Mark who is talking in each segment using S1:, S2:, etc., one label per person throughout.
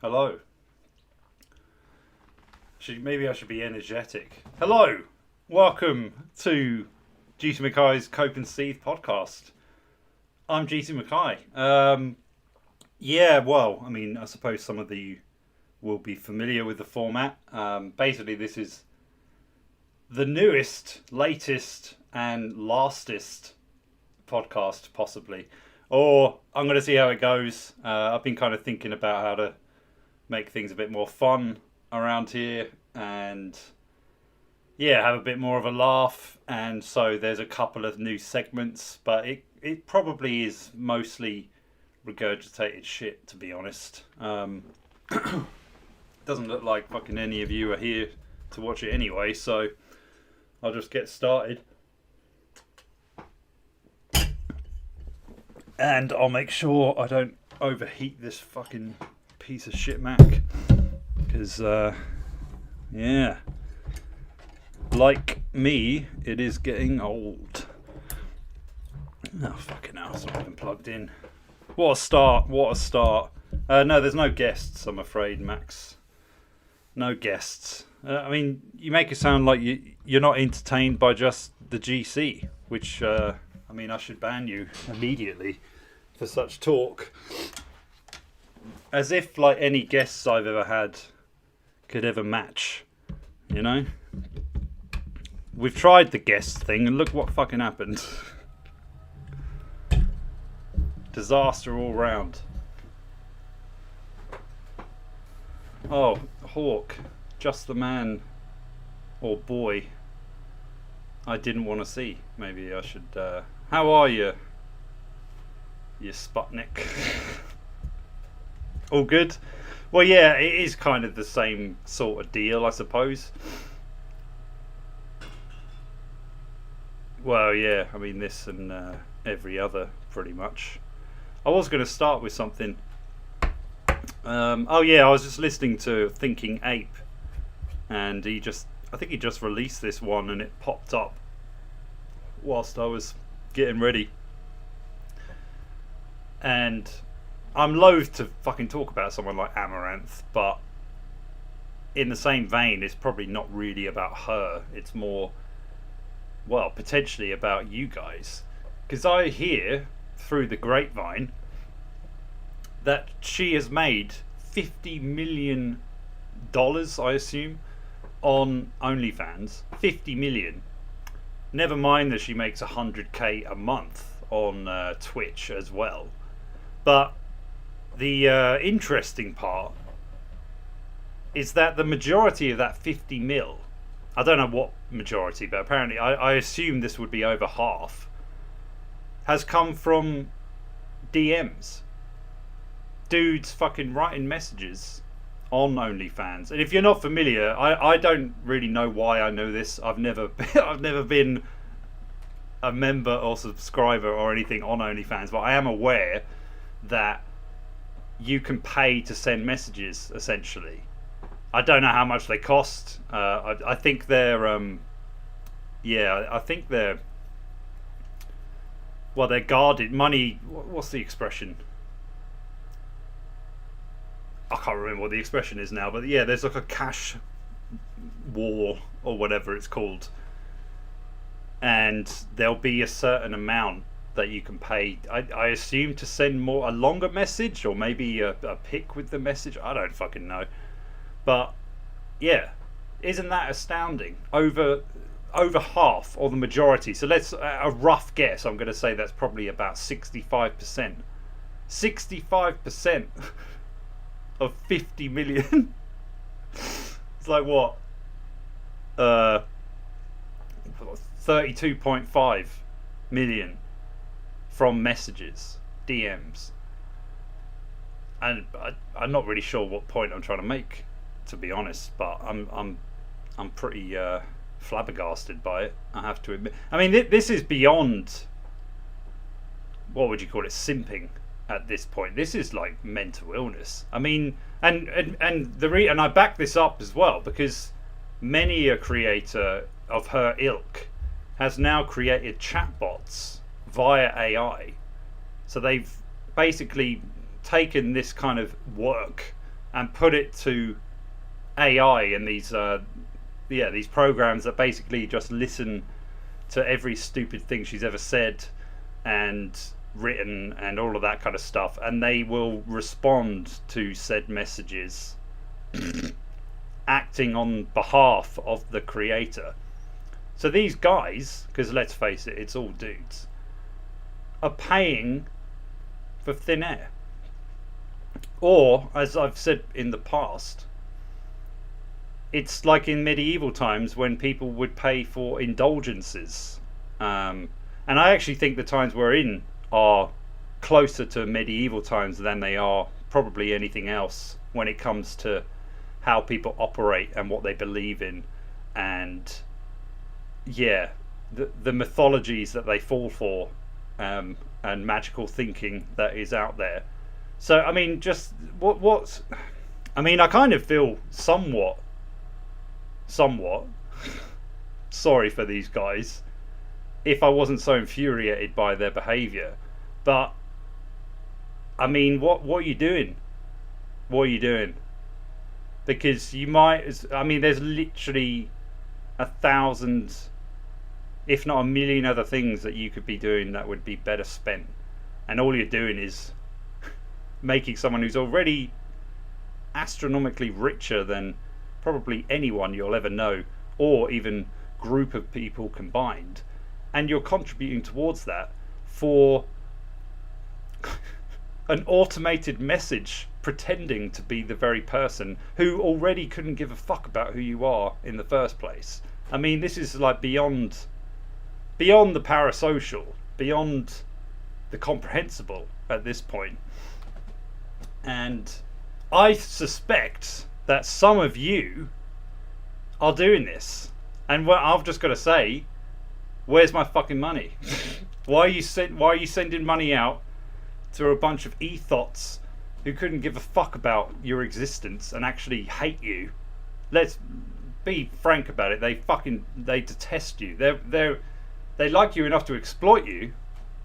S1: Hello. Maybe I should be energetic. Hello. Welcome to GT McKay's Cope and Seethe podcast. I'm GT McKay. I suppose some of you will be familiar with the format. Basically, this is the newest, latest, and lastest podcast, possibly. Or I'm going to see how it goes. I've been kind of thinking about how to make things a bit more fun around here and have a bit more of a laugh. And so there's a couple of new segments, but it probably is mostly regurgitated shit, to be honest. Doesn't look like fucking any of you are here to watch it anyway, so I'll just get started. And I'll make sure I don't overheat this fucking piece of shit Mac. Because, like me, it is getting old. Oh, fucking hell, it's not even plugged in. What a start. No, there's no guests, I'm afraid, Max. No guests. You make it sound like you're not entertained by just the GC, which, I should ban you immediately for such talk. As if, like, any guests I've ever had could ever match, you know? We've tried the guest thing, and look what fucking happened. Disaster all round. Oh, Hawk. Just the man or boy I didn't want to see. Maybe I should... how are you? You Sputnik. All good? Well, yeah, it is kind of the same sort of deal, I suppose. Well, yeah, this and every other, pretty much. I was going to start with something. I was just listening to Thinking Ape, and I think he just released this one, and it popped up whilst I was getting ready. And I'm loath to fucking talk about someone like Amaranth, but in the same vein, it's probably not really about her. It's more, well, potentially about you guys. Because I hear through the grapevine that she has made $50 million, I assume, on OnlyFans. 50 million. Never mind that she makes 100k a month on Twitch as well. But the interesting part is that the majority of that 50 mil, I don't know what majority, but apparently I assume this would be over half, has come from DMs. Dudes fucking writing messages on OnlyFans. And if you're not familiar, I don't really know why I know this. I've never been a member or subscriber or anything on OnlyFans, but I am aware that you can pay to send messages, essentially. I don't know how much they cost. I think they're they're guarded. Money, what's the expression? I can't remember what the expression is now, but yeah, there's like a cash wall or whatever it's called, and there'll be a certain amount that you can pay, I assume, to send a longer message, or maybe a pic with the message. I don't fucking know. But yeah, isn't that astounding? Over half, or the majority. So let's a rough guess. I'm going to say that's probably about 65%. 65% of 50 million. It's like what? 32.5 million from messages, DMs. And I'm not really sure what point I'm trying to make, to be honest, but I'm pretty flabbergasted by it, I have to admit. This is beyond, what would you call it, simping at this point. This is like mental illness. And I back this up as well, because many a creator of her ilk has now created chatbots via AI. So they've basically taken this kind of work and put it to AI and these these programs that basically just listen to every stupid thing she's ever said and written and all of that kind of stuff, and they will respond to said messages acting on behalf of the creator. So these guys, because let's face it, it's all dudes, are paying for thin air. Or, as I've said in the past, it's like in medieval times when people would pay for indulgences. And I actually think the times we're in are closer to medieval times than they are probably anything else when it comes to how people operate and what they believe in, and the mythologies that they fall for, and magical thinking that is out there. So I mean, just what's I mean, I kind of feel somewhat sorry for these guys if I wasn't so infuriated by their behaviour. But I mean, what are you doing? What are you doing? Because you might, I mean, there's literally 1,000, if not a million other things that you could be doing that would be better spent. And all you're doing is making someone who's already astronomically richer than probably anyone you'll ever know, or even group of people combined, and you're contributing towards that for an automated message pretending to be the very person who already couldn't give a fuck about who you are in the first place. I mean, this is like beyond the parasocial, beyond the comprehensible at this point. And I suspect that some of you are doing this. And what I've just got to say, where's my fucking money? Why are you sending money out to a bunch of ethots who couldn't give a fuck about your existence and actually hate you? Let's be frank about it. They detest you. They like you enough to exploit you,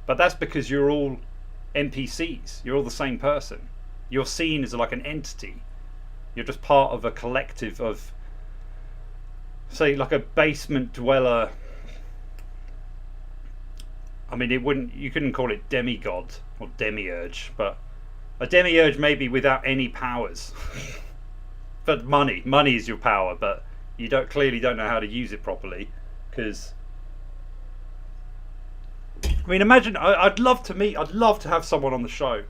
S1: but that's because you're all NPCs. You're all the same person. You're seen as like an entity. You're just part of a collective of, say, like a basement dweller. I mean, you couldn't call it demigod or demiurge, but a demiurge maybe without any powers. But money is your power, but you clearly don't know how to use it properly. Because, I mean, imagine, I'd love to have someone on the show,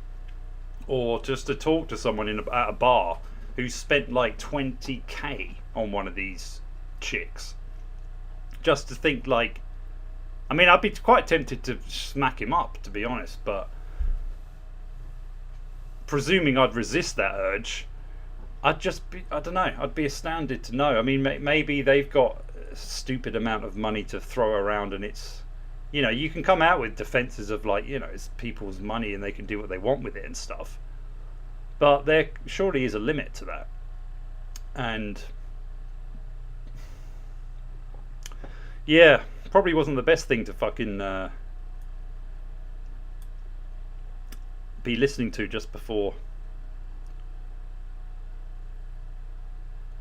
S1: or just to talk to someone at a bar who spent like 20k on one of these chicks, just to think like, I mean, I'd be quite tempted to smack him up, to be honest, but presuming I'd resist that urge, I don't know, I'd be astounded to know. I mean, maybe they've got a stupid amount of money to throw around, and it's, you know, you can come out with defenses of like, you know, it's people's money and they can do what they want with it and stuff, but there surely is a limit to that. And yeah, probably wasn't the best thing to fucking be listening to just before.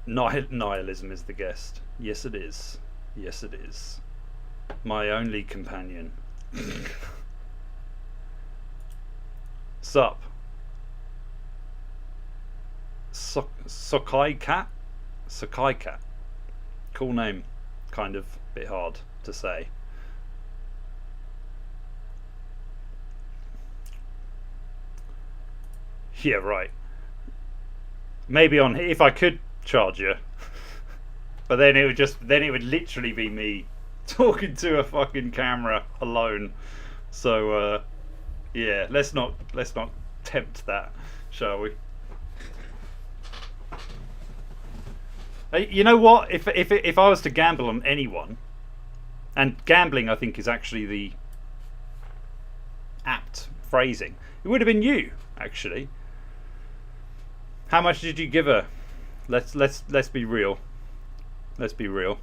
S1: Nihilism is the guest. Yes it is. Yes it is. My only companion. Sup? Sokai Cat? Sokai Cat. Cool name. Kind of bit hard to say. Yeah, right. Maybe on, if I could charge you, but then it would literally be me talking to a fucking camera alone. So yeah, let's not tempt that, shall we? You know what? If I was to gamble on anyone, and gambling I think is actually the apt phrasing, it would have been you, actually. How much did you give her? Let's be real. Let's be real.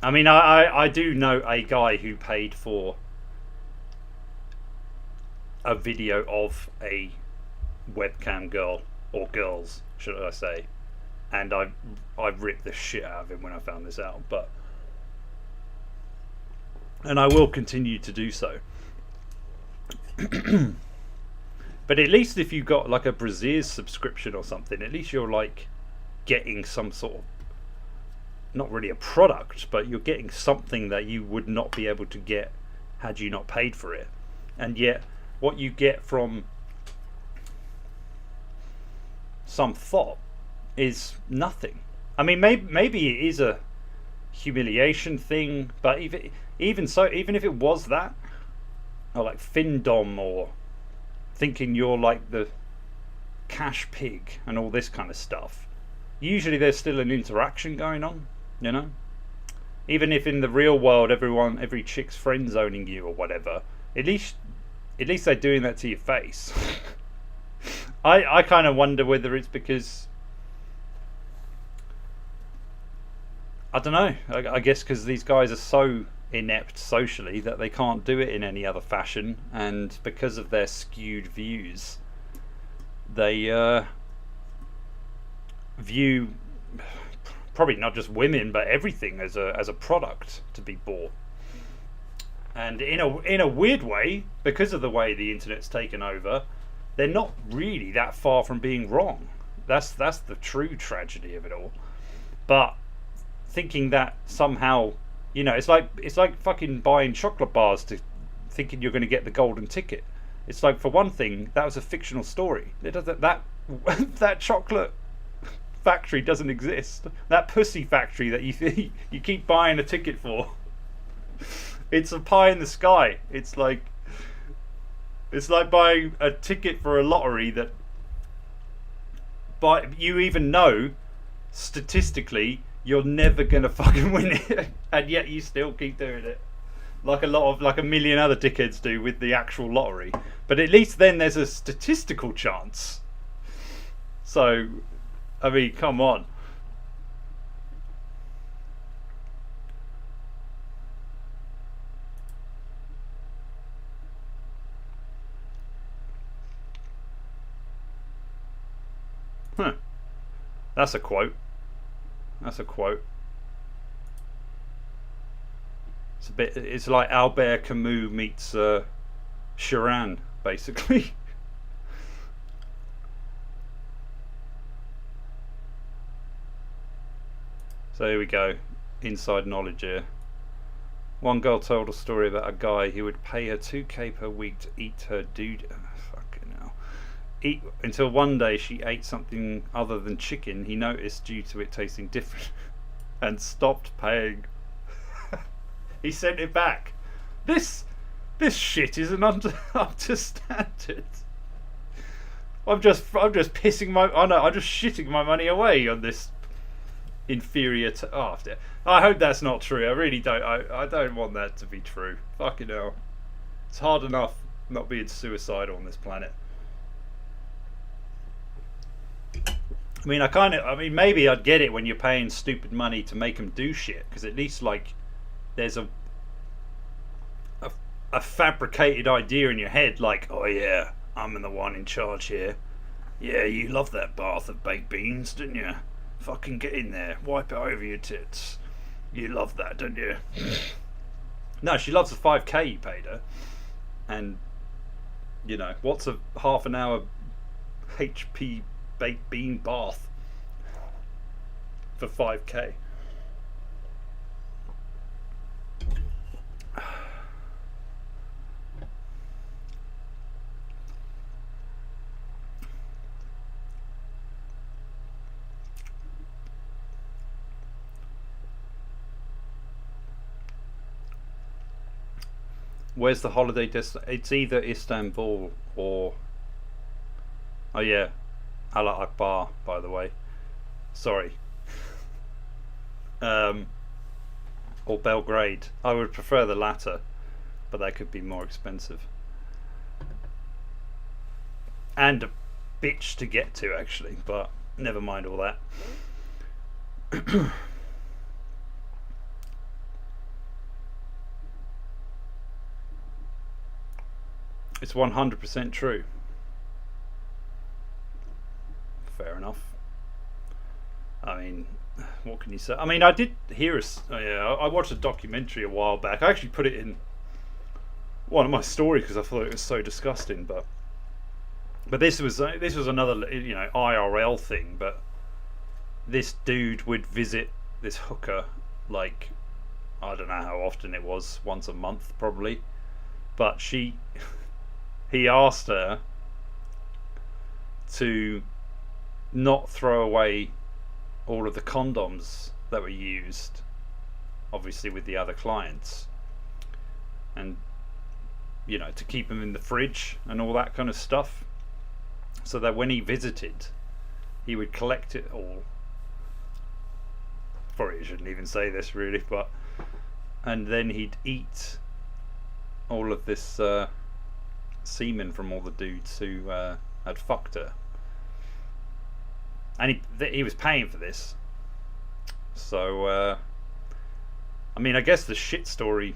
S1: I mean, I do know a guy who paid for a video of a webcam girl, or girls, should I say? And I ripped the shit out of him when I found this out, and I will continue to do so. But at least if you got like a Braziers subscription or something, at least you're like getting some sort of, not really a product, but you're getting something that you would not be able to get had you not paid for it. And yet what you get from some thought is nothing. I mean, maybe it is a humiliation thing, but even so, even if it was that, or like Findom, or thinking you're like the cash pig and all this kind of stuff, usually there's still an interaction going on, you know? Even if in the real world every chick's friend zoning you or whatever, at least they're doing that to your face. I kind of wonder whether it's because, I don't know, I guess because these guys are so inept socially that they can't do it in any other fashion, and because of their skewed views, they view probably not just women but everything as a product to be bought. And in a weird way, because of the way the internet's taken over, they're not really that far from being wrong. That's the true tragedy of it all. But thinking that somehow, you know, it's like fucking buying chocolate bars to thinking you're going to get the golden ticket. It's like, for one thing, that was a fictional story. It doesn't, that chocolate factory doesn't exist. That pussy factory that you keep buying a ticket for, it's a pie in the sky. It's like buying a ticket for a lottery that, you even know statistically you're never gonna fucking win it, and yet you still keep doing it, like a million other dickheads do with the actual lottery. But at least then there's a statistical chance. So, I mean, come on. Huh. That's a quote. It's like Albert Camus meets Sharan, basically. So here we go. Inside knowledge here. One girl told a story about a guy who would pay her 2k per week to eat her dude. Fucking hell. Eat until one day she ate something other than chicken. He noticed due to it tasting different and stopped paying. He sent it back. This shit isn't up to standard. I'm just pissing my. Oh no, I'm just shitting my money away on this inferior. I hope that's not true. I really don't. I don't want that to be true. Fucking hell. It's hard enough not being suicidal on this planet. I mean, maybe I'd get it when you're paying stupid money to make them do shit, because at least like there's a fabricated idea in your head, like, oh yeah, I'm the one in charge here. Yeah, you love that bath of baked beans, didn't you? Fucking get in there, wipe it over your tits. You love that, don't you? No, she loves the 5k you paid her. And, you know, what's a half an hour HP baked bean bath for 5k? Where's the holiday destination? It's either Istanbul or, oh yeah, Allah Akbar, by the way. Sorry. Or Belgrade. I would prefer the latter, but that could be more expensive. And a bitch to get to, actually, but never mind all that. It's 100% true. fair enough. I mean, what can you say? I mean, I did hear I watched a documentary a while back. I actually put it in one of my stories because I thought it was so disgusting. But this was another IRL thing. But this dude would visit this hooker like, I don't know how often it was, once a month probably. But he asked her to not throw away all of the condoms that were used, obviously with the other clients, and to keep them in the fridge and all that kind of stuff, so that when he visited, he would collect it all. Probably shouldn't even say this really, and then he'd eat all of this semen from all the dudes who had fucked her. And he was paying for this. So, I mean, I guess the shit story...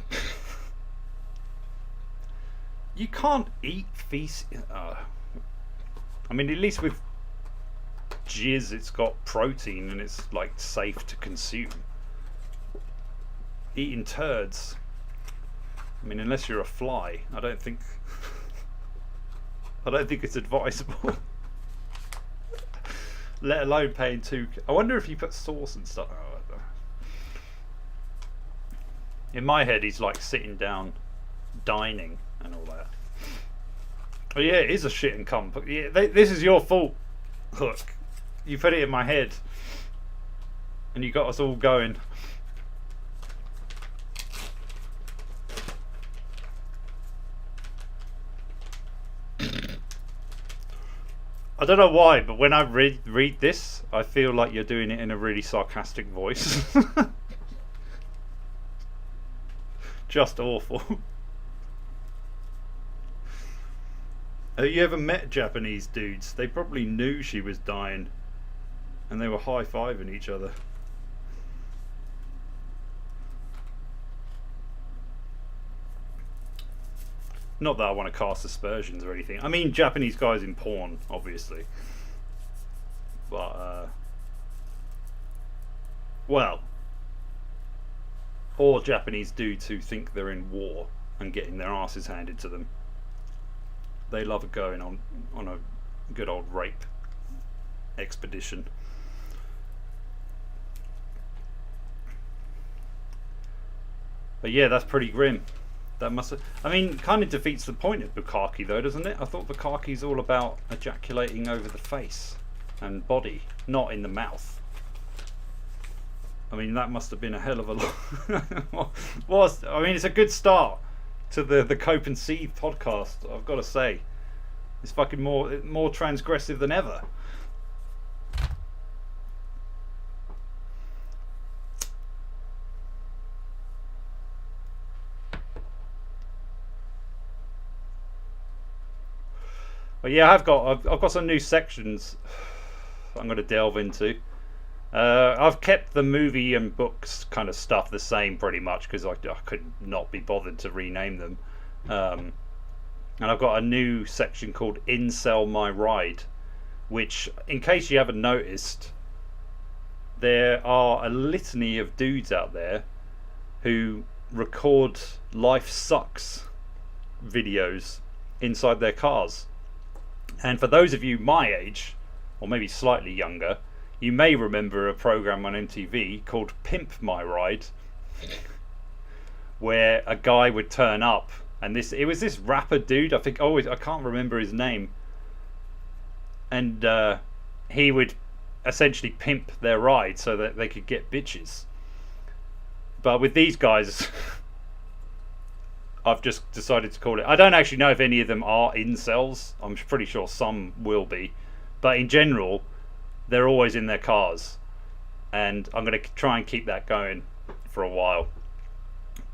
S1: you can't eat feces... I mean, at least with jizz, it's got protein and it's, like, safe to consume. Eating turds... I mean, unless you're a fly, I don't think it's advisable. Let alone paying I wonder if you put sauce and stuff. Oh, I don't know. In my head, he's like sitting down, dining and all that. Oh yeah, it is a shit and cum. But yeah, this is your fault. Look, you put it in my head, and you got us all going. I don't know why, but when I read this, I feel like you're doing it in a really sarcastic voice. Just awful. Have you ever met Japanese dudes? They probably knew she was dying, and they were high-fiving each other. Not that I want to cast aspersions or anything. I mean, Japanese guys in porn, obviously. But, well, or Japanese dudes who think they're in war and getting their asses handed to them. They love going on a good old rape expedition. But yeah, that's pretty grim. That must have, I mean, kind of defeats the point of bukkake though, doesn't it? I thought bukkake's all about ejaculating over the face and body, not in the mouth. I mean, that must have been a hell of a lot. I mean, it's a good start to the Cope and Seethe podcast, I've got to say. It's fucking more transgressive than ever. But yeah, I've got some new sections I'm going to delve into. I've kept the movie and books kind of stuff the same pretty much because I could not be bothered to rename them. And I've got a new section called Incel My Ride, which, in case you haven't noticed, there are a litany of dudes out there who record life sucks videos inside their cars. And for those of you my age, or maybe slightly younger, you may remember a program on MTV called Pimp My Ride, where a guy would turn up, and it was this rapper dude, I can't remember his name, and he would essentially pimp their ride so that they could get bitches. But with these guys, I've just decided to call it. I don't actually know if any of them are incels. I'm pretty sure some will be. But in general, they're always in their cars. And I'm going to try and keep that going for a while.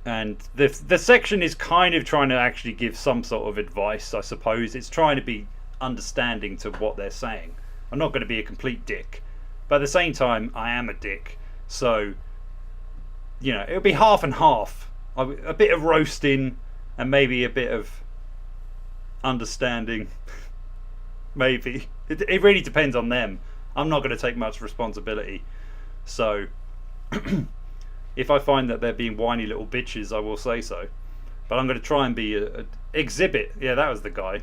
S1: And the section is kind of trying to actually give some sort of advice, I suppose. It's trying to be understanding to what they're saying. I'm not going to be a complete dick. But at the same time, I am a dick. So, it'll be half and half. A bit of roasting and maybe a bit of understanding. Maybe. It really depends on them. I'm not going to take much responsibility. So if I find that they're being whiny little bitches, I will say so. But I'm going to try and be a exhibit. Yeah, that was the guy.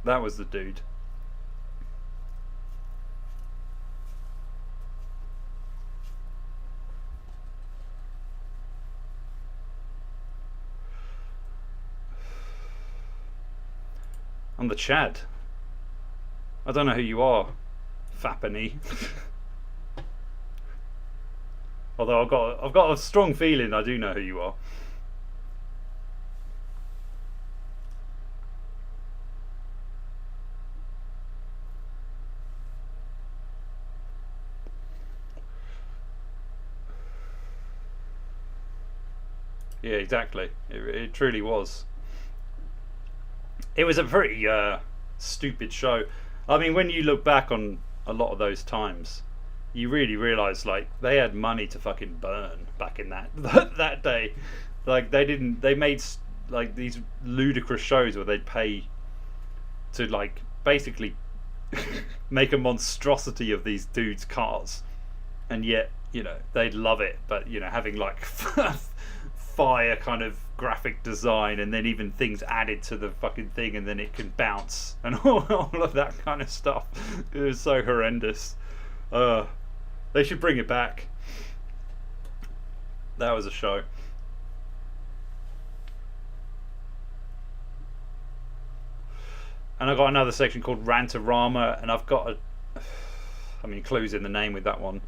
S1: That was the dude. I'm the Chad. I don't know who you are, Fapany. Although I've got a strong feeling I do know who you are. Yeah, exactly. It truly was. It was a very stupid show. I mean, when you look back on a lot of those times, you really realise like they had money to fucking burn back in that that day. Like they made like these ludicrous shows where they'd pay to like basically make a monstrosity of these dudes' cars, and yet they'd love it. But having like fire kind of graphic design, and then even things added to the fucking thing, and then it can bounce and all of that kind of stuff. It was so horrendous. They should bring it back. That was a show. And I've got another section called Rantorama, and I've got clues in the name with that one.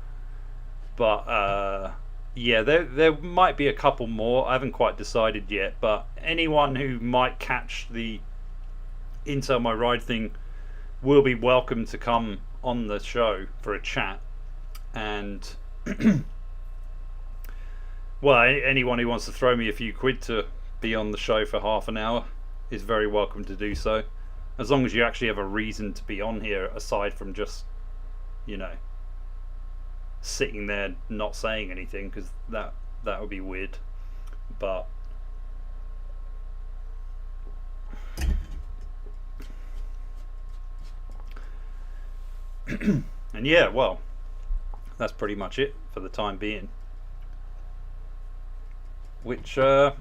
S1: But yeah, there might be a couple more. I haven't quite decided yet, but anyone who might catch the Intel My Ride thing will be welcome to come on the show for a chat. And well, anyone who wants to throw me a few quid to be on the show for half an hour is very welcome to do so, as long as you actually have a reason to be on here aside from just sitting there not saying anything, because that would be weird. But and yeah, well, that's pretty much it for the time being, which I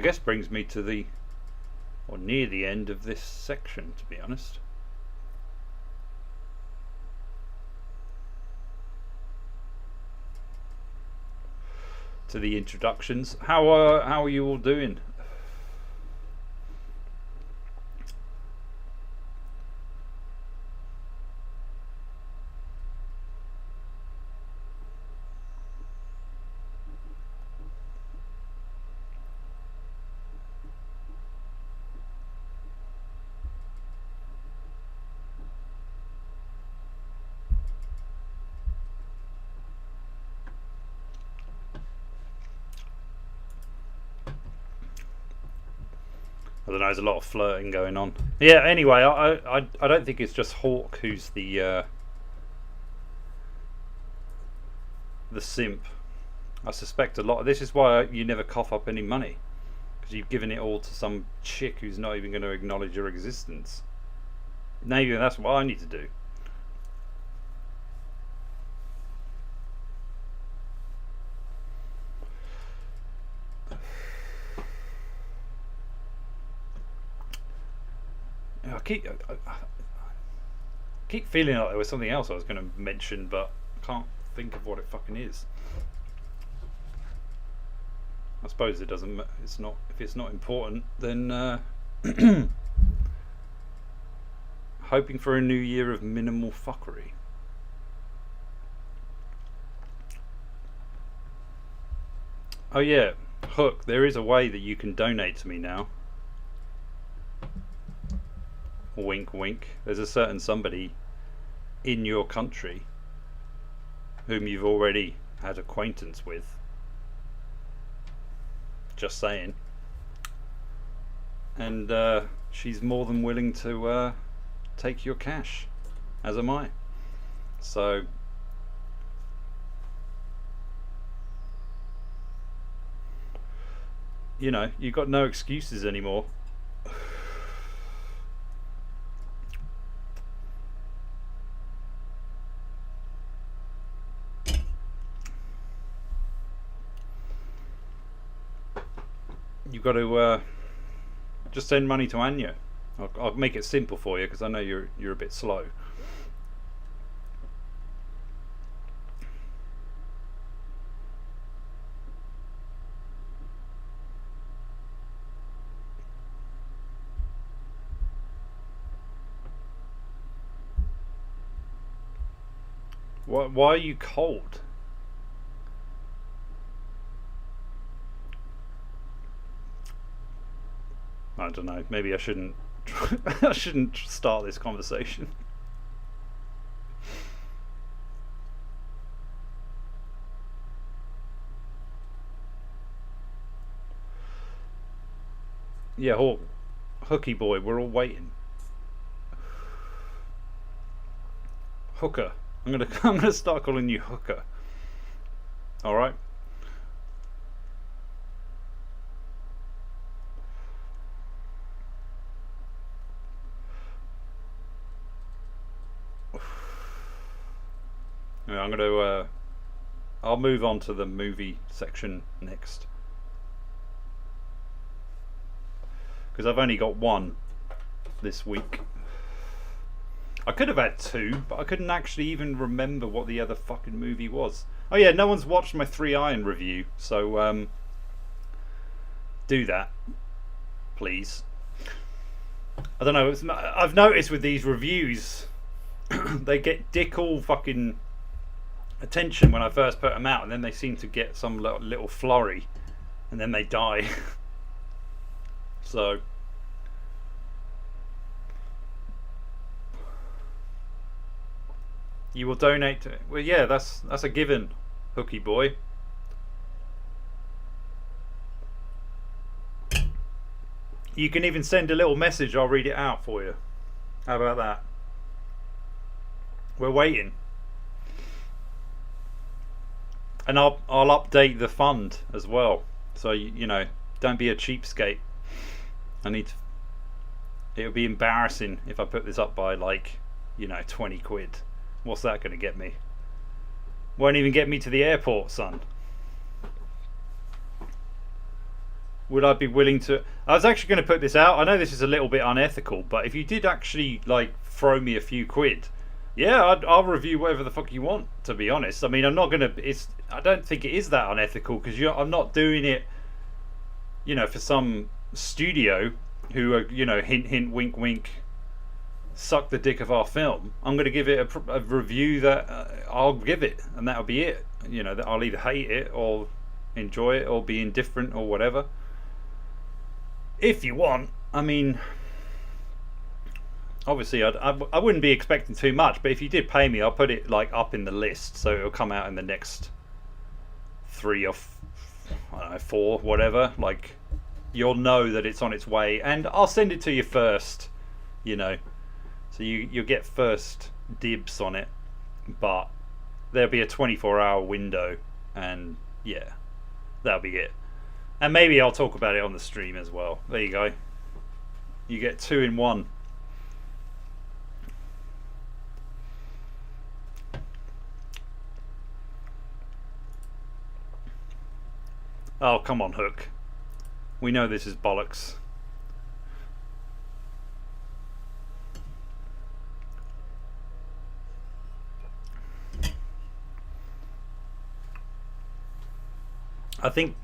S1: guess brings me to the near the end of this section, to be honest. To the introductions. How are you all doing? I don't know, there's a lot of flirting going on. Yeah, anyway, I don't think it's just Hawk who's the simp. I suspect a lot of this is why you never cough up any money, because you've given it all to some chick who's not even going to acknowledge your existence. Maybe that's what I need to do. I keep feeling like there was something else I was going to mention, but I can't think of what it fucking is. I suppose it doesn't. It's not. If it's not important, then hoping for a new year of minimal fuckery. Oh yeah, Hook. There is a way that you can donate to me now. Wink wink. There's a certain somebody in your country whom you've already had acquaintance with. Just saying. And she's more than willing to take your cash, as am I. So you've got no excuses anymore. You've got to just send money to Anya. I'll make it simple for you because I know you're a bit slow. Why are you cold? I don't know. Maybe I shouldn't. I shouldn't start this conversation. Yeah, hooky boy. We're all waiting. Hooker. I'm gonna start calling you Hooker. All right. Yeah, I'm gonna. I'll move on to the movie section next because I've only got one this week. I could have had two, but I couldn't actually even remember what the other fucking movie was. Oh yeah, no one's watched my 3 Iron review, so do that, please. I don't know. I've noticed with these reviews, they get dick all fucking attention when I first put them out, and then they seem to get some little flurry, and then they die. So. You will donate to it. Well, yeah, that's a given, hooky boy. You can even send a little message. I'll read it out for you. How about that? We're waiting, and I'll update the fund as well. So you know, don't be a cheapskate. It would be embarrassing if I put this up by 20 quid. What's that going to get me? Won't even get me to the airport, son. Would I be willing to? I was actually going to put this out. I know this is a little bit unethical, but if you did actually throw me a few quid, yeah, I'll review whatever the fuck you want. To be honest, I mean, I'm not going to. I don't think it is that unethical because I'm not doing it, for some studio who are, hint hint, wink wink, suck the dick of our film. I'm going to give it a review that I'll give it, and that'll be it. That I'll either hate it or enjoy it or be indifferent or whatever. If you want, I mean, obviously I wouldn't be expecting too much, but if you did pay me, I'll put it up in the list, so it'll come out in the next 3 or 4, whatever. You'll know that it's on its way, and I'll send it to you first. So you'll get first dibs on it, but there'll be a 24-hour window, and yeah, that'll be it. And maybe I'll talk about it on the stream as well. There you go. You get 2 in 1. Oh, come on, Hook. We know this is bollocks. I think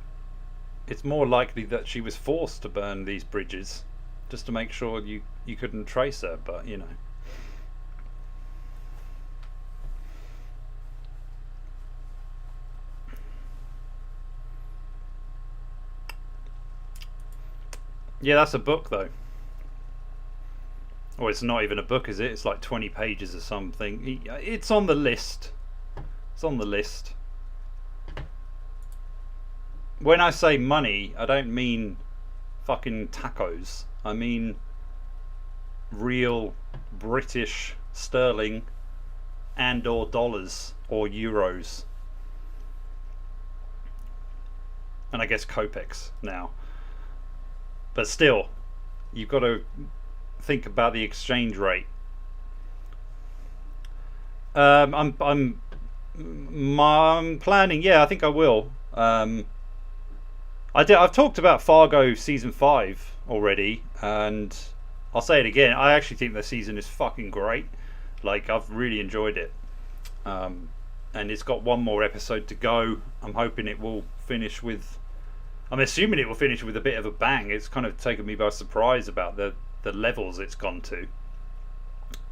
S1: it's more likely that she was forced to burn these bridges just to make sure you couldn't trace her, but Yeah, that's a book though. Or it's not even a book, is it? It's 20 pages or something. It's on the list. It's on the list. When I say money, I don't mean fucking tacos. I mean real British sterling and or dollars or euros. And I guess kopecks now. But still, you've got to think about the exchange rate. I'm planning. Yeah, I think I will. I've talked about Fargo season 5 already, and I'll say it again. I actually think the season is fucking great. Like, I've really enjoyed it. Um, and it's got one more episode to go. I'm hoping it will finish with. I'm assuming it will finish with a bit of a bang. It's kind of taken me by surprise about the levels it's gone to.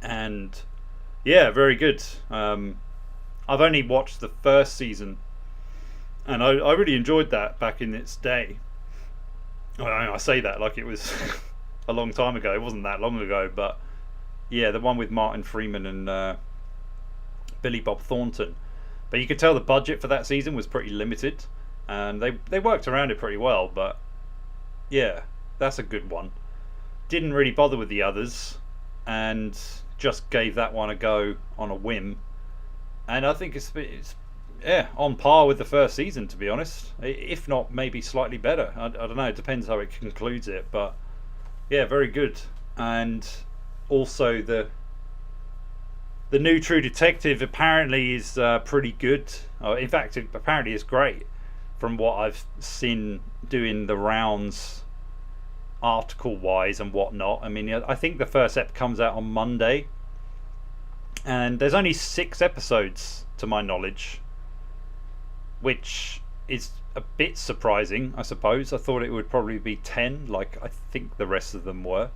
S1: And yeah, very good. I've only watched the first season, and I really enjoyed that back in its day. I say that like it was a long time ago. It wasn't that long ago, but yeah, the one with Martin Freeman and Billy Bob Thornton. But you could tell the budget for that season was pretty limited, and they worked around it pretty well. But yeah, that's a good one. Didn't really bother with the others, and just gave that one a go on a whim. And I think it's yeah, on par with the first season, to be honest. If not, maybe slightly better. I don't know. It depends how it concludes it, but yeah, very good. And also the new True Detective apparently is pretty good. In fact, it apparently is great from what I've seen doing the rounds article wise and whatnot. I mean, I think the first ep comes out on Monday, and there's only 6 episodes to my knowledge, which is a bit surprising, I suppose. I thought it would probably be 10, like I think the rest of them were.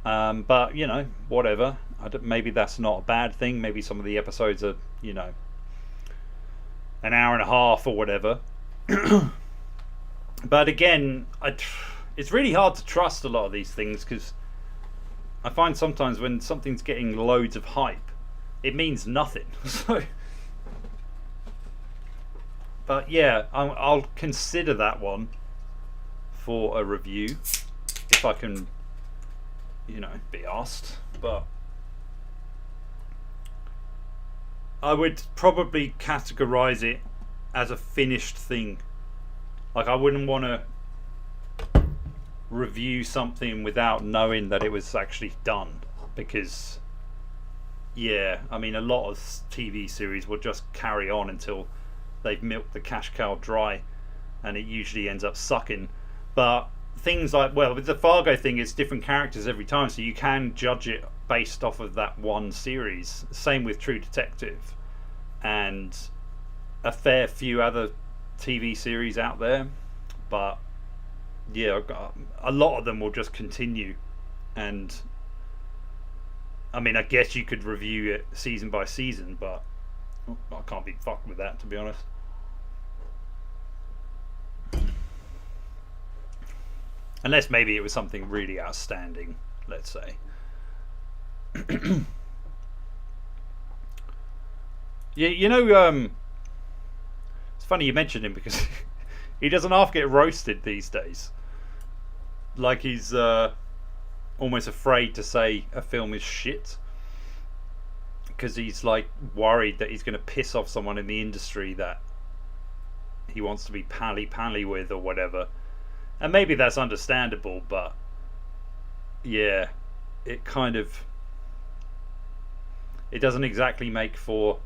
S1: But you know, whatever. Maybe that's not a bad thing. Maybe some of the episodes are, you know, an hour and a half or whatever. But again, it's really hard to trust a lot of these things, because I find sometimes when something's getting loads of hype, it means nothing. So, but yeah, I'll consider that one for a review if I can, you know, be asked. But I would probably categorize it as a finished thing. Like, I wouldn't want to review something without knowing that it was actually done, because yeah, I mean, a lot of TV series will just carry on until they've milked the cash cow dry, and it usually ends up sucking. But things like, well, with the Fargo thing, it's different characters every time, so you can judge it based off of that one series. Same with True Detective and a fair few other TV series out there. But yeah, a lot of them will just continue, and I mean, I guess you could review it season by season, but I can't be fucked with that, to be honest. Unless maybe it was something really outstanding, let's say. You know, it's funny you mentioned him, because he doesn't half get roasted these days. Like, he's almost afraid to say a film is shit, because he's like worried that he's going to piss off someone in the industry that he wants to be pally with or whatever. And maybe that's understandable, but yeah, it doesn't exactly make for,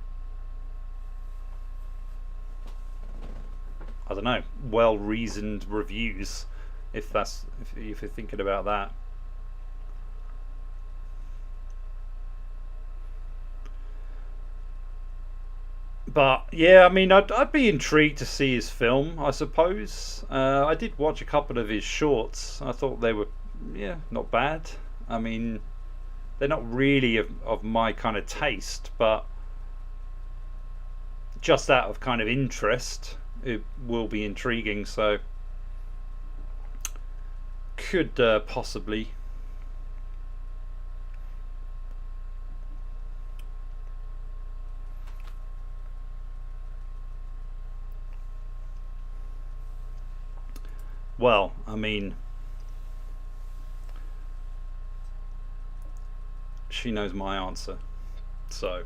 S1: I don't know, well-reasoned reviews, if you're thinking about that. But yeah, I mean, I'd be intrigued to see his film, I suppose. I did watch a couple of his shorts. I thought they were, yeah, not bad. I mean, they're not really of my kind of taste, but just out of kind of interest, it will be intriguing. So could possibly. Well, I mean, she knows my answer, so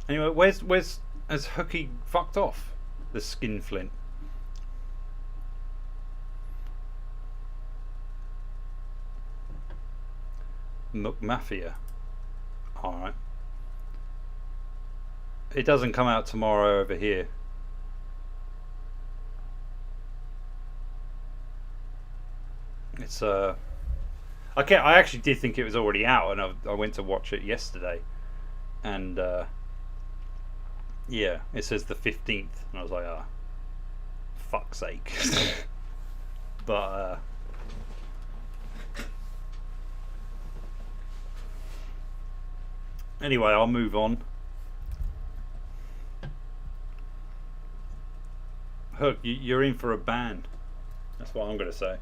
S1: anyway, where's has Hooky fucked off? The skinflint. Mafia. Alright. It doesn't come out tomorrow over here. It's okay, I actually did think it was already out, and I went to watch it yesterday, and yeah, it says the 15th, and I was like, ah, fuck's sake. But anyway, I'll move on. Hook, you're in for a ban. That's what I'm going to say.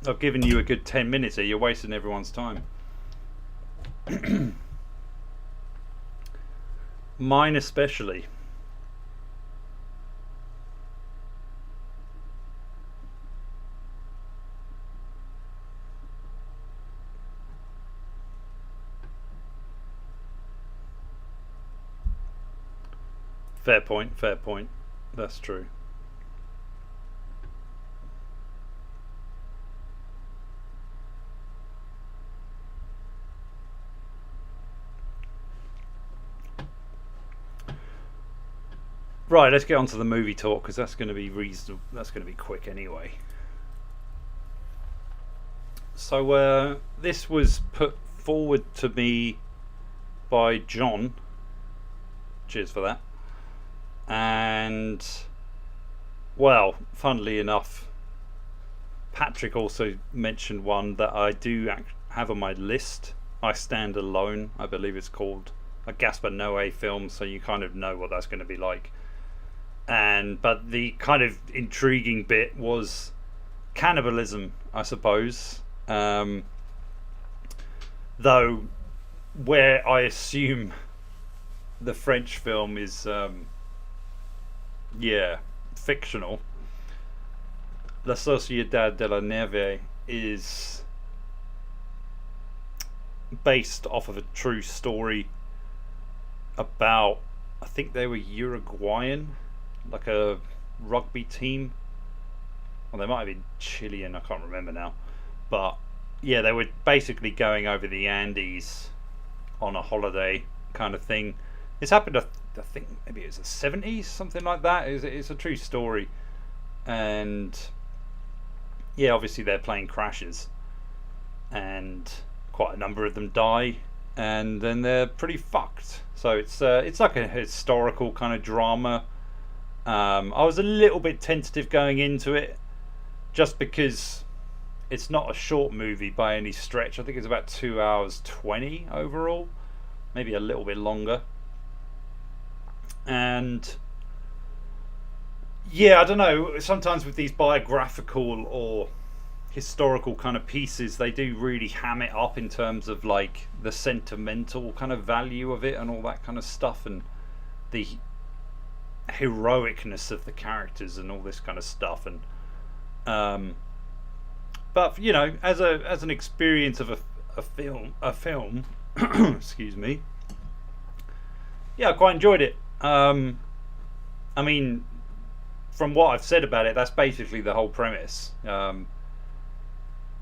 S1: I've given you a good 10 minutes here. You're wasting everyone's time. Mine especially. Fair point, fair point. That's true. Right, let's get on to the movie talk, because that's going to be reasonable. That's going to be quick anyway. So this was put forward to me by John. Cheers for that. And well, funnily enough, Patrick also mentioned one that I do have on my list. I Stand Alone, I believe it's called. A Gaspar Noé film, so you kind of know what that's going to be like. But the kind of intriguing bit was cannibalism, I suppose. Though where I assume the French film is fictional. La Sociedad de la Nieve is based off of a true story about, I think they were Uruguayan, like a rugby team. Well, they might have been Chilean, I can't remember now. But yeah, they were basically going over the Andes on a holiday kind of thing. This happened, I think maybe it was the 70s, something like that. It's a true story. And yeah, obviously their plane crashes and quite a number of them die, and then they're pretty fucked. So it's like a historical kind of drama. I was a little bit tentative going into it, just because it's not a short movie by any stretch. I think it's about 2 hours 20 overall, maybe a little bit longer. And yeah, I don't know, sometimes with these biographical or historical kind of pieces, they do really ham it up in terms of like the sentimental kind of value of it and all that kind of stuff, and the heroicness of the characters and all this kind of stuff. And but you know, as an experience of a film excuse me, yeah, I quite enjoyed it. I mean, from what I've said about it, that's basically the whole premise.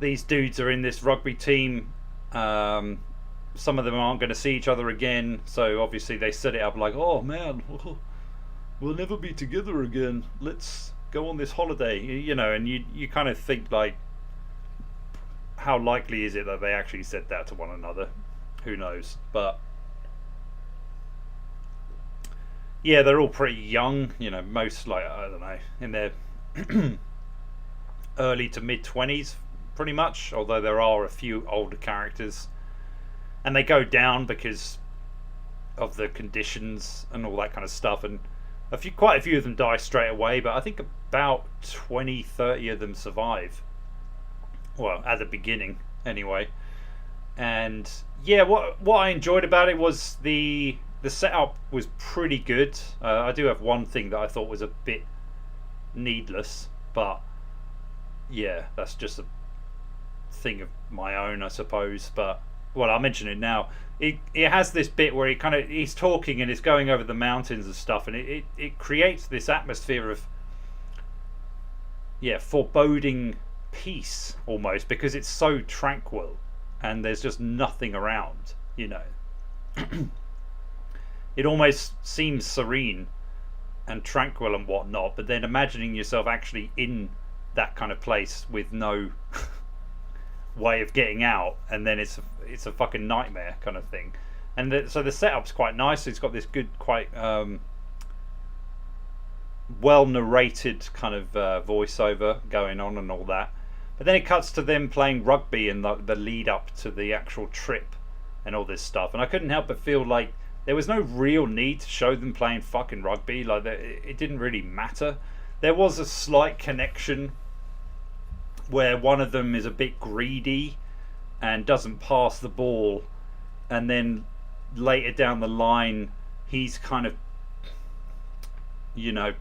S1: These dudes are in this rugby team. Some of them aren't going to see each other again, so obviously they set it up like, oh man, we'll never be together again. Let's go on this holiday, you know. And you kind of think like, how likely is it that they actually said that to one another? Who knows? But yeah, they're all pretty young, you know, most, like, I don't know, in their early to mid 20s pretty much, although there are a few older characters, and they go down because of the conditions and all that kind of stuff. And quite a few of them die straight away, but I think about 20-30 of them survive, well, at the beginning anyway. And yeah, what I enjoyed about it was the setup was pretty good. I do have one thing that I thought was a bit needless, but yeah, that's just a thing of my own, I suppose. But well, I'll mention it now. It has this bit where he's talking and it's going over the mountains and stuff, and it creates this atmosphere of foreboding peace almost, because it's so tranquil and there's just nothing around, you know. It almost seems serene and tranquil and whatnot, but then imagining yourself actually in that kind of place with no way of getting out, and then it's a fucking nightmare kind of thing. And so the setup's quite nice. It's got this good, quite well narrated kind of voiceover going on and all that. But then it cuts to them playing rugby and the lead up to the actual trip and all this stuff. And I couldn't help but feel like there was no real need to show them playing fucking rugby. Like, it didn't really matter. There was a slight connection where one of them is a bit greedy and doesn't pass the ball, and then later down the line he's kind of, you know,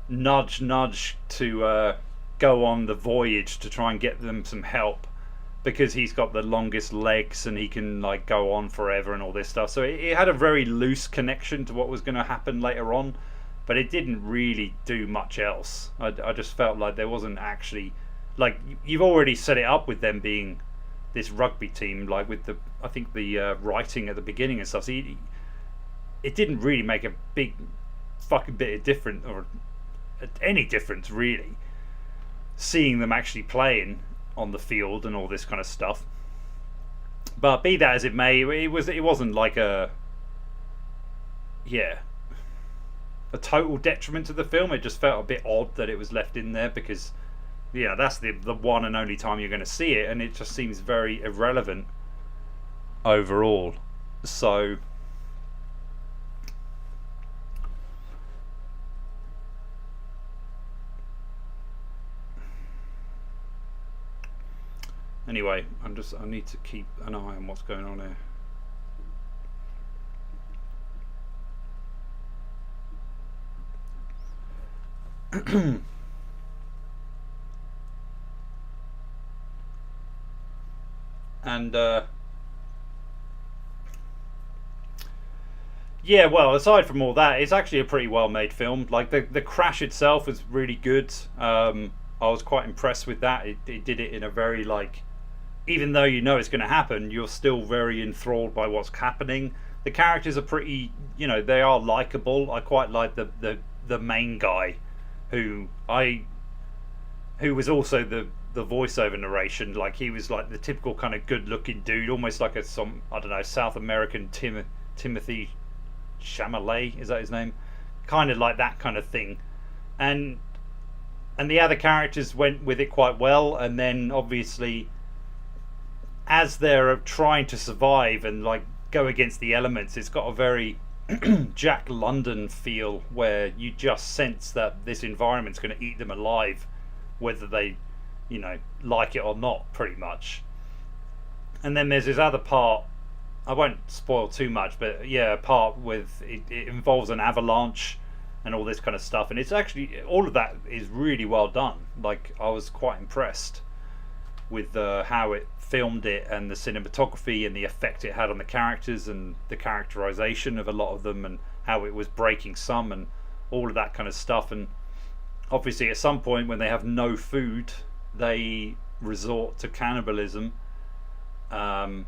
S1: nudge to go on the voyage to try and get them some help, because he's got the longest legs and he can like go on forever and all this stuff. So it had a very loose connection to what was going to happen later on, but it didn't really do much else. I just felt like there wasn't actually, like, you've already set it up with them being this rugby team, like with the, I think the writing at the beginning and stuff. So it didn't really make a big fucking bit of difference, or any difference really, seeing them actually playing on the field and all this kind of stuff. But be that as it may, it wasn't like a total detriment to the film. It just felt a bit odd that it was left in there, because that's the one and only time you're going to see it, and it just seems very irrelevant overall. So anyway, I need to keep an eye on what's going on here. And well, aside from all that, it's actually a pretty well made film. Like the crash itself was really good. I was quite impressed with that. It did it in a very, like, even though you know it's going to happen, you're still very enthralled by what's happening. The characters are pretty, they are likable. I quite like the main guy, who was also the voiceover narration. Like, he was like the typical kind of good looking dude, almost like some I don't know, South American Timothy Chalamet, is that his name? Kind of like that kind of thing. And the other characters went with it quite well. And then obviously, as they're trying to survive and like go against the elements, it's got a very Jack London feel, where you just sense that this environment's going to eat them alive, whether they like it or not, pretty much. And then there's this other part, I won't spoil too much, but a part with it involves an avalanche and all this kind of stuff, and it's actually, all of that is really well done. Like, I was quite impressed with how it filmed it, and the cinematography and the effect it had on the characters, and the characterization of a lot of them, and how it was breaking some, and all of that kind of stuff. And obviously at some point, when they have no food, they resort to cannibalism. But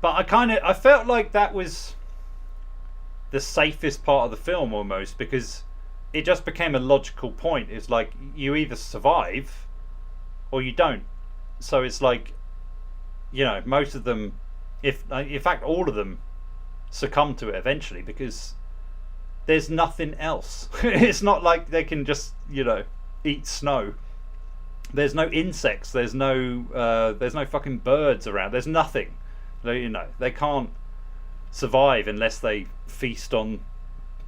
S1: I felt like that was the safest part of the film, almost, because it just became a logical point. It's like, you either survive or you don't. So it's like, most of them, in fact all of them, succumb to it eventually, because there's nothing else. It's not like they can just eat snow. There's no insects, there's no fucking birds around, there's nothing. They can't survive unless they feast on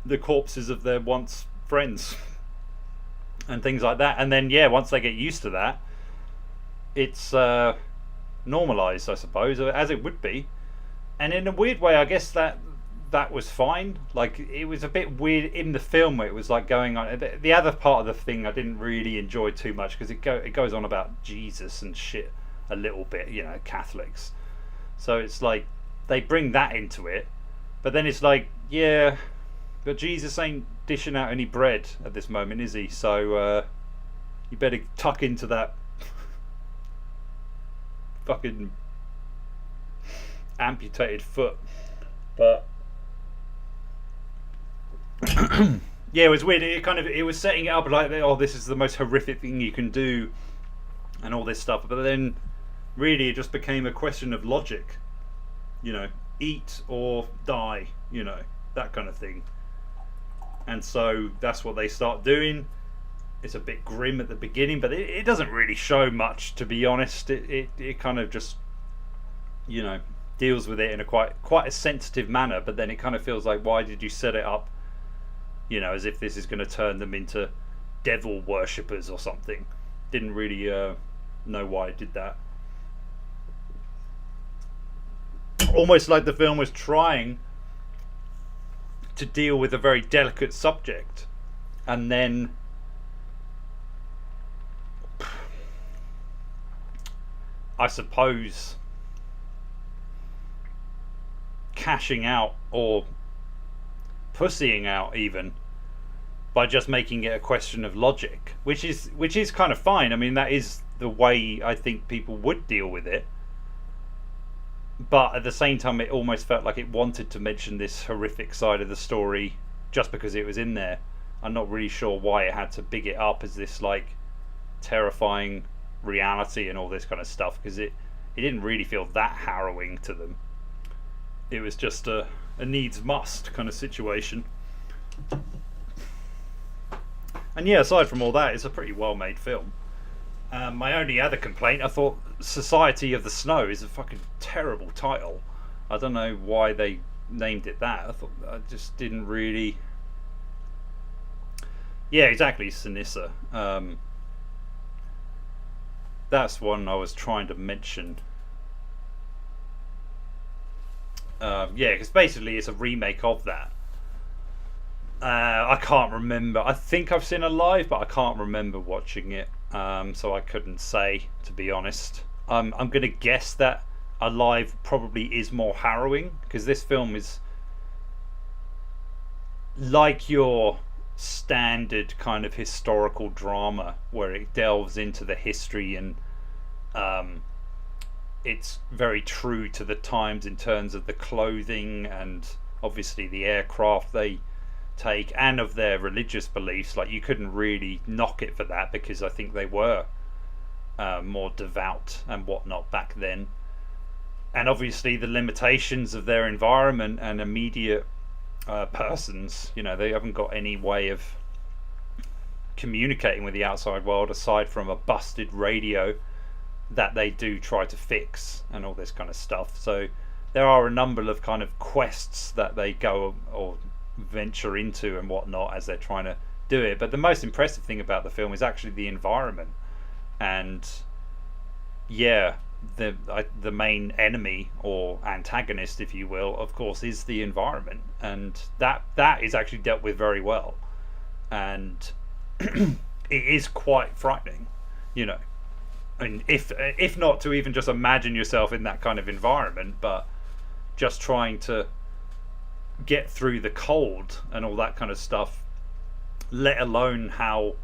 S1: the corpses of their once friends and things like that. And then once they get used to that, it's normalized, I suppose, as it would be. And in a weird way, I guess that was fine. Like, it was a bit weird in the film where it was like going on. The other part of the thing I didn't really enjoy too much, because it goes on about Jesus and shit a little bit, Catholics. So it's like they bring that into it, but then it's like, but Jesus ain't dishing out any bread at this moment, is he? So you better tuck into that fucking amputated foot. But yeah, it was weird. It was setting it up like, oh, this is the most horrific thing you can do, and all this stuff. But then, really, it just became a question of logic. You know, eat or die. You know, that kind of thing. And so that's what they start doing. It's a bit grim at the beginning, but it doesn't really show much, to be honest. It kind of just, you know, deals with it in a quite a sensitive manner. But then it kind of feels like, why did you set it up? You know, as if this is going to turn them into devil worshippers or something. Didn't really know why it did that. Almost like the film was trying to deal with a very delicate subject, and then I suppose cashing out or pussying out even by just making it a question of logic, which is kind of fine. I mean, that is the way I think people would deal with it. But at the same time, it almost felt like it wanted to mention this horrific side of the story just because it was in there. I'm not really sure why it had to big it up as this like terrifying reality and all this kind of stuff, because it didn't really feel that harrowing to them. It was just a needs must kind of situation. And yeah, aside from all that, it's a pretty well made film. My only other complaint, I thought Society of the Snow is a fucking terrible title. I don't know why they named it that. I just didn't really. Yeah, exactly, Sinissa. That's one I was trying to mention. Yeah, because basically it's a remake of that. I can't remember. I think I've seen it live, but I can't remember watching it. So I couldn't say, to be honest. I'm going to guess that Alive probably is more harrowing, because this film is like your standard kind of historical drama where it delves into the history, and it's very true to the times in terms of the clothing and obviously the aircraft they take, and of their religious beliefs. Like, you couldn't really knock it for that, because I think they were more devout and whatnot back then. And obviously the limitations of their environment and immediate persons, you know, they haven't got any way of communicating with the outside world aside from a busted radio that they do try to fix and all this kind of stuff. So there are a number of kind of quests that they go or venture into and whatnot as they're trying to do it. But the most impressive thing about the film is actually the environment. And yeah, the main enemy or antagonist, if you will, of course, is the environment, and that is actually dealt with very well. And it is quite frightening, you know. I mean, if not to even just imagine yourself in that kind of environment, but just trying to get through the cold and all that kind of stuff, let alone how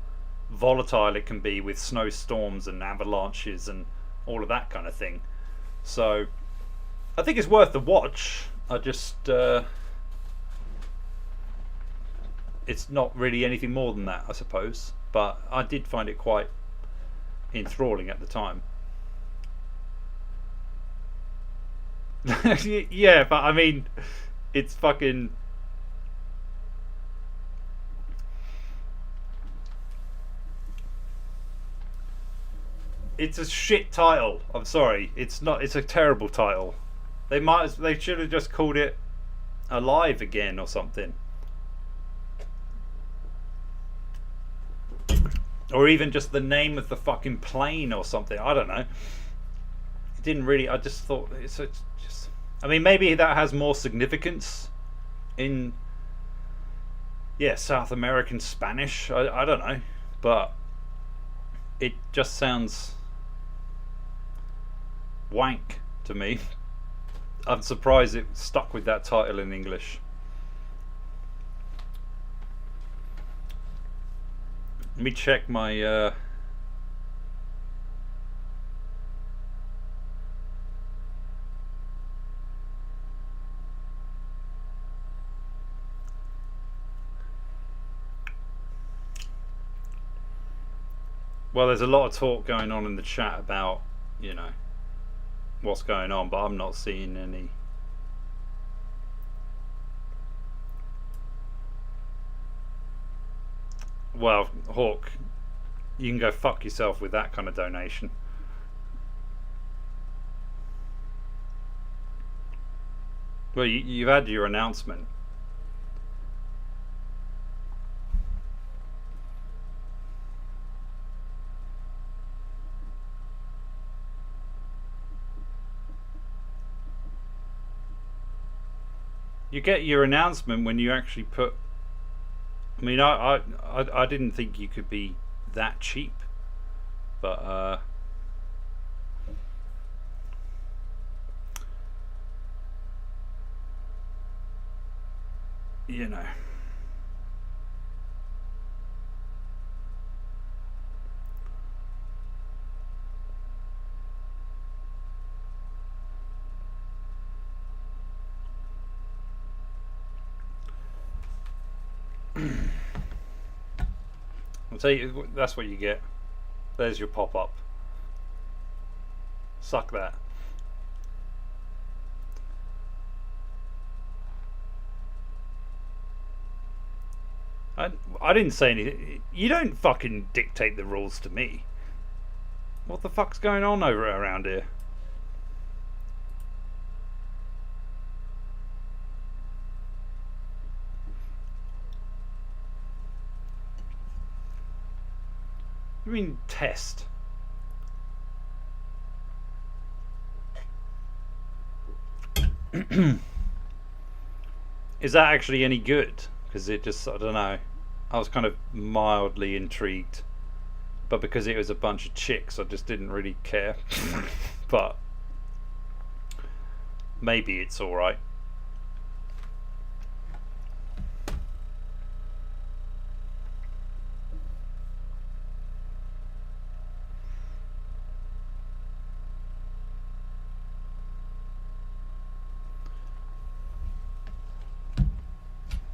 S1: volatile it can be with snowstorms and avalanches and all of that kind of thing. So I think it's worth the watch. I just it's not really anything more than that, I suppose, but I did find it quite enthralling at the time. Yeah, but I mean, it's fucking, it's a shit title. I'm sorry, it's not. It's a terrible title. They should have just called it Alive Again or something, or even just the name of the fucking plane or something. I don't know. It didn't really. I just thought it's just. I mean, maybe that has more significance in, yeah, South American Spanish. I don't know, but it just sounds wank to me. I'm surprised it stuck with that title in English. Let me check my Well, there's a lot of talk going on in the chat about, you know, what's going on, but I'm not seeing any. Well, Hawk, you can go fuck yourself with that kind of donation. Well, you've had your announcement. You get your announcement when you actually put. I mean, I didn't think you could be that cheap, but you know. I'll tell you, that's what you get. There's your pop-up. Suck that. I didn't say anything. You don't fucking dictate the rules to me. What the fuck's going on around here? I mean, test. Is that actually any good? Because it just, I don't know. I was kind of mildly intrigued. But because it was a bunch of chicks, I just didn't really care. But maybe it's alright.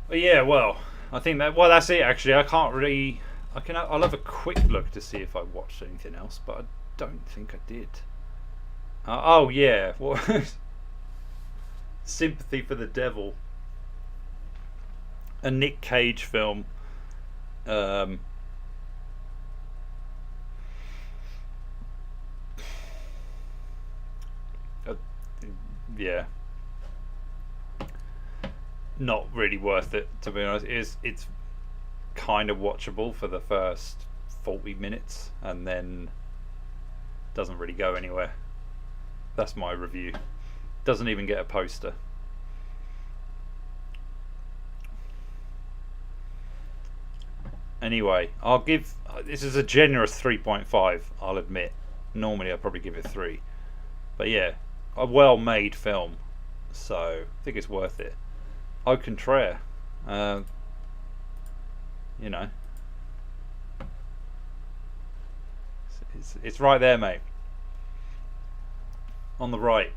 S1: But yeah, well, I think that's it actually. I can't really. I'll have a quick look to see if I watched anything else, but I don't think I did. Oh yeah, what? Sympathy for the Devil, a Nick Cage film. Um, uh, yeah, not really worth it, to be honest. It's kind of watchable for the first 40 minutes and then doesn't really go anywhere. That's my review. Doesn't even get a poster. Anyway, I'll give. This is a generous 3.5, I'll admit. Normally I'd probably give it 3. But yeah, a well-made film. So I think it's worth it. Au contraire. You know. It's right there, mate. On the right.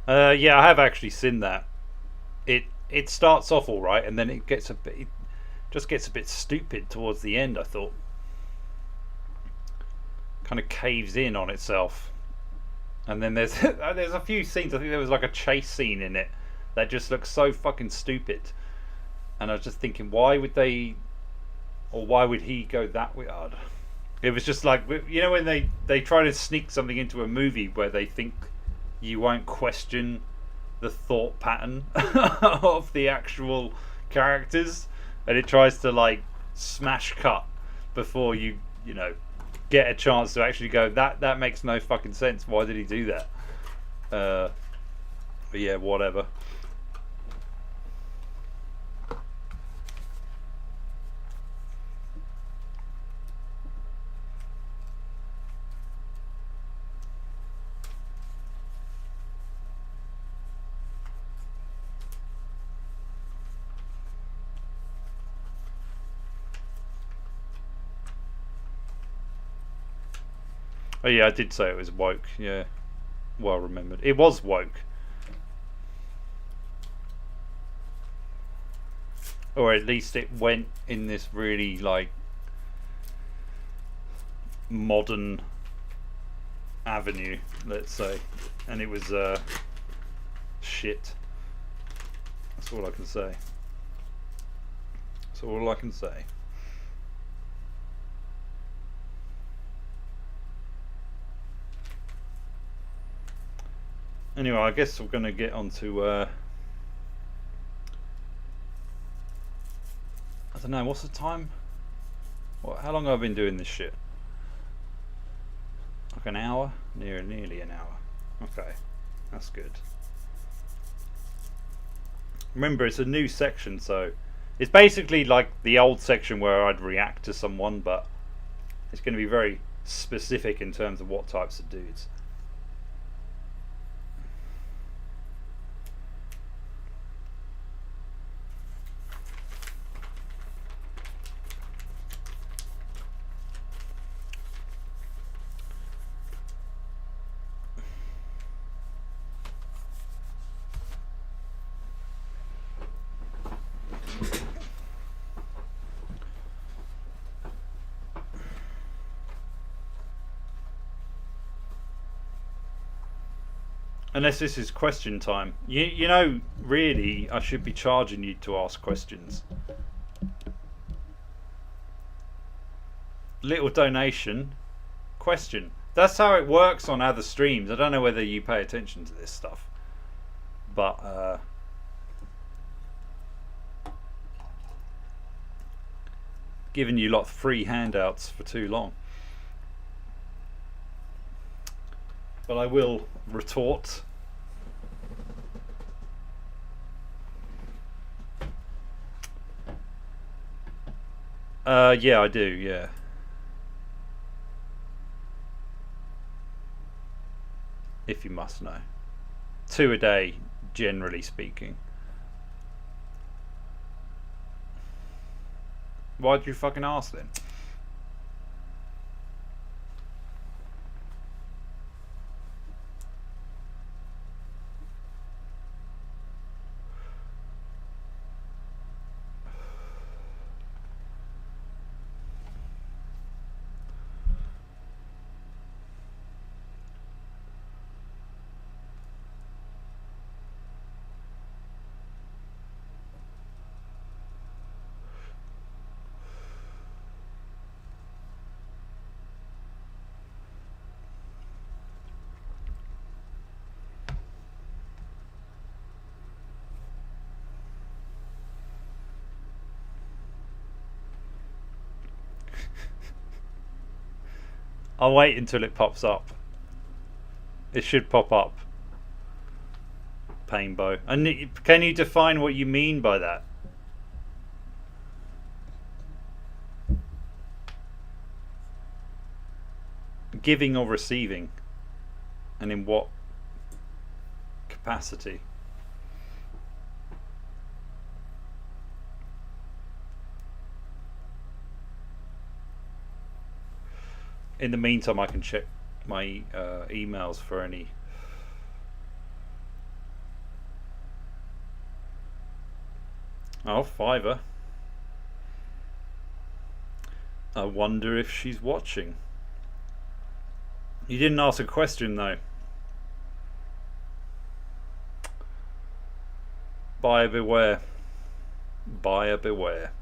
S1: Yeah, I have actually seen that. It starts off all right, and then it just gets a bit stupid towards the end. I thought, kind of caves in on itself, and then there's there's a few scenes. I think there was like a chase scene in it that just looks so fucking stupid, and I was just thinking, why would they, or why would he go that way? It was just like, you know, when they try to sneak something into a movie where they think you won't question the thought pattern of the actual characters, and it tries to like smash cut before you know get a chance to actually go, that makes no fucking sense. Why did he do that? But yeah, whatever. Oh yeah, I did say it was woke. Yeah, well remembered. It was woke. Or at least it went in this really like modern avenue, let's say, and it was shit. That's all I can say. That's all I can say. Anyway, I guess we're going to get on to I don't know, what's the time? How long have I been doing this shit? Like an hour? Nearly an hour. Okay, that's good. Remember, it's a new section, so it's basically like the old section where I'd react to someone, but it's going to be very specific in terms of what types of dudes. Unless this is question time. You know, really, I should be charging you to ask questions. Little donation, question. That's how it works on other streams. I don't know whether you pay attention to this stuff. But, giving you lot of free handouts for too long. But I will retort. Yeah, I do, yeah. If you must know. 2 a day, generally speaking. Why'd you fucking ask then? I'll wait until it pops up. It should pop up. Painbow. And can you define what you mean by that? Giving or receiving? And in what capacity? In the meantime, I can check my emails for any. Oh, Fiverr. I wonder if she's watching. You didn't ask a question though. Buyer beware. Buyer beware.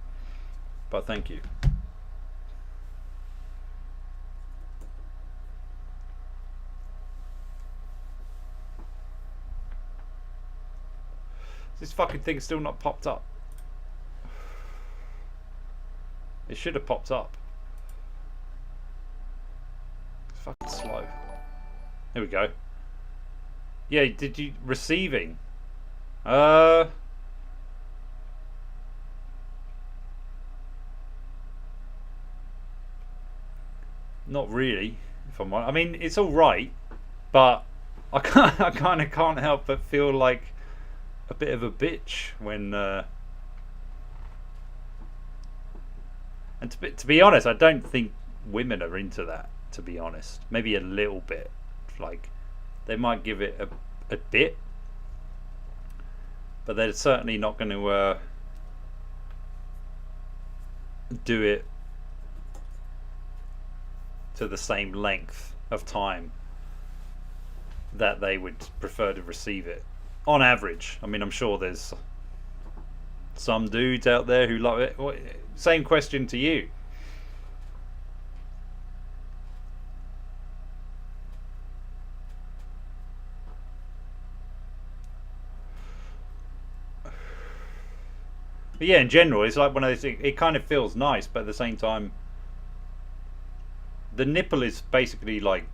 S1: But thank you. This fucking thing's still not popped up. It should have popped up. It's fucking slow. Here we go. Yeah, did you receiving? Not really. If I'm honest. I mean, it's all right, but I kind of can't help but feel like a bit of a bitch when and to be honest, I don't think women are into that, to be honest. Maybe a little bit, like They might give it a bit, but they're certainly not going to do it to the same length of time that they would prefer to receive it. On average, I mean, I'm sure there's some dudes out there who love it. Same question to you. But yeah, in general, it's like one of those things. It kind of feels nice, but at the same time, the nipple is basically like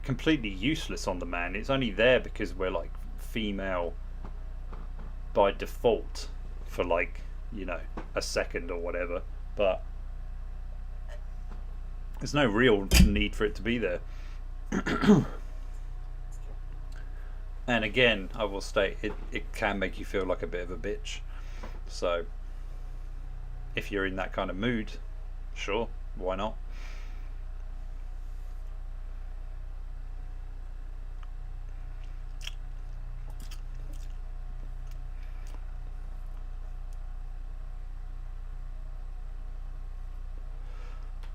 S1: completely useless on the man. It's only there because we're like female by default for like, you know, a second or whatever. But there's no real need for it to be there. And again, I will state it can make you feel like a bit of a bitch. So if you're in that kind of mood, sure, why not?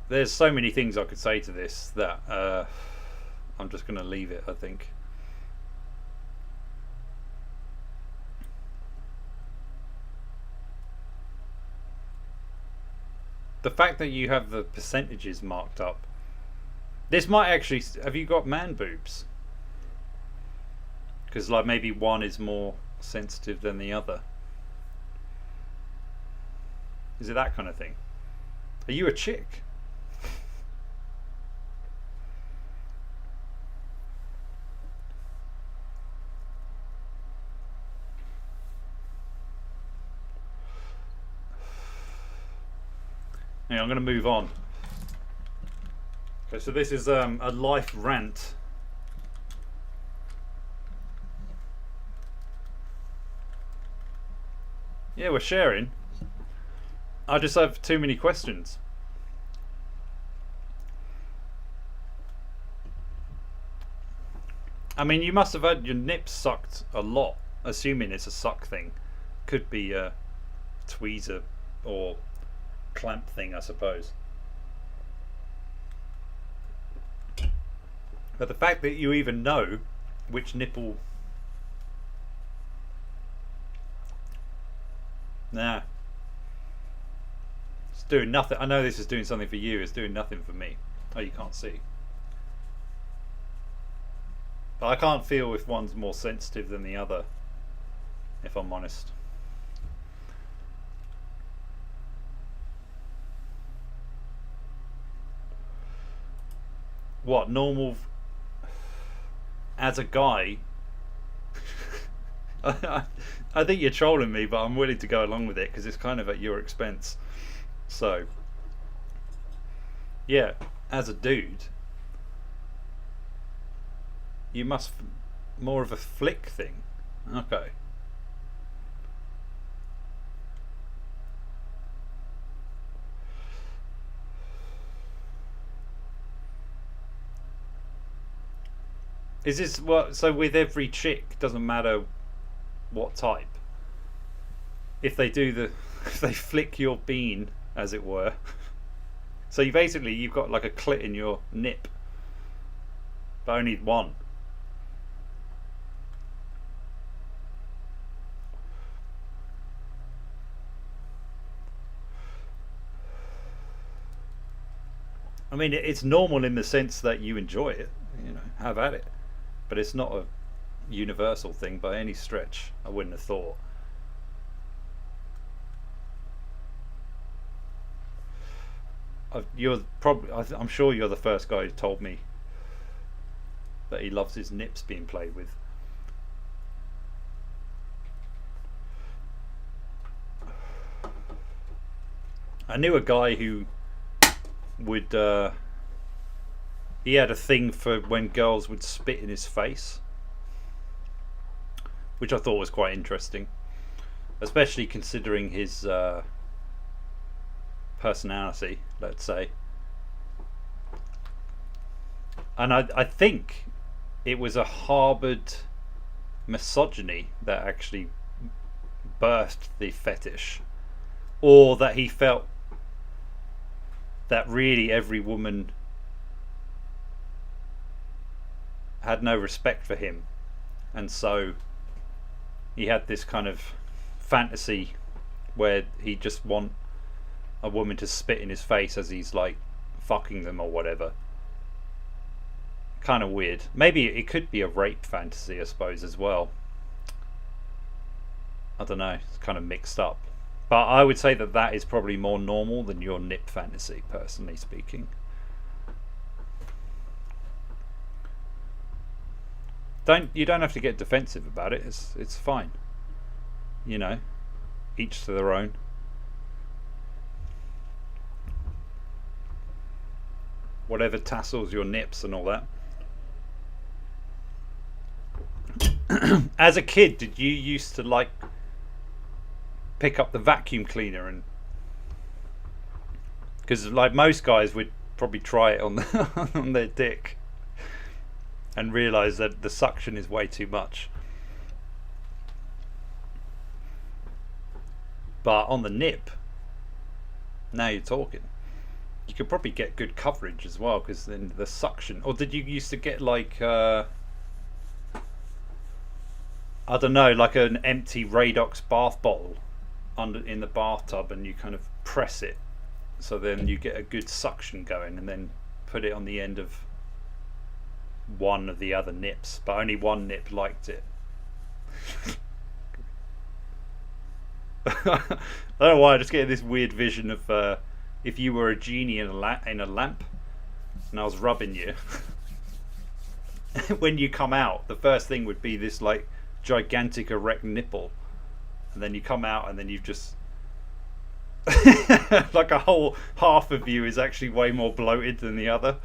S1: There's so many things I could say to this that I'm just going to leave it, I think. The fact that you have the percentages marked up, this might actually, have you got man boobs? Because like maybe one is more sensitive than the other. Is it that kind of thing? Are you a chick? Yeah, I'm going to move on. Okay, so this is a life rant. Yeah, we're sharing. I just have too many questions. I mean, you must have had your nips sucked a lot, assuming it's a suck thing. Could be a tweezer or clamp thing, I suppose. But the fact that you even know which nipple... Nah. It's doing nothing. I know this is doing something for you. It's doing nothing for me. Oh, you can't see. But I can't feel if one's more sensitive than the other, if I'm honest. What, normal as a guy? I think you're trolling me, but I'm willing to go along with it because it's kind of at your expense. So yeah, as a dude, you must more of a flick thing. Okay. Is this what? So with every chick, doesn't matter what type. If they do if they flick your bean, as it were. So you've got like a clit in your nip, but only one. I mean, it's normal in the sense that you enjoy it. You know, have at it. But it's not a universal thing by any stretch. I wouldn't have thought. I'm sure you're the first guy who told me that he loves his nips being played with. I knew a guy who would he had a thing for when girls would spit in his face, which I thought was quite interesting, especially considering his personality, let's say. And I think it was a harboured misogyny that actually birthed the fetish, or that he felt that really every woman had no respect for him, and so he had this kind of fantasy where he just want a woman to spit in his face as he's like fucking them or whatever. Kind of weird. Maybe it could be a rape fantasy, I suppose, as well. I don't know, it's kind of mixed up, but I would say that that is probably more normal than your nip fantasy, personally speaking. You don't have to get defensive about it. It's fine. You know, each to their own. Whatever tassels your nips and all that. As a kid, did you used to like pick up the vacuum cleaner and, because like most guys would probably try it on on their dick and realise that the suction is way too much. But on the nip, now you're talking. You could probably get good coverage as well, because then the suction. Or did you used to get like I don't know, like an empty Radox bath bottle under in the bathtub, and you kind of press it, so then you get a good suction going, and then put it on the end of one of the other nips, but only one nip liked it. I don't know why, I just get this weird vision of if you were a genie in a lamp and I was rubbing you. When you come out, the first thing would be this like gigantic erect nipple, and then you come out and then you've just like a whole half of you is actually way more bloated than the other.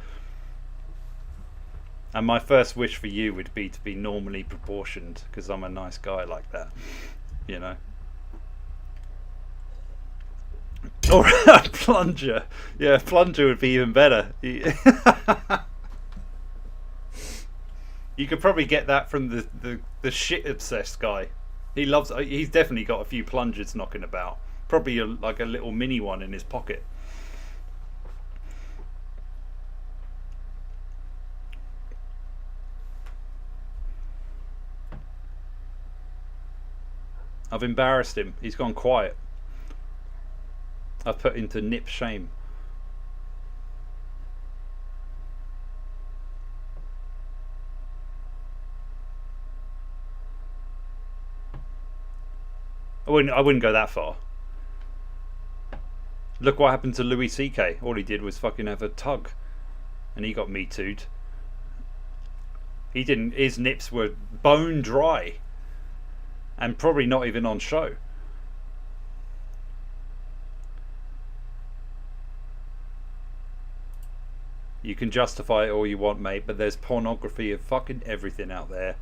S1: And my first wish for you would be to be normally proportioned, because I'm a nice guy like that, you know. Or a plunger. Yeah, plunger would be even better. You could probably get that from the shit obsessed guy. He's definitely got a few plungers knocking about. Probably like a little mini one in his pocket. I've embarrassed him. He's gone quiet. I've put into nip shame. I wouldn't go that far. Look what happened to Louis CK. All he did was fucking have a tug, and he got me too'd. He didn't. His nips were bone dry, and probably not even on show. You can justify it all you want, mate, but there's pornography of fucking everything out there.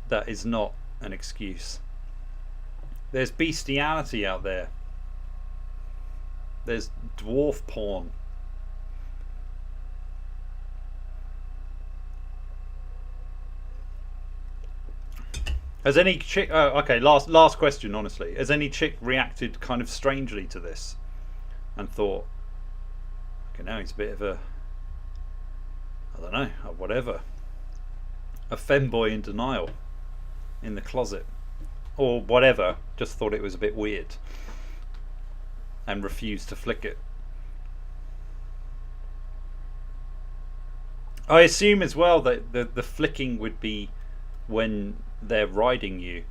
S1: That is not an excuse. There's bestiality out there. There's dwarf porn. Has any chick... okay, last question, honestly. Has any chick reacted kind of strangely to this and thought, okay, now he's a bit of a... I don't know, whatever. A femboy in denial in the closet. Or whatever, just thought it was a bit weird and refused to flick it. I assume as well that the flicking would be when they're riding you.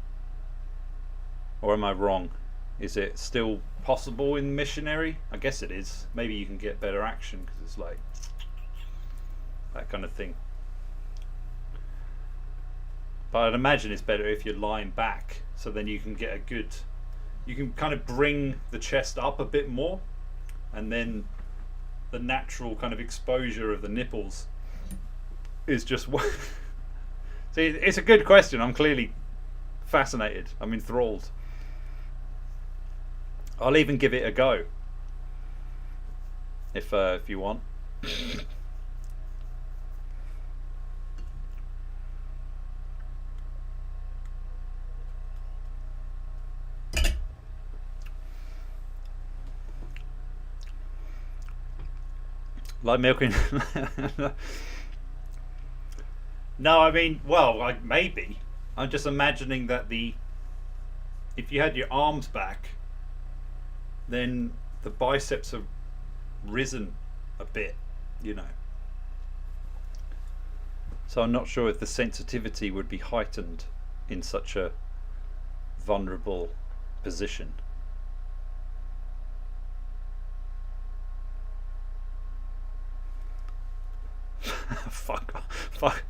S1: Or am I wrong? Is it still possible in missionary? I guess it is. Maybe you can get better action because it's like that kind of thing. But I'd imagine it's better if you're lying back, so then you can get a good, you can kind of bring the chest up a bit more, and then the natural kind of exposure of the nipples is just see, it's a good question. I'm clearly fascinated. I'm enthralled. I'll even give it a go if you want. Like milking. No, I mean, well, like maybe. I'm just imagining that the if you had your arms back, then the biceps have risen a bit, you know. So I'm not sure if the sensitivity would be heightened in such a vulnerable position. Fuck, fuck!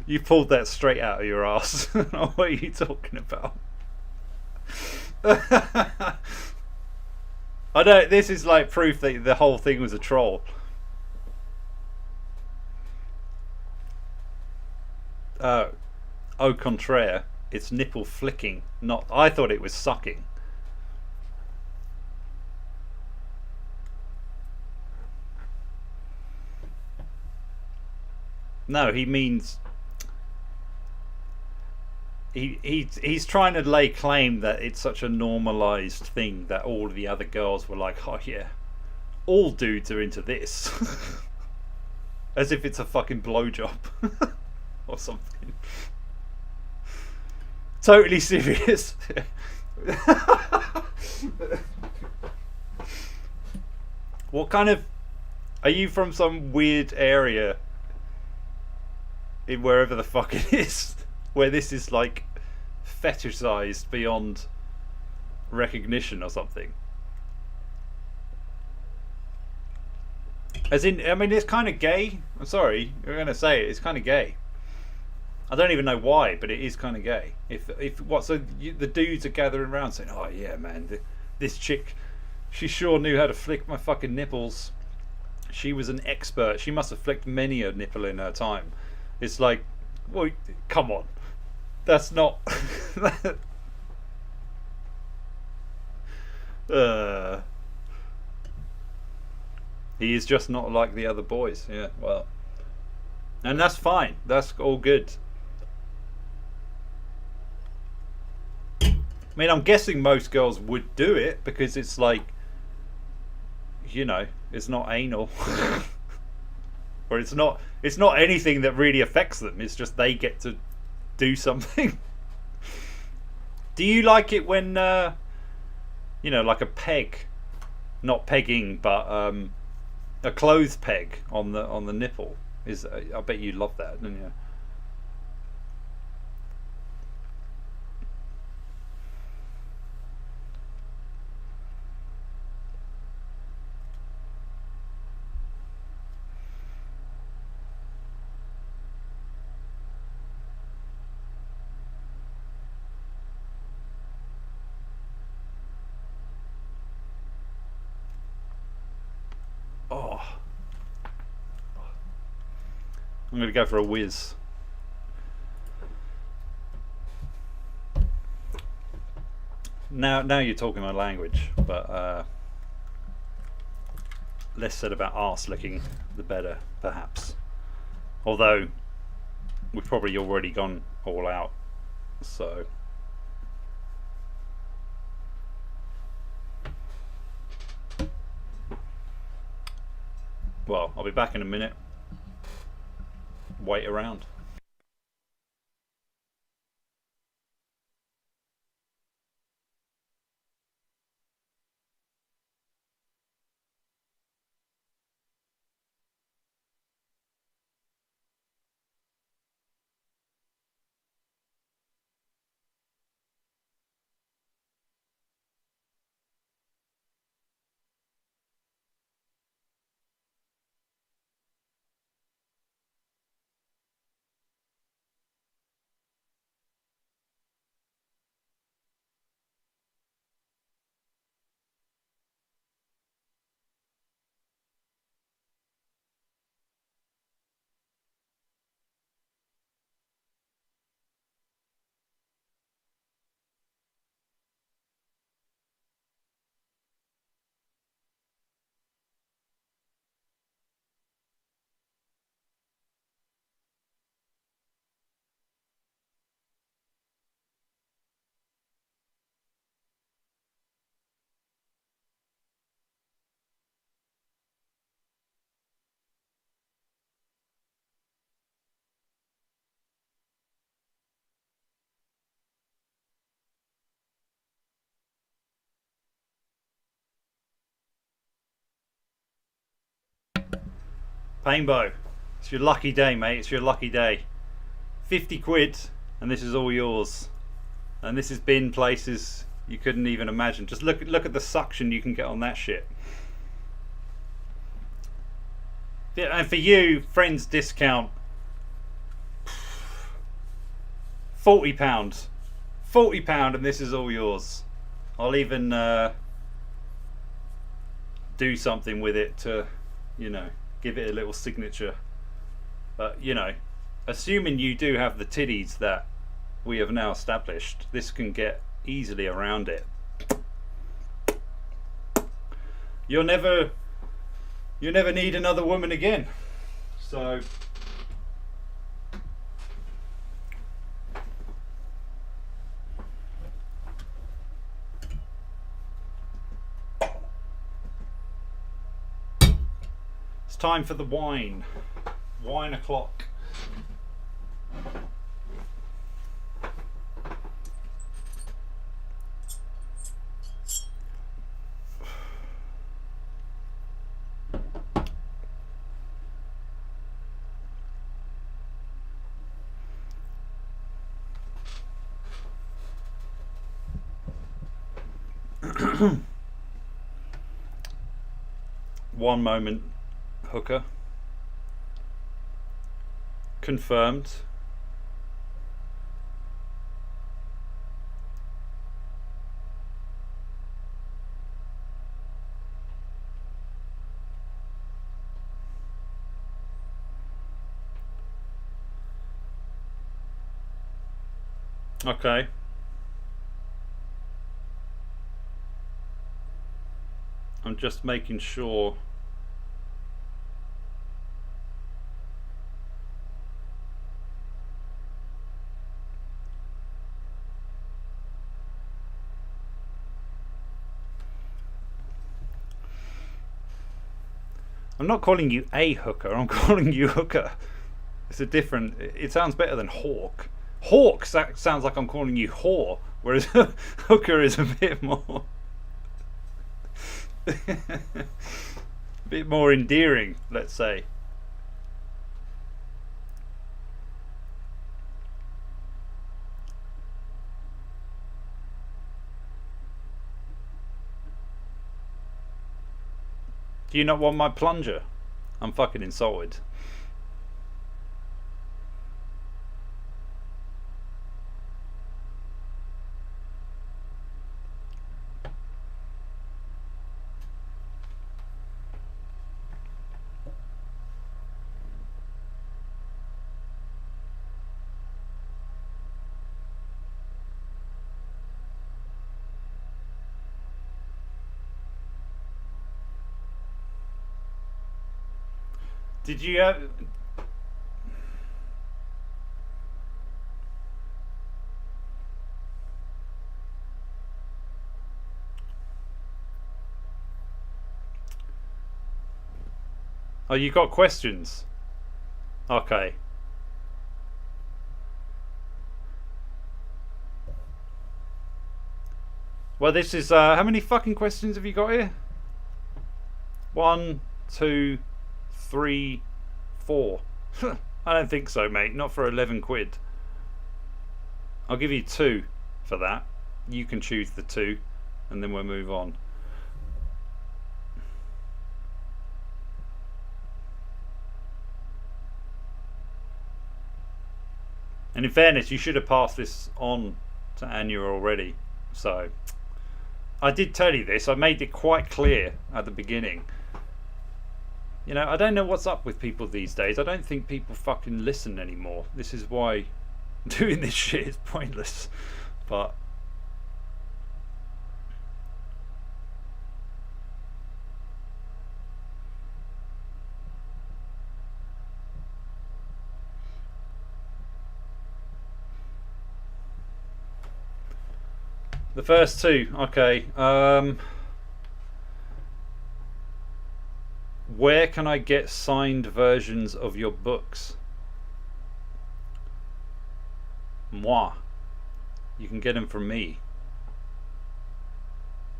S1: You pulled that straight out of your ass. What are you talking about? I know this is like proof that the whole thing was a troll. Uh, au contraire, it's nipple flicking. Not. I thought it was sucking. No, he means he's trying to lay claim that it's such a normalized thing that all of the other girls were like, oh yeah, all dudes are into this, as if it's a fucking blowjob or something. Totally serious. What kind of? Are you from some weird area in wherever the fuck it is, where this is like fetishized beyond recognition or something? As in, I mean, it's kind of gay. I'm sorry, I'm gonna say it. It's kind of gay. I don't even know why, but it is kind of gay. If what? So the dudes are gathering around saying, "Oh yeah, man, this chick, she sure knew how to flick my fucking nipples. She was an expert. She must have flicked many a nipple in her time." It's like, well, come on, that's not. uh, he is just not like the other boys. Yeah, well, and that's fine. That's all good. I mean, I'm guessing most girls would do it because it's like, it's not anal, or it's not anything that really affects them. It's just they get to do something. Do you like it when like a peg, not pegging, but a clothes peg on the nipple? Is I bet you love that, don't you? Oh, I'm gonna go for a whiz. Now you're talking my language, but less said about arse licking, the better, perhaps. Although we've probably already gone all out, so well, I'll be back in a minute. Wait around. Painbow, it's your lucky day, mate. It's your lucky day. 50 quid, and this is all yours. And this has been places you couldn't even imagine. Just look at the suction you can get on that shit. Yeah, and for you, friends discount, £40. £40, and this is all yours. I'll even do something with it to, you know, give it a little signature. But, you know, assuming you do have the titties that we have now established, this can get easily around it. You'll never need another woman again. So it's time for the wine. Wine o'clock. One moment, hooker. Confirmed. Okay. I'm just making sure. I'm not calling you a hooker, I'm calling you hooker. It's a different, it sounds better than hawk. Hawk sounds like I'm calling you whore, whereas hooker is a bit more a bit more endearing, let's say. Do you not want my plunger? I'm fucking insulted. Did you have... Oh, you got questions? Okay. Well, this is... how many fucking questions have you got here? 1, 2... 3, 4. I don't think so, mate. Not for 11 quid. I'll give you 2 for that. You can choose the 2 and then we'll move on. And in fairness, you should have passed this on to Anya already. So I did tell you this. I made it quite clear at the beginning. You know, I don't know what's up with people these days. I don't think people fucking listen anymore. This is why doing this shit is pointless. But the first 2, okay. Where can I get signed versions of your books? Moi. You can get them from me.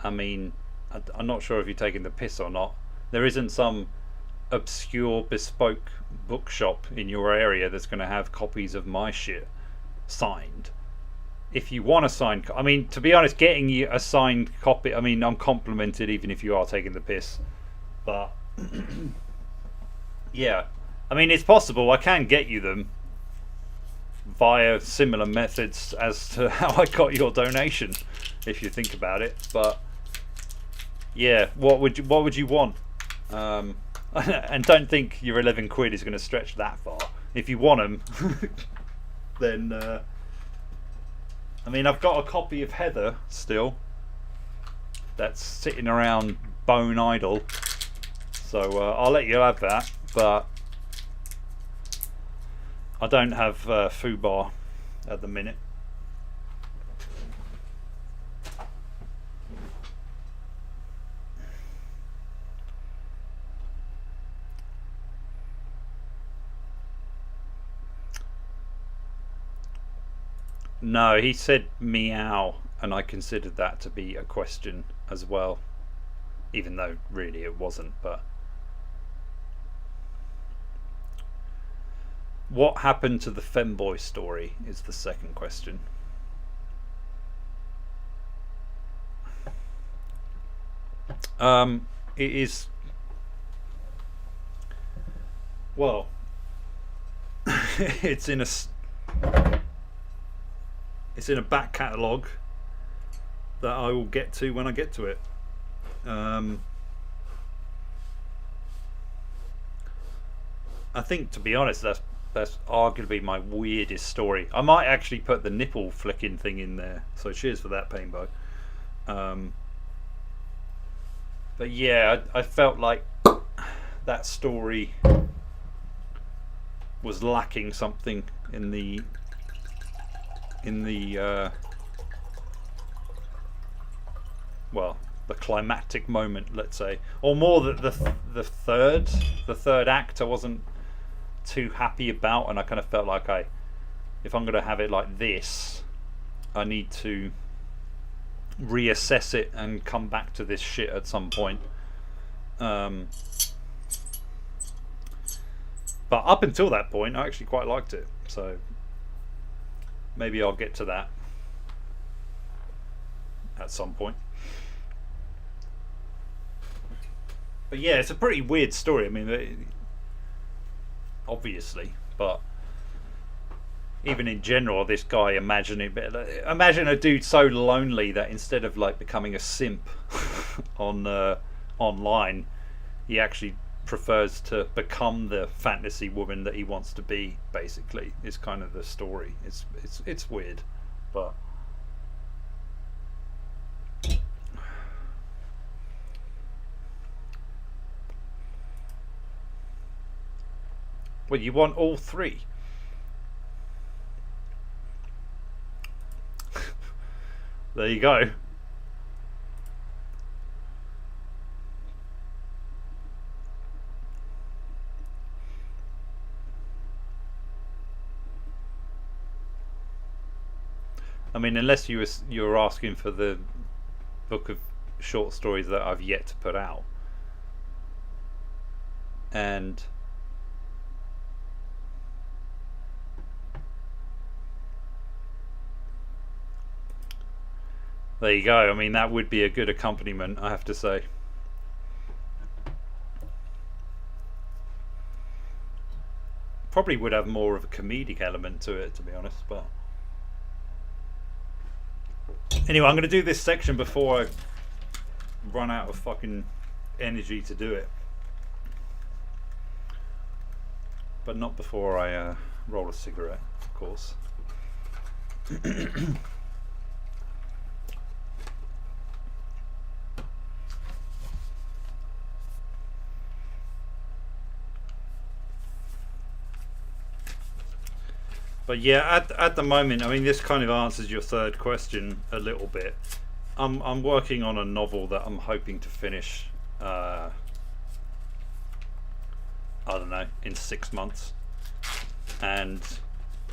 S1: I mean, I'm not sure if you're taking the piss or not. There isn't some obscure bespoke bookshop in your area that's going to have copies of my shit signed. If you want a signed, I mean, to be honest, getting you a signed copy, I mean, I'm complimented even if you are taking the piss, but yeah, I mean, it's possible. I can get you them via similar methods as to how I got your donation, if you think about it. But yeah, what would you want? And don't think your 11 quid is going to stretch that far. If you want them, then I mean, I've got a copy of Heather still that's sitting around bone idle, so I'll let you have that. But I don't have Fubar at the minute. No, he said meow, and I considered that to be a question as well, even though really it wasn't. But what happened to the femboy story is the second question. It is, well, it's in a back catalogue that I will get to when I get to it. I think, to be honest, that's arguably my weirdest story. I might actually put the nipple flicking thing in there. So cheers for that, Painbow. But yeah, I felt like that story was lacking something in the well, the climactic moment, let's say, or more the third act I wasn't too happy about, and I kind of felt like if I'm going to have it like this, I need to reassess it and come back to this shit at some point. But up until that point, I actually quite liked it, so maybe I'll get to that at some point. But yeah, it's a pretty weird story. I mean, obviously, but even in general, this guy imagine a dude so lonely that instead of like becoming a simp on online, he actually prefers to become the fantasy woman that he wants to be. Basically, is kind of the story. It's weird, but well, you want all three. There you go. I mean, unless you're asking for the book of short stories that I've yet to put out, and there you go. I mean, that would be a good accompaniment, I have to say. Probably would have more of a comedic element to it, to be honest, but anyway, I'm going to do this section before I run out of fucking energy to do it, but not before I roll a cigarette, of course. But yeah, at the moment, I mean, this kind of answers your third question a little bit. I'm working on a novel that I'm hoping to finish, I don't know, in 6 months, and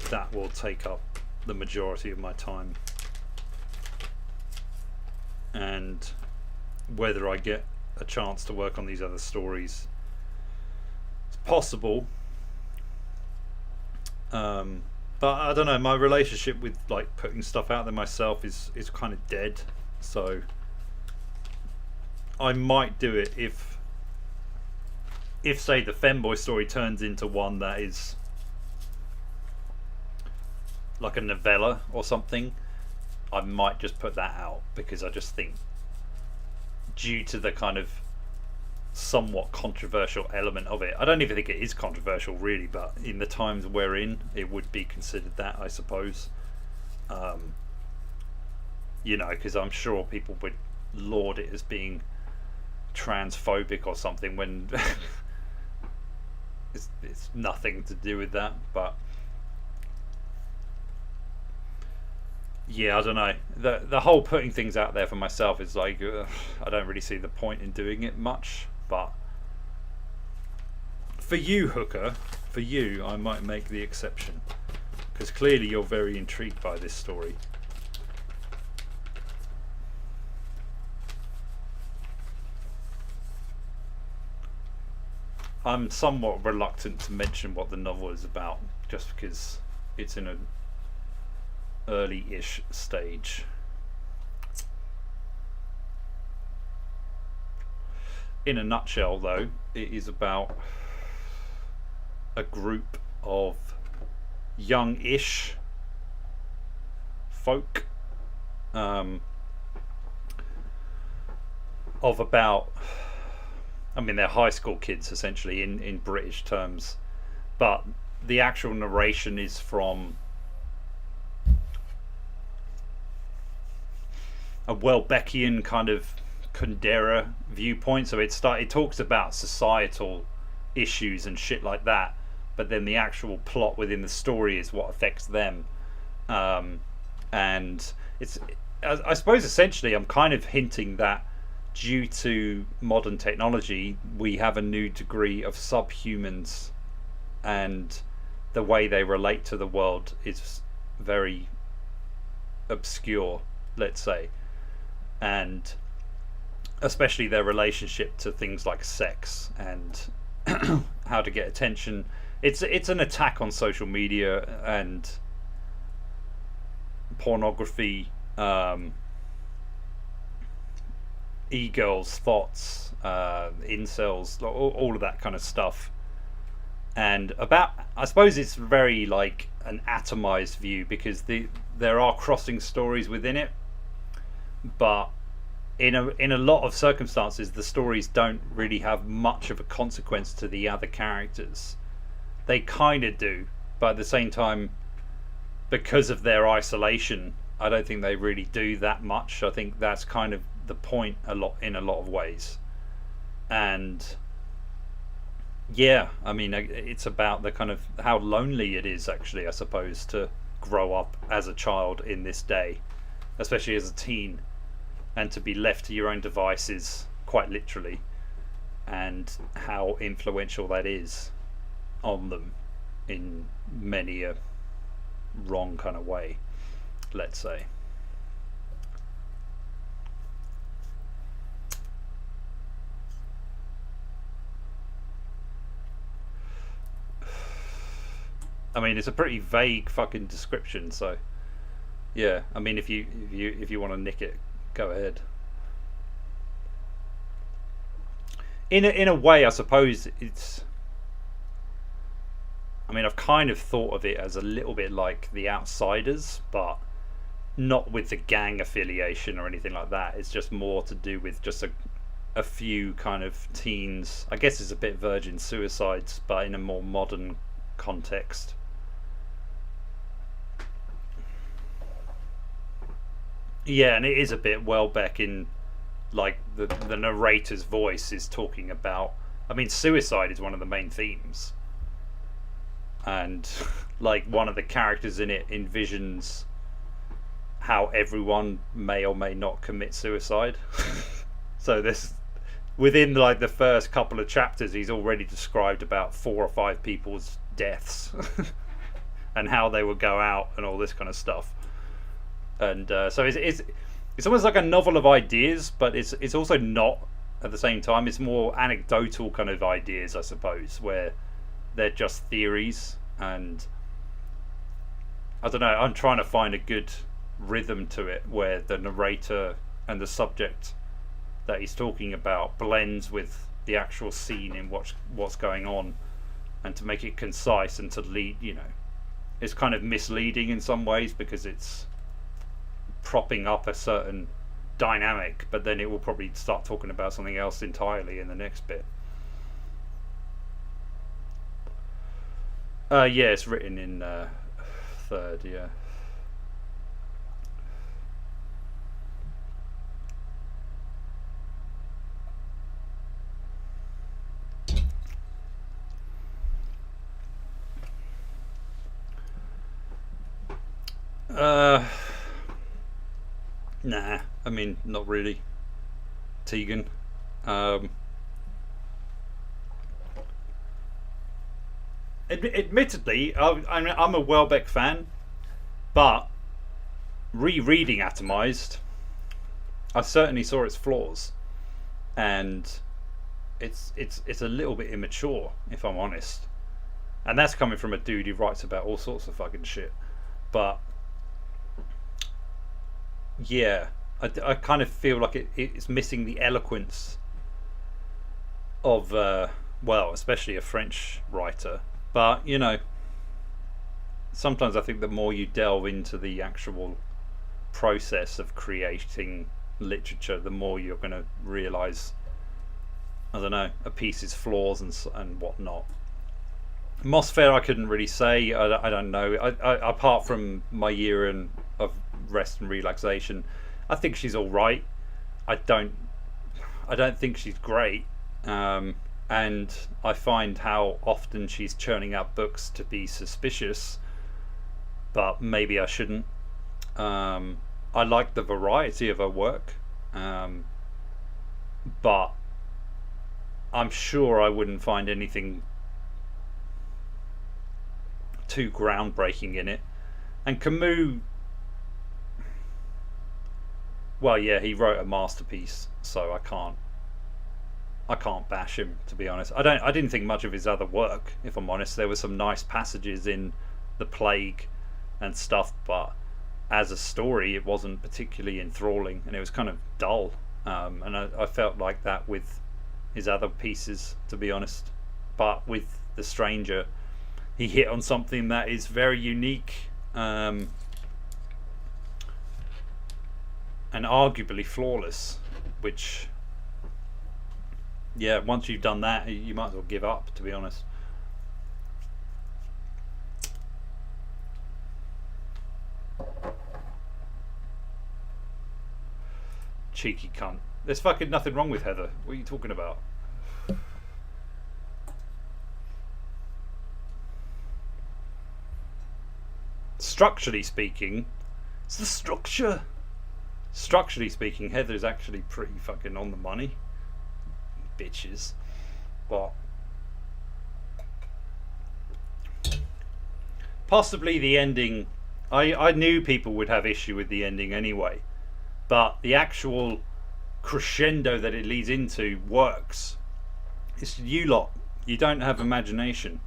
S1: that will take up the majority of my time. And whether I get a chance to work on these other stories possible. But I don't know. My relationship with like putting stuff out there myself is kind of dead. So I might do it if say the femboy story turns into one that is like a novella or something. I might just put that out because I just think, due to the kind of somewhat controversial element of it, I don't even think it is controversial really, but in the times we're in, it would be considered that, I suppose. You know, because I'm sure people would laud it as being transphobic or something when it's nothing to do with that. But yeah, I don't know. The whole putting things out there for myself is like, I don't really see the point in doing it much. But for you, Hooker, for you, I might make the exception, because clearly you're very intrigued by this story. I'm somewhat reluctant to mention what the novel is about, just because it's in an early-ish stage. In a nutshell, though, it is about a group of young-ish folk of about, I mean, they're high school kids essentially in British terms, but the actual narration is from a Welbeckian kind of candour viewpoint. So it talks about societal issues and shit like that, but then the actual plot within the story is what affects them. And it's, I suppose essentially I'm kind of hinting that due to modern technology we have a new degree of subhumans, and the way they relate to the world is very obscure, let's say, and especially their relationship to things like sex and how to get attention. It's an attack on social media and pornography, e-girls, thoughts, incels, all of that kind of stuff. And about, I suppose it's very like an atomized view, because there are crossing stories within it, but in a lot of circumstances the stories don't really have much of a consequence to the other characters. They kind of do, but at the same time, because of their isolation, I don't think they really do that much. I think that's kind of the point in a lot of ways. And yeah, I mean, it's about the kind of how lonely it is actually, I suppose, to grow up as a child in this day, especially as a teen, and to be left to your own devices, quite literally, and how influential that is on them in many a wrong kind of way, let's say. I mean, it's a pretty vague fucking description, so yeah. I mean, if you want to nick it, go ahead. In a way, I suppose it's, I mean, I've kind of thought of it as a little bit like The Outsiders, but not with the gang affiliation or anything like that. It's just more to do with just a few kind of teens. I guess it's a bit virgin suicides, but in a more modern context. Yeah, and it is a bit Welbeck in, like, the narrator's voice is talking about, I mean, suicide is one of the main themes, and like one of the characters in it envisions how everyone may or may not commit suicide. So this, within like the first couple of chapters, he's already described about 4 or 5 people's deaths and how they would go out and all this kind of stuff. And so it's almost like a novel of ideas, but it's also not at the same time. It's more anecdotal kind of ideas, I suppose, where they're just theories, and I don't know, I'm trying to find a good rhythm to it where the narrator and the subject that he's talking about blends with the actual scene in what's going on, and to make it concise and to lead, it's kind of misleading in some ways because it's propping up a certain dynamic, but then it will probably start talking about something else entirely in the next bit. Yeah, it's written in third, yeah. Uh, nah, I mean, not really. Tegan. Um, Admittedly, I'm a Welbeck fan, but rereading Atomized, I certainly saw its flaws, and it's a little bit immature, if I'm honest. And that's coming from a dude who writes about all sorts of fucking shit. But yeah, I kind of feel like it's missing the eloquence of well, especially a French writer. But sometimes I think the more you delve into the actual process of creating literature, the more you're going to realize, I don't know, a piece's flaws and whatnot. Mosfair, I couldn't really say. I don't know. Apart from my year of rest and relaxation, I think she's all right. I don't think she's great. And I find how often she's churning out books to be suspicious, but maybe I shouldn't. I like the variety of her work, but I'm sure I wouldn't find anything too groundbreaking in it. And Camus, well, yeah, he wrote a masterpiece, so I can't bash him, to be honest. I didn't think much of his other work, if I'm honest. There were some nice passages in The Plague and stuff, but as a story it wasn't particularly enthralling, and it was kind of dull. And I felt like that with his other pieces, to be honest. But with The Stranger, he hit on something that is very unique, and arguably flawless, which, yeah, once you've done that, you might as well give up, to be honest. Cheeky cunt. There's fucking nothing wrong with Heather. What are you talking about? Structurally speaking, it's the structure. Structurally speaking, Heather is actually pretty fucking on the money. Bitches. But possibly the ending, I knew people would have issue with the ending anyway, but the actual crescendo that it leads into works. It's you lot. You don't have imagination.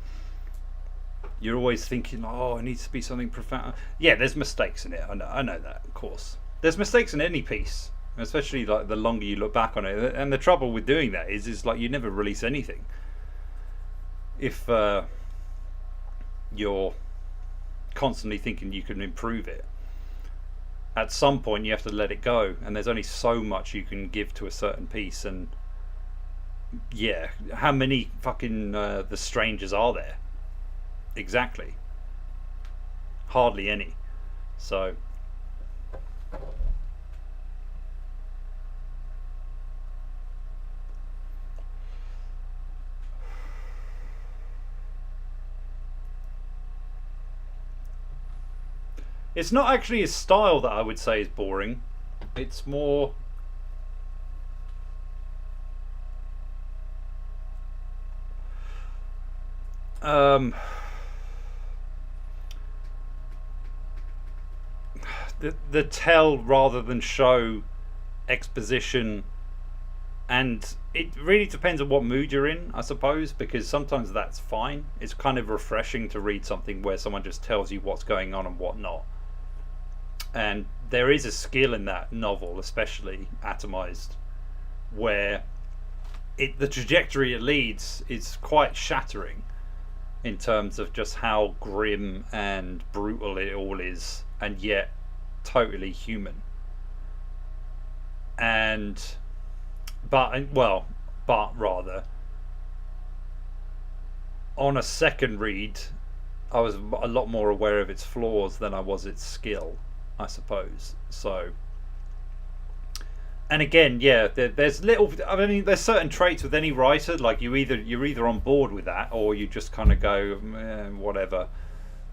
S1: You're always thinking, oh, it needs to be something profound. Yeah, there's mistakes in it. I know that, of course. There's mistakes in any piece, especially like the longer you look back on it. And the trouble with doing that is like you never release anything if you're constantly thinking you can improve it. At some point you have to let it go, and there's only so much you can give to a certain piece. And yeah, how many fucking The Strangers are there? Exactly. Hardly any. So it's not actually his style that I would say is boring. It's more the tell rather than show exposition And it really depends on what mood you're in, I suppose, because sometimes that's fine. It's kind of refreshing to read something where someone just tells you what's going on and what not. And there is a skill in that novel, especially Atomized, where the trajectory it leads is quite shattering in terms of just how grim and brutal it all is, and yet totally human. And but rather, on a second read, I was a lot more aware of its flaws than I was its skill, I suppose. So, and again, yeah, there's little. I mean, there's certain traits with any writer. Like you're either on board with that, or you just kind of go, whatever.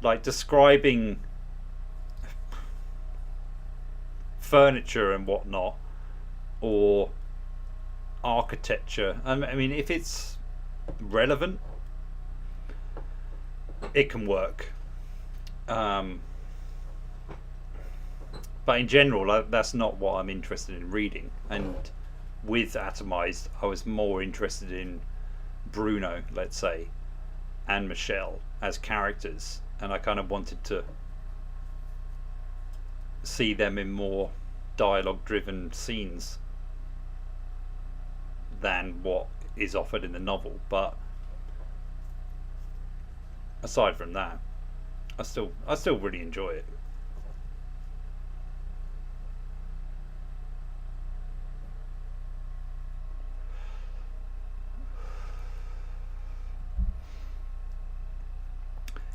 S1: Like describing furniture and whatnot, or architecture. I mean, if it's relevant, it can work. But in general, that's not what I'm interested in reading. And with Atomized, I was more interested in Bruno, let's say, and Michelle as characters, and I kind of wanted to see them in more dialogue-driven scenes than what is offered in the novel. But aside from that, I still really enjoy it.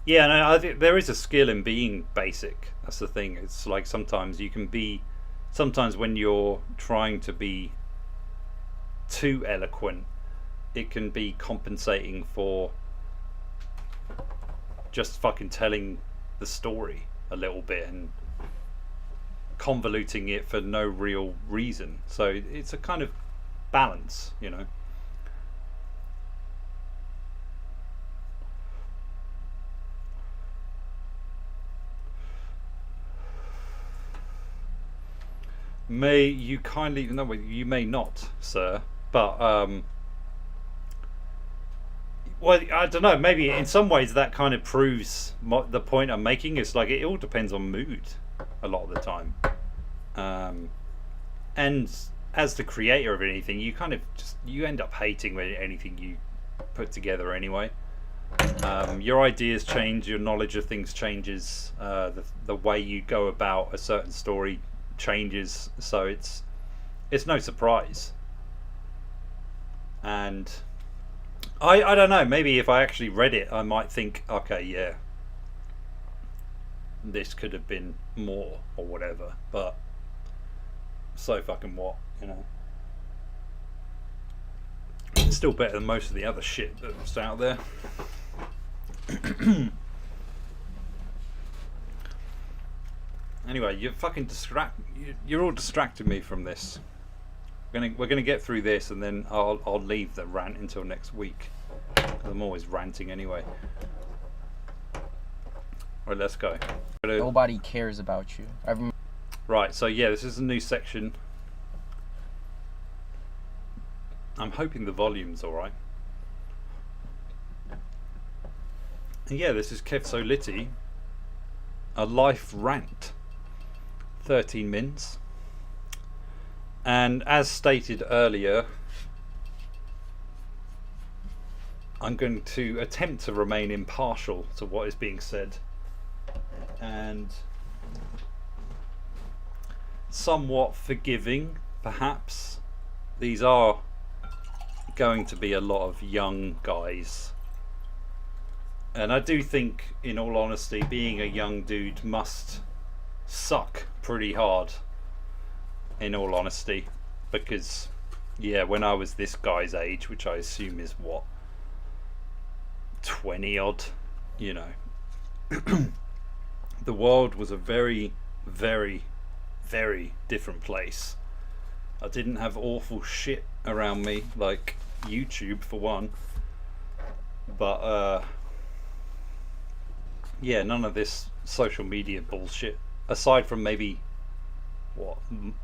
S1: Yeah, no, I think there is a skill in being basic. That's the thing. It's like sometimes when you're trying to be too eloquent, it can be compensating for just fucking telling the story a little bit and convoluting it for no real reason. So it's a kind of balance, you know. May you kindly, no, you may not, sir, but well, I don't know, maybe in some ways that kind of proves the point I'm making. Is like it all depends on mood a lot of the time. And as the creator of anything, you kind of you end up hating anything you put together anyway. Your ideas change, your knowledge of things changes, the way you go about a certain story changes, so it's no surprise. And I don't know, maybe if I actually read it I might think, okay, yeah, this could have been more or whatever, but so fucking what, you know. It's still better than most of the other shit that's out there. Anyway, you're all distracting me from this. We're gonna get through this, and then I'll leave the rant until next week. I'm always ranting anyway. Right, let's go.
S2: Nobody cares about you.
S1: Right, so yeah, this is a new section. I'm hoping the volume's alright. And yeah, this is Kev So Litty, a life rant. 13 mins. And as stated earlier, I'm going to attempt to remain impartial to what is being said and somewhat forgiving, perhaps. These are going to be a lot of young guys, and I do think, in all honesty, being a young dude must suck pretty hard, in all honesty, because yeah, when I was this guy's age, which I assume is what, 20 odd, you know, the world was a very, very, very different place. I didn't have awful shit around me like YouTube for one, but yeah, none of this social media bullshit, aside from maybe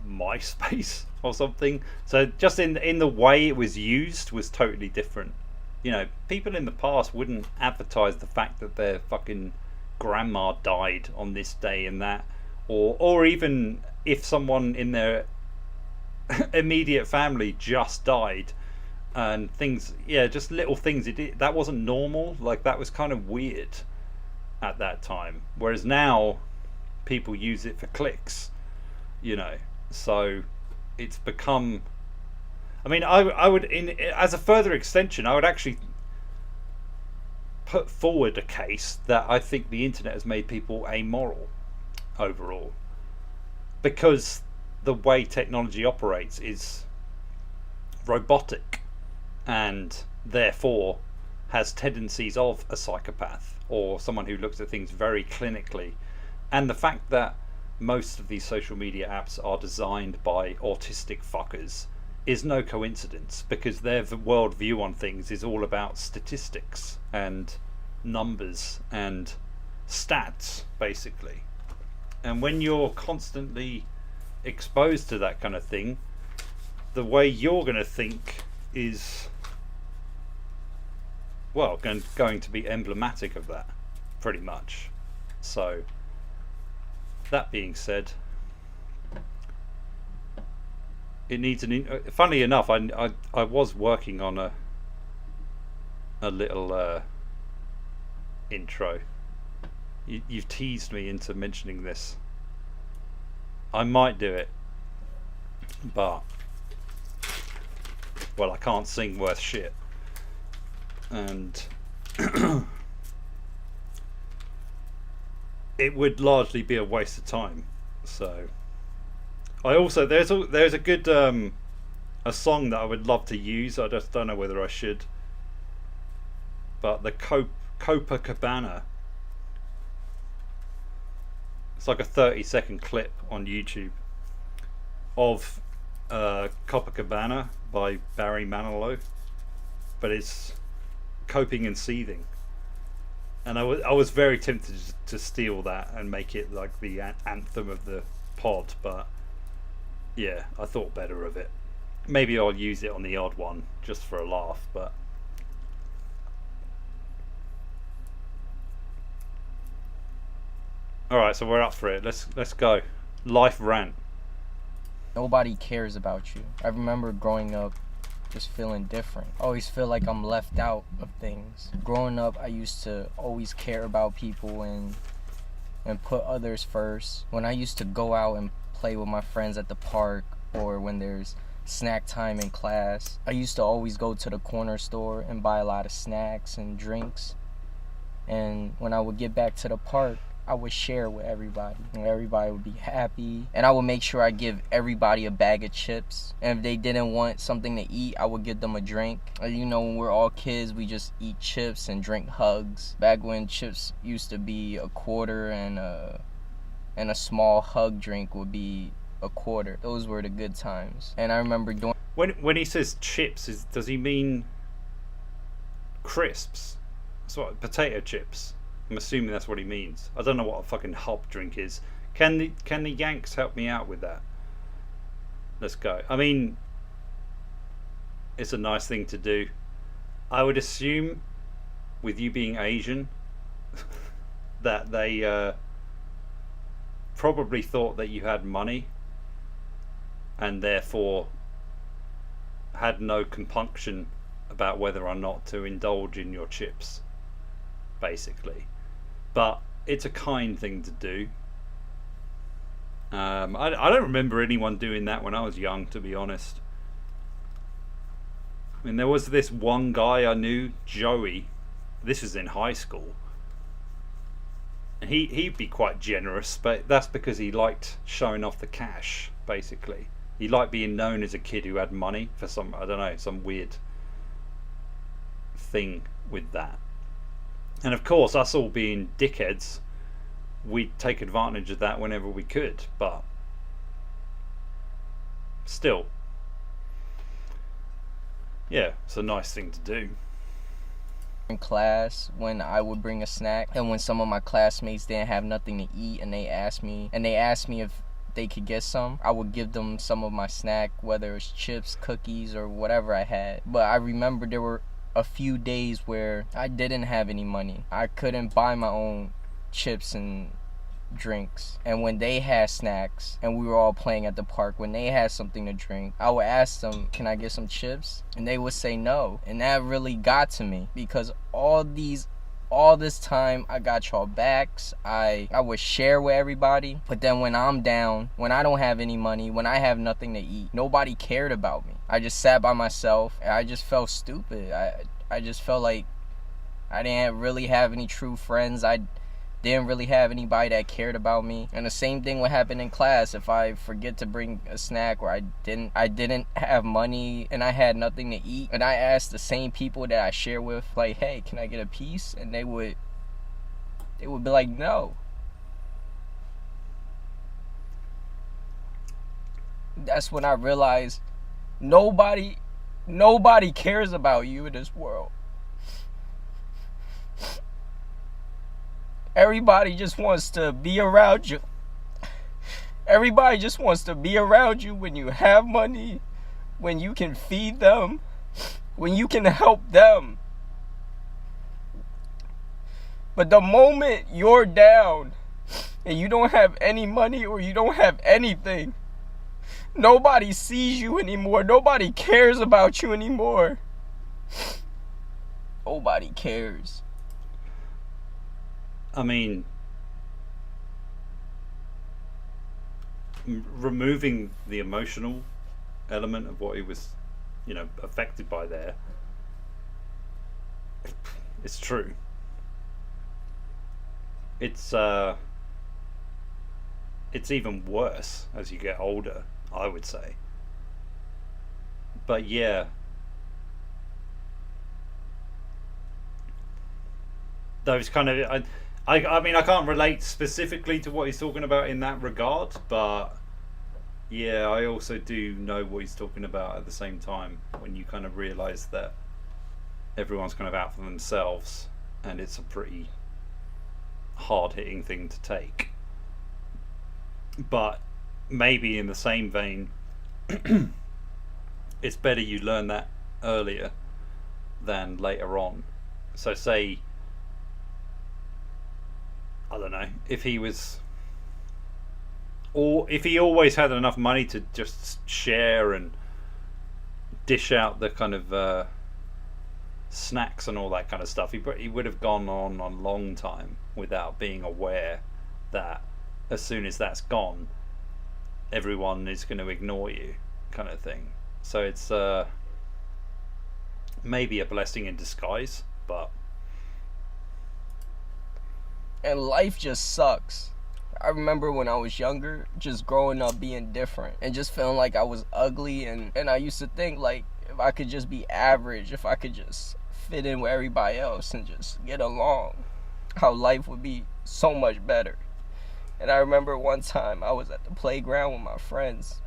S1: MySpace or something. So just in the way it was used was totally different. You know, people in the past wouldn't advertise the fact that their fucking grandma died on this day and that, or even if someone in their immediate family just died and things. Yeah, just little things. That wasn't normal. Like, that was kind of weird at that time. Whereas now, people use it for clicks. You know, so it's become. I mean, I would, as a further extension, I would actually put forward a case that I think the internet has made people amoral overall, because the way technology operates is robotic and therefore has tendencies of a psychopath or someone who looks at things very clinically. And the fact that most of these social media apps are designed by autistic fuckers is no coincidence, because their worldview on things is all about statistics and numbers and stats, basically. And when you're constantly exposed to that kind of thing, the way you're going to think is, well, going to be emblematic of that, pretty much. So, that being said, it needs funnily enough, I was working on a little intro. You've teased me into mentioning this. I might do it, but, well, I can't sing worth shit, and it would largely be a waste of time. So I also, there's a good a song that I would love to use. I just don't know whether I should. But the Copacabana. It's like a 30-second clip on YouTube of Copacabana by Barry Manilow, but it's coping and seething. And I was very tempted to steal that and make it like the anthem of the pod, but yeah, I thought better of it. Maybe I'll use it on the odd one just for a laugh, but all right, so we're up for it. Let's go. Life rant.
S2: Nobody cares about you. I remember growing up just feeling different. I always feel like I'm left out of things. Growing up, I used to always care about people and put others first. When I used to go out and play with my friends at the park, or when there's snack time in class, I used to always go to the corner store and buy a lot of snacks and drinks. And when I would get back to the park, I would share with everybody, and everybody would be happy. And I would make sure I give everybody a bag of chips. And if they didn't want something to eat, I would give them a drink. And you know, when we're all kids, we just eat chips and drink hugs. Back when chips used to be a quarter and a small hug drink would be a quarter. Those were the good times. And I remember doing.
S1: When he says chips, does he mean crisps? So what, potato chips? I'm assuming that's what he means. I don't know what a fucking hop drink is. Can the Yanks help me out with that? Let's go. I mean, it's a nice thing to do. I would assume, with you being Asian, that they probably thought that you had money and therefore had no compunction about whether or not to indulge in your chips, basically. But it's a kind thing to do. I don't remember anyone doing that when I was young, to be honest. I mean, there was this one guy I knew, Joey. This was in high school. He'd be quite generous, but that's because he liked showing off the cash, basically. He liked being known as a kid who had money for some, I don't know, some weird thing with that. And of course, us all being dickheads, we'd take advantage of that whenever we could, but still, yeah, it's a nice thing to do.
S2: In class, when I would bring a snack, and when some of my classmates didn't have nothing to eat, and they asked me if they could get some, I would give them some of my snack, whether it's chips, cookies, or whatever I had. But I remember there were a few days where I didn't have any money. I couldn't buy my own chips and drinks. And when they had snacks and we were all playing at the park, when they had something to drink, I would ask them, can I get some chips? And they would say no. And that really got to me, because all this time I got y'all backs. I would share with everybody. But then when I'm down, when I don't have any money, when I have nothing to eat, nobody cared about me. I just sat by myself and I just felt stupid. I just felt like I didn't really have any true friends. I didn't really have anybody that cared about me. And the same thing would happen in class. If I forget to bring a snack, or I didn't have money and I had nothing to eat, and I asked the same people that I share with, like, hey, can I get a piece? And they would be like, no. That's when I realized nobody cares about you in this world. Everybody just wants to be around you. Everybody just wants to be around you when you have money, when you can feed them, when you can help them. But the moment you're down and you don't have any money or you don't have anything, nobody sees you anymore. Nobody cares about you anymore. Nobody cares.
S1: I mean, removing the emotional element of what he was, affected by there, it's true. It's even worse as you get older, I would say. But yeah, those kind of... I mean, I can't relate specifically to what he's talking about in that regard, but yeah, I also do know what he's talking about at the same time, when you kind of realise that everyone's kind of out for themselves, and it's a pretty hard-hitting thing to take. But maybe in the same vein, it's better you learn that earlier than later on. So say, I don't know, if he was, or if he always had enough money to just share and dish out the kind of snacks and all that kind of stuff, he would have gone on a long time without being aware that as soon as that's gone, everyone is going to ignore you, kind of thing. So it's maybe a blessing in disguise, but...
S2: And life just sucks. I remember when I was younger, just growing up being different and just feeling like I was ugly, and I used to think, like, if I could just be average, if I could just fit in with everybody else and just get along, how life would be so much better. And I remember one time I was at the playground with my friends,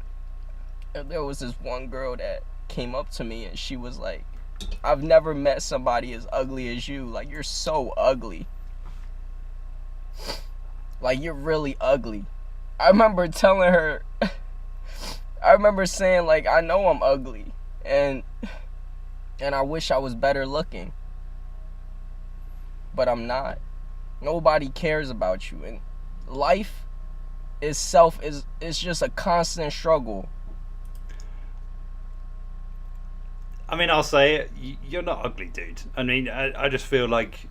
S2: and there was this one girl that came up to me and she was like, I've never met somebody as ugly as you. Like, you're so ugly. Like, you're really ugly. I remember telling her, I remember saying, like, I know I'm ugly, and I wish I was better looking, but I'm not. Nobody cares about you, and life itself is just a constant struggle.
S1: I mean, I'll say it, you're not ugly, dude. I mean, I just feel like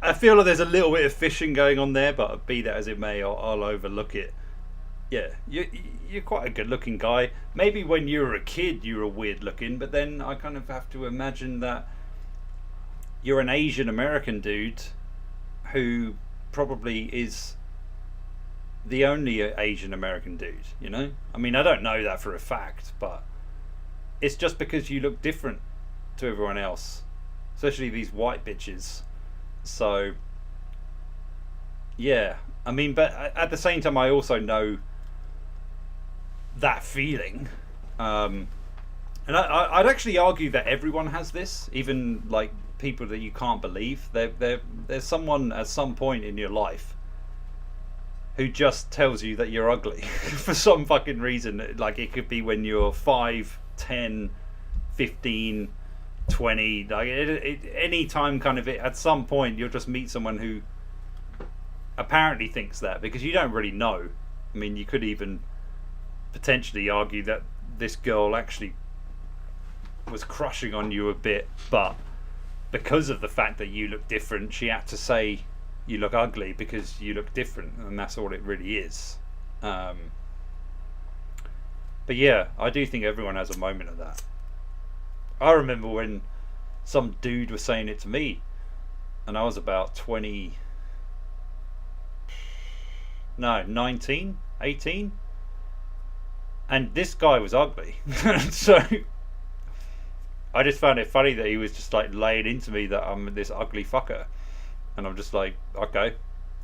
S1: there's a little bit of fishing going on there, but be that as it may, I'll overlook it. Yeah, you're quite a good-looking guy. Maybe when you were a kid, you were weird looking, but then I kind of have to imagine that you're an Asian American dude who probably is the only Asian American dude, you know? I mean, I don't know that for a fact, but it's just because you look different to everyone else, especially these white bitches. So yeah, I mean, but at the same time, I also know that feeling, and I'd actually argue that everyone has this, even like people that you can't believe. There's someone at some point in your life who just tells you that you're ugly for some fucking reason. Like, it could be when you're 5, 10, 15, 20. Like, any time, kind of, at some point you'll just meet someone who apparently thinks that, because you don't really know. I mean, you could even potentially argue that this girl actually was crushing on you a bit, but because of the fact that you look different, she had to say you look ugly because you look different, and that's all it really is. But yeah, I do think everyone has a moment of that. I remember when some dude was saying it to me, and I was about 19, 18, and this guy was ugly. So I just found it funny that he was just like laying into me that I'm this ugly fucker, and I'm just like, okay,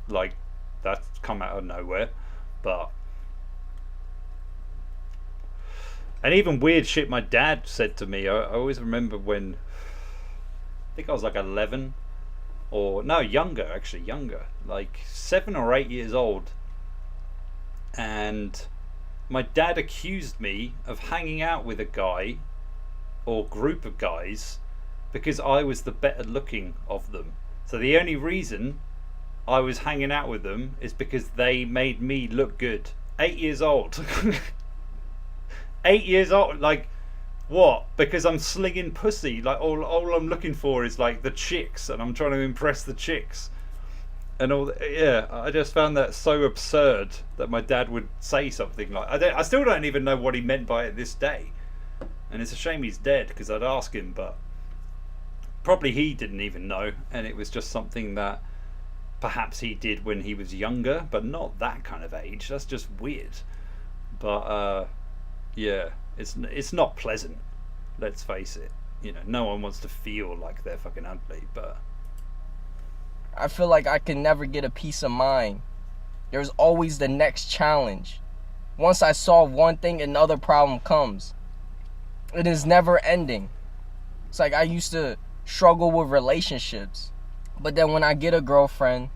S1: like, that's come out of nowhere. But and even weird shit my dad said to me. I always remember when, I think I was like 11, or no, younger, like 7 or 8 years old, and my dad accused me of hanging out with a guy or group of guys because I was the better looking of them. So the only reason I was hanging out with them is because they made me look good. 8 years old. 8 years old, like, what? Because I'm slinging pussy. Like, all I'm looking for is like the chicks, and I'm trying to impress the chicks. And all yeah, I just found that so absurd that my dad would say something like, I still don't even know what he meant by it this day. And it's a shame he's dead, because I'd ask him, but probably he didn't even know, and it was just something that perhaps he did when he was younger, but not that kind of age. That's just weird. But yeah, it's not pleasant, let's face it. You know, no one wants to feel like they're fucking ugly, but
S2: I feel like I can never get a peace of mind. There's always the next challenge. Once I solve one thing, another problem comes. It is never ending. It's like I used to struggle with relationships, but then when I get a girlfriend,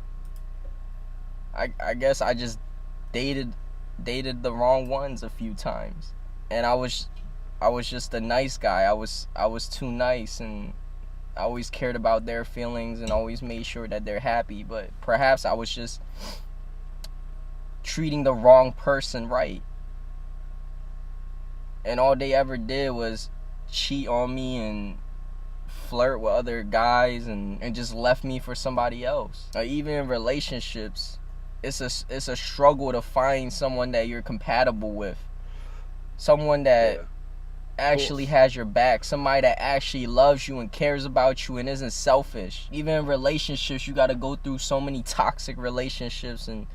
S2: I guess I just dated the wrong ones a few times, and I was just a nice guy. I was too nice, and I always cared about their feelings and always made sure that they're happy, but perhaps I was just treating the wrong person right. And all they ever did was cheat on me and flirt with other guys, and just left me for somebody else. Even in relationships, it's a struggle to find someone that you're compatible with. Someone that actually has your back. Somebody that actually loves you and cares about you and isn't selfish. Even in relationships, you got to go through so many toxic relationships and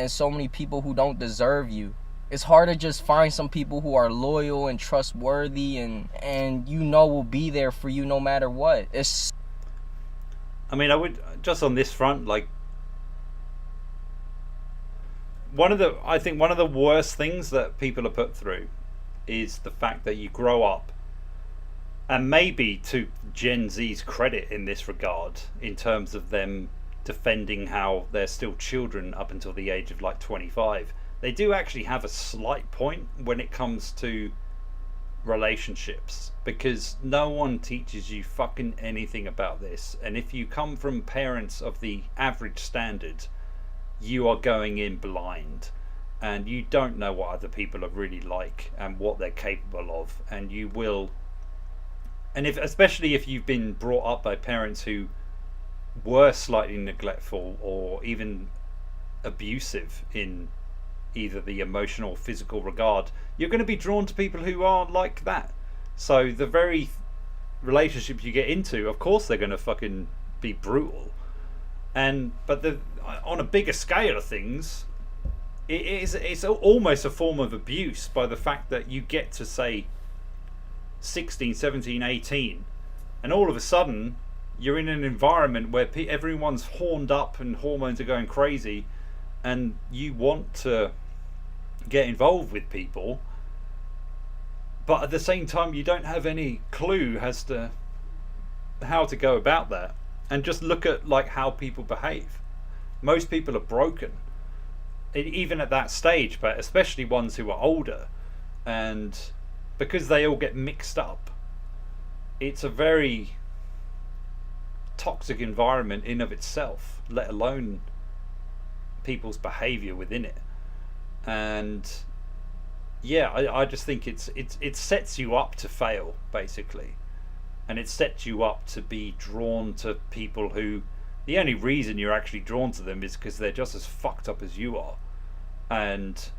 S2: so many people who don't deserve you. It's hard to just find some people who are loyal and trustworthy and you know will be there for you no matter what.
S1: I mean, I would, just on this front, like, I think one of the worst things that people are put through is the fact that you grow up, and maybe to Gen Z's credit in this regard, in terms of them defending how they're still children up until the age of like 25, they do actually have a slight point when it comes to relationships, because no one teaches you fucking anything about this. And if you come from parents of the average standard, you are going in blind, and you don't know what other people are really like and what they're capable of, and you will, and especially if you've been brought up by parents who were slightly neglectful or even abusive in either the emotional or physical regard, you're going to be drawn to people who are like that. So the very relationships you get into, of course they're going to fucking be brutal. But on a bigger scale of things, it's almost a form of abuse by the fact that you get to, say, 16, 17, 18, and all of a sudden you're in an environment where everyone's horned up and hormones are going crazy, and you want to get involved with people, but at the same time you don't have any clue as to how to go about that. And just look at like how people behave. Most people are broken. even at that stage, but especially ones who are older, and because they all get mixed up, it's a very toxic environment in of itself, let alone people's behavior within it. And yeah, I just think it sets you up to fail, basically, and it sets you up to be drawn to people who, the only reason you're actually drawn to them is because they're just as fucked up as you are, and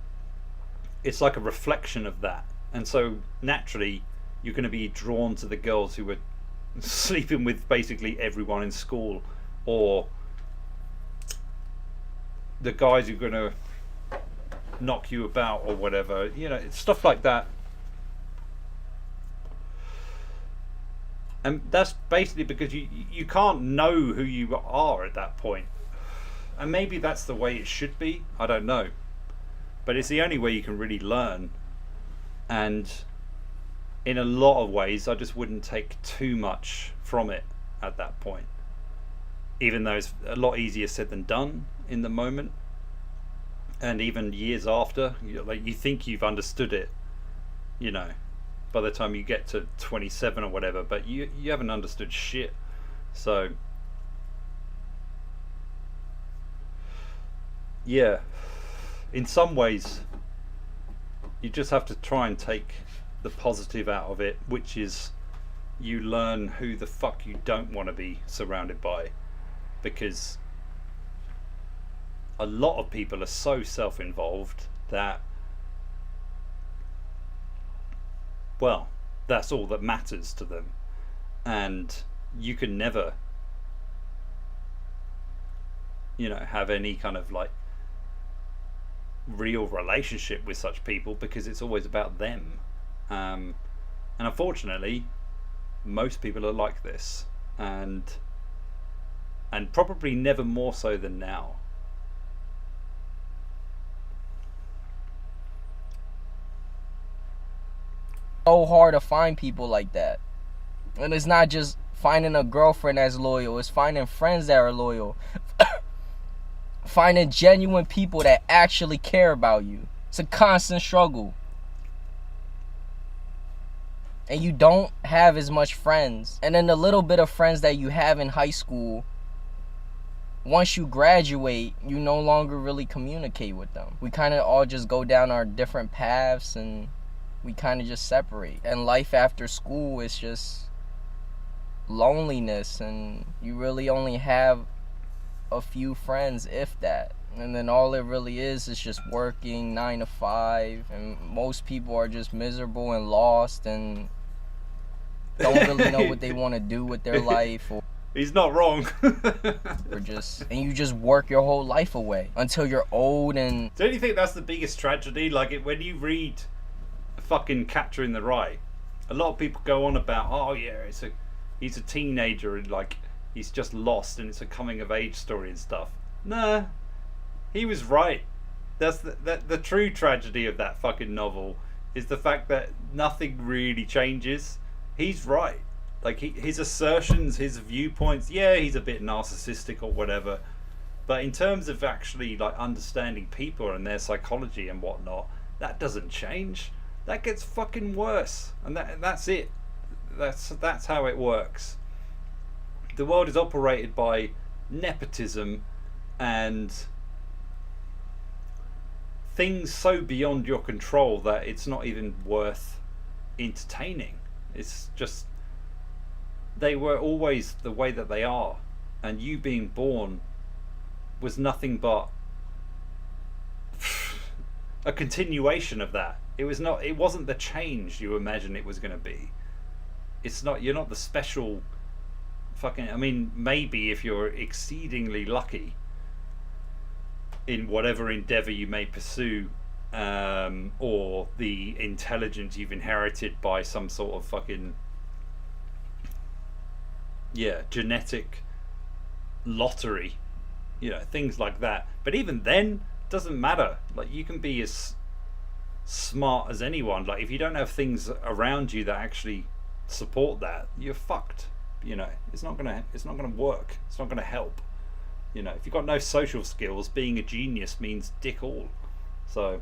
S1: it's like a reflection of that. And so naturally you're going to be drawn to the girls who are sleeping with basically everyone in school, or the guys who are going to knock you about or whatever, stuff like that. And that's basically because you can't know who you are at that point. And maybe that's the way it should be, I don't know, but it's the only way you can really learn. And in a lot of ways I just wouldn't take too much from it at that point, even though it's a lot easier said than done in the moment. And even years after, you think you've understood it, by the time you get to 27 or whatever, but you haven't understood shit. So yeah, in some ways you just have to try and take the positive out of it, which is you learn who the fuck you don't want to be surrounded by, because a lot of people are so self-involved that, well, that's all that matters to them, and you can never have any kind of like real relationship with such people, because it's always about them. And unfortunately most people are like this, and probably never more so than now.
S2: So hard to find people like that. And it's not just finding a girlfriend that's loyal, it's finding friends that are loyal. Finding genuine people that actually care about you. It's a constant struggle. And you don't have as much friends. And then the little bit of friends that you have in high school, once you graduate, you no longer really communicate with them. We kind of all just go down our different paths, and we kind of just separate. And life after school is just loneliness, and you really only have a few friends, if that. And then all it really is just working 9 to 5, and most people are just miserable and lost and don't really know what they want to do with their life, or
S1: he's not wrong.
S2: and you just work your whole life away until you're old. And
S1: don't you think that's the biggest tragedy? Like when you read fucking Catcher in the Rye, a lot of people go on about, oh yeah, he's a teenager and like he's just lost and it's a coming of age story and stuff. Nah, he was right. That's the true tragedy of that fucking novel, is the fact that nothing really changes. He's right. Like his assertions, his viewpoints, yeah, he's a bit narcissistic or whatever, but in terms of actually like understanding people and their psychology and whatnot, that doesn't change. That gets fucking worse, and that's it. That's how it works. The world is operated by nepotism and things so beyond your control that it's not even worth entertaining. It's just, they were always the way that they are, and you being born was nothing but a continuation of that. It wasn't the change you imagine it was going to be. It's not. You're not the special fucking, I mean, maybe if you're exceedingly lucky in whatever endeavor you may pursue, or the intelligence you've inherited by some sort of fucking genetic lottery, things like that. But even then, doesn't matter. Like, you can be as smart as anyone. Like, if you don't have things around you that actually support that, you're fucked. It's not gonna work. It's not gonna help. You know, if you've got no social skills, being a genius means dick all. So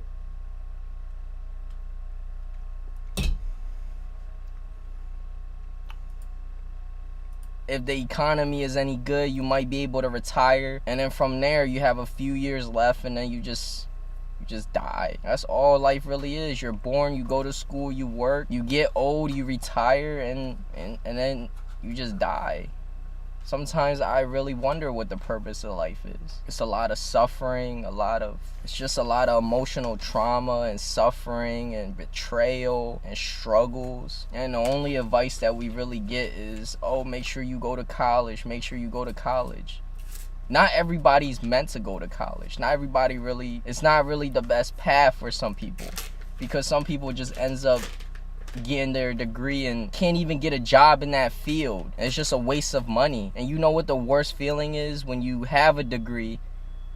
S2: if the economy is any good, you might be able to retire, and then from there you have a few years left, and then you just die. That's all life really is. You're born, you go to school, you work, you get old, you retire, and then you just die. Sometimes I really wonder what the purpose of life is. It's a lot of suffering, it's just a lot of emotional trauma and suffering and betrayal and struggles. And the only advice that we really get is, oh, make sure you go to college, make sure you go to college. Not everybody's meant to go to college. Not everybody really, it's not really the best path for some people, because some people just ends up getting their degree and can't even get a job in that field. And it's just a waste of money. And you know what the worst feeling is? When you have a degree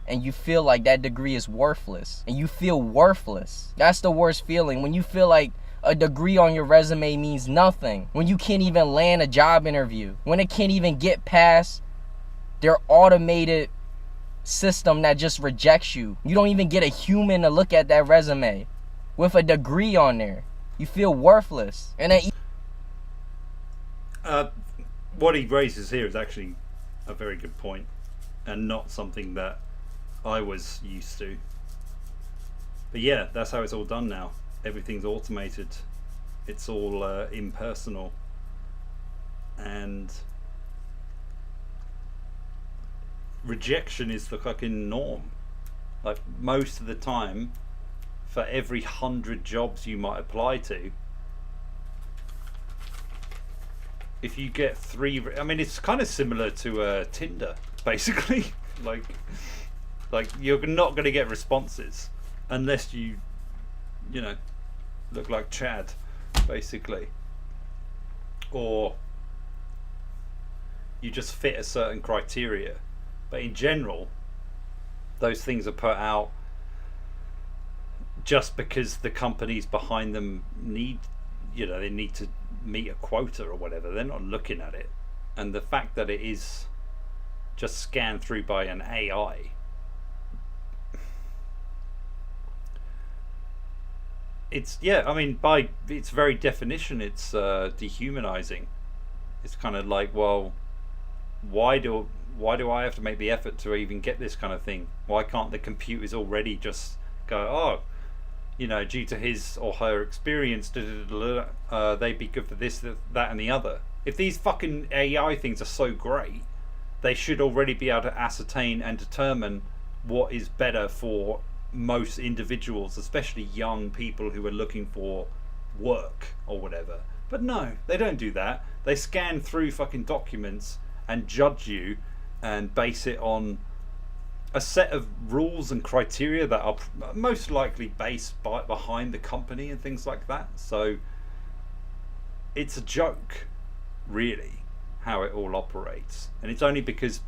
S2: and you feel like that degree is worthless, and you feel worthless. That's the worst feeling, when you feel like a degree on your resume means nothing, when you can't even land a job interview, when it can't even get past their automated system that just rejects you. You don't even get a human to look at that resume with a degree on there. You feel worthless. And then
S1: what he raises here is actually a very good point, and not something that I was used to. But yeah, that's how it's all done now. Everything's automated. It's all impersonal. And rejection is the fucking norm. Like, most of the time, for every 100 jobs you might apply to, if you get 3, I mean, it's kind of similar to Tinder, basically. like you're not going to get responses unless you know, look like Chad, basically, or you just fit a certain criteria. But in general, those things are put out just because the companies behind them need, you know, they need to meet a quota or whatever. They're not looking at it. And the fact that it is just scanned through by an AI, it's, yeah, I mean, by its very definition, it's dehumanizing. It's kind of like, well, why do I have to make the effort to even get this kind of thing? Why can't the computers already just go, oh, you know, due to his or her experience, they'd be good for this, that, and the other. If these fucking AI things are so great, they should already be able to ascertain and determine what is better for most individuals, especially young people who are looking for work or whatever. But no, they don't do that. They scan through fucking documents and judge you and base it on a set of rules and criteria that are most likely based behind the company and things like that. So it's a joke, really, how it all operates. And it's only because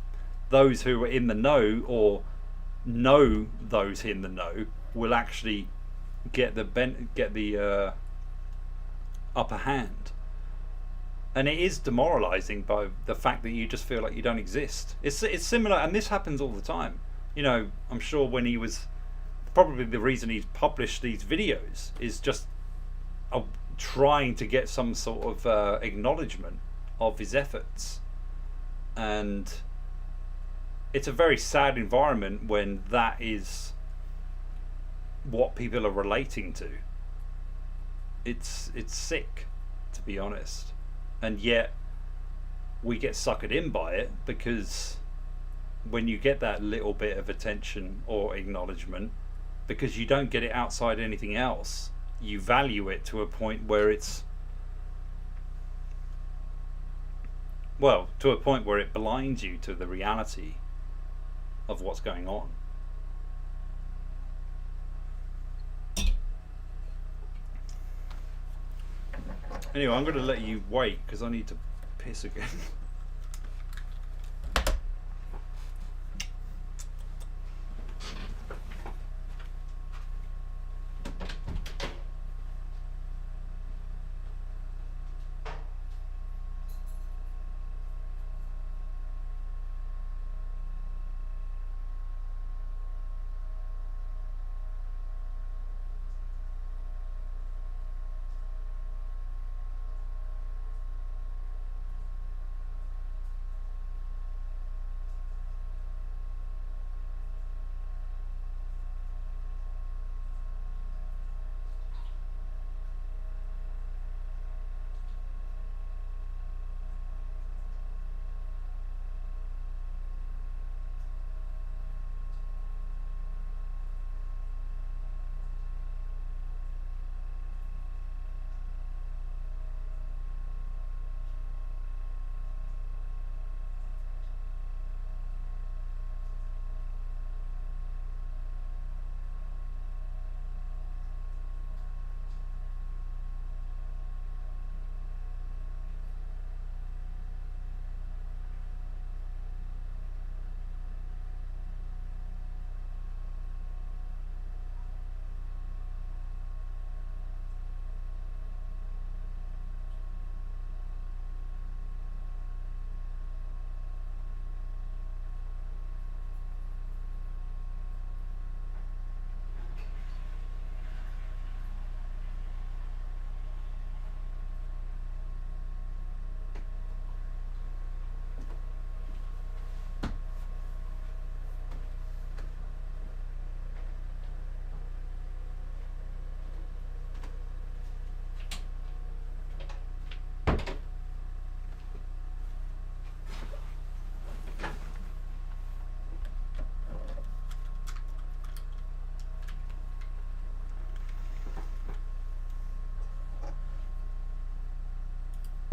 S1: those who are in the know, or know those in the know, will actually get the upper hand. And it is demoralizing by the fact that you just feel like you don't exist. It's similar, and this happens all the time. You know, I'm sure when he was, probably the reason he's published these videos is just trying to get some sort of acknowledgement of his efforts. And it's a very sad environment when that is what people are relating to. It's sick, to be honest. And yet we get suckered in by it, because when you get that little bit of attention or acknowledgement, because you don't get it outside anything else, you value it to a point where it's, well, to a point where it blinds you to the reality of what's going on. Anyway, I'm going to let you wait because I need to piss again.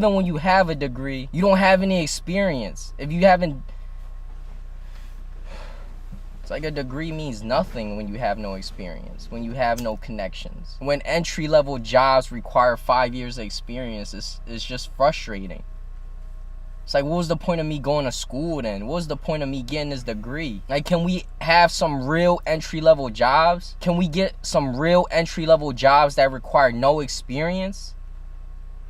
S2: Even when you have a degree, you don't have any experience. If you haven't... It's like a degree means nothing when you have no experience, when you have no connections. When entry-level jobs require 5 years of experience, it's just frustrating. It's like, what was the point of me going to school then? What was the point of me getting this degree? Like, can we have some real entry-level jobs? Can we get some real entry-level jobs that require no experience?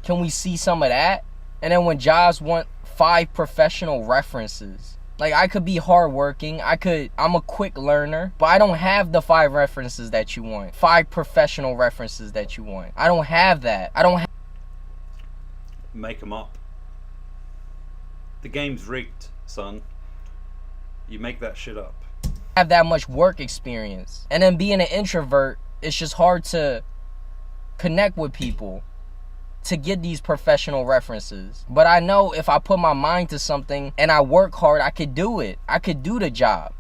S2: Can we see some of that? And then when jobs want 5 professional references, like, I could be hardworking, I'm a quick learner, but I don't have the 5 references that you want. 5 professional references that you want. I don't have that.
S1: Make them up. The game's rigged, son. You make that shit up.
S2: Have that much work experience. And then being an introvert, it's just hard to connect with people to get these professional references. But I know if I put my mind to something and I work hard, I could do it. I could do the job.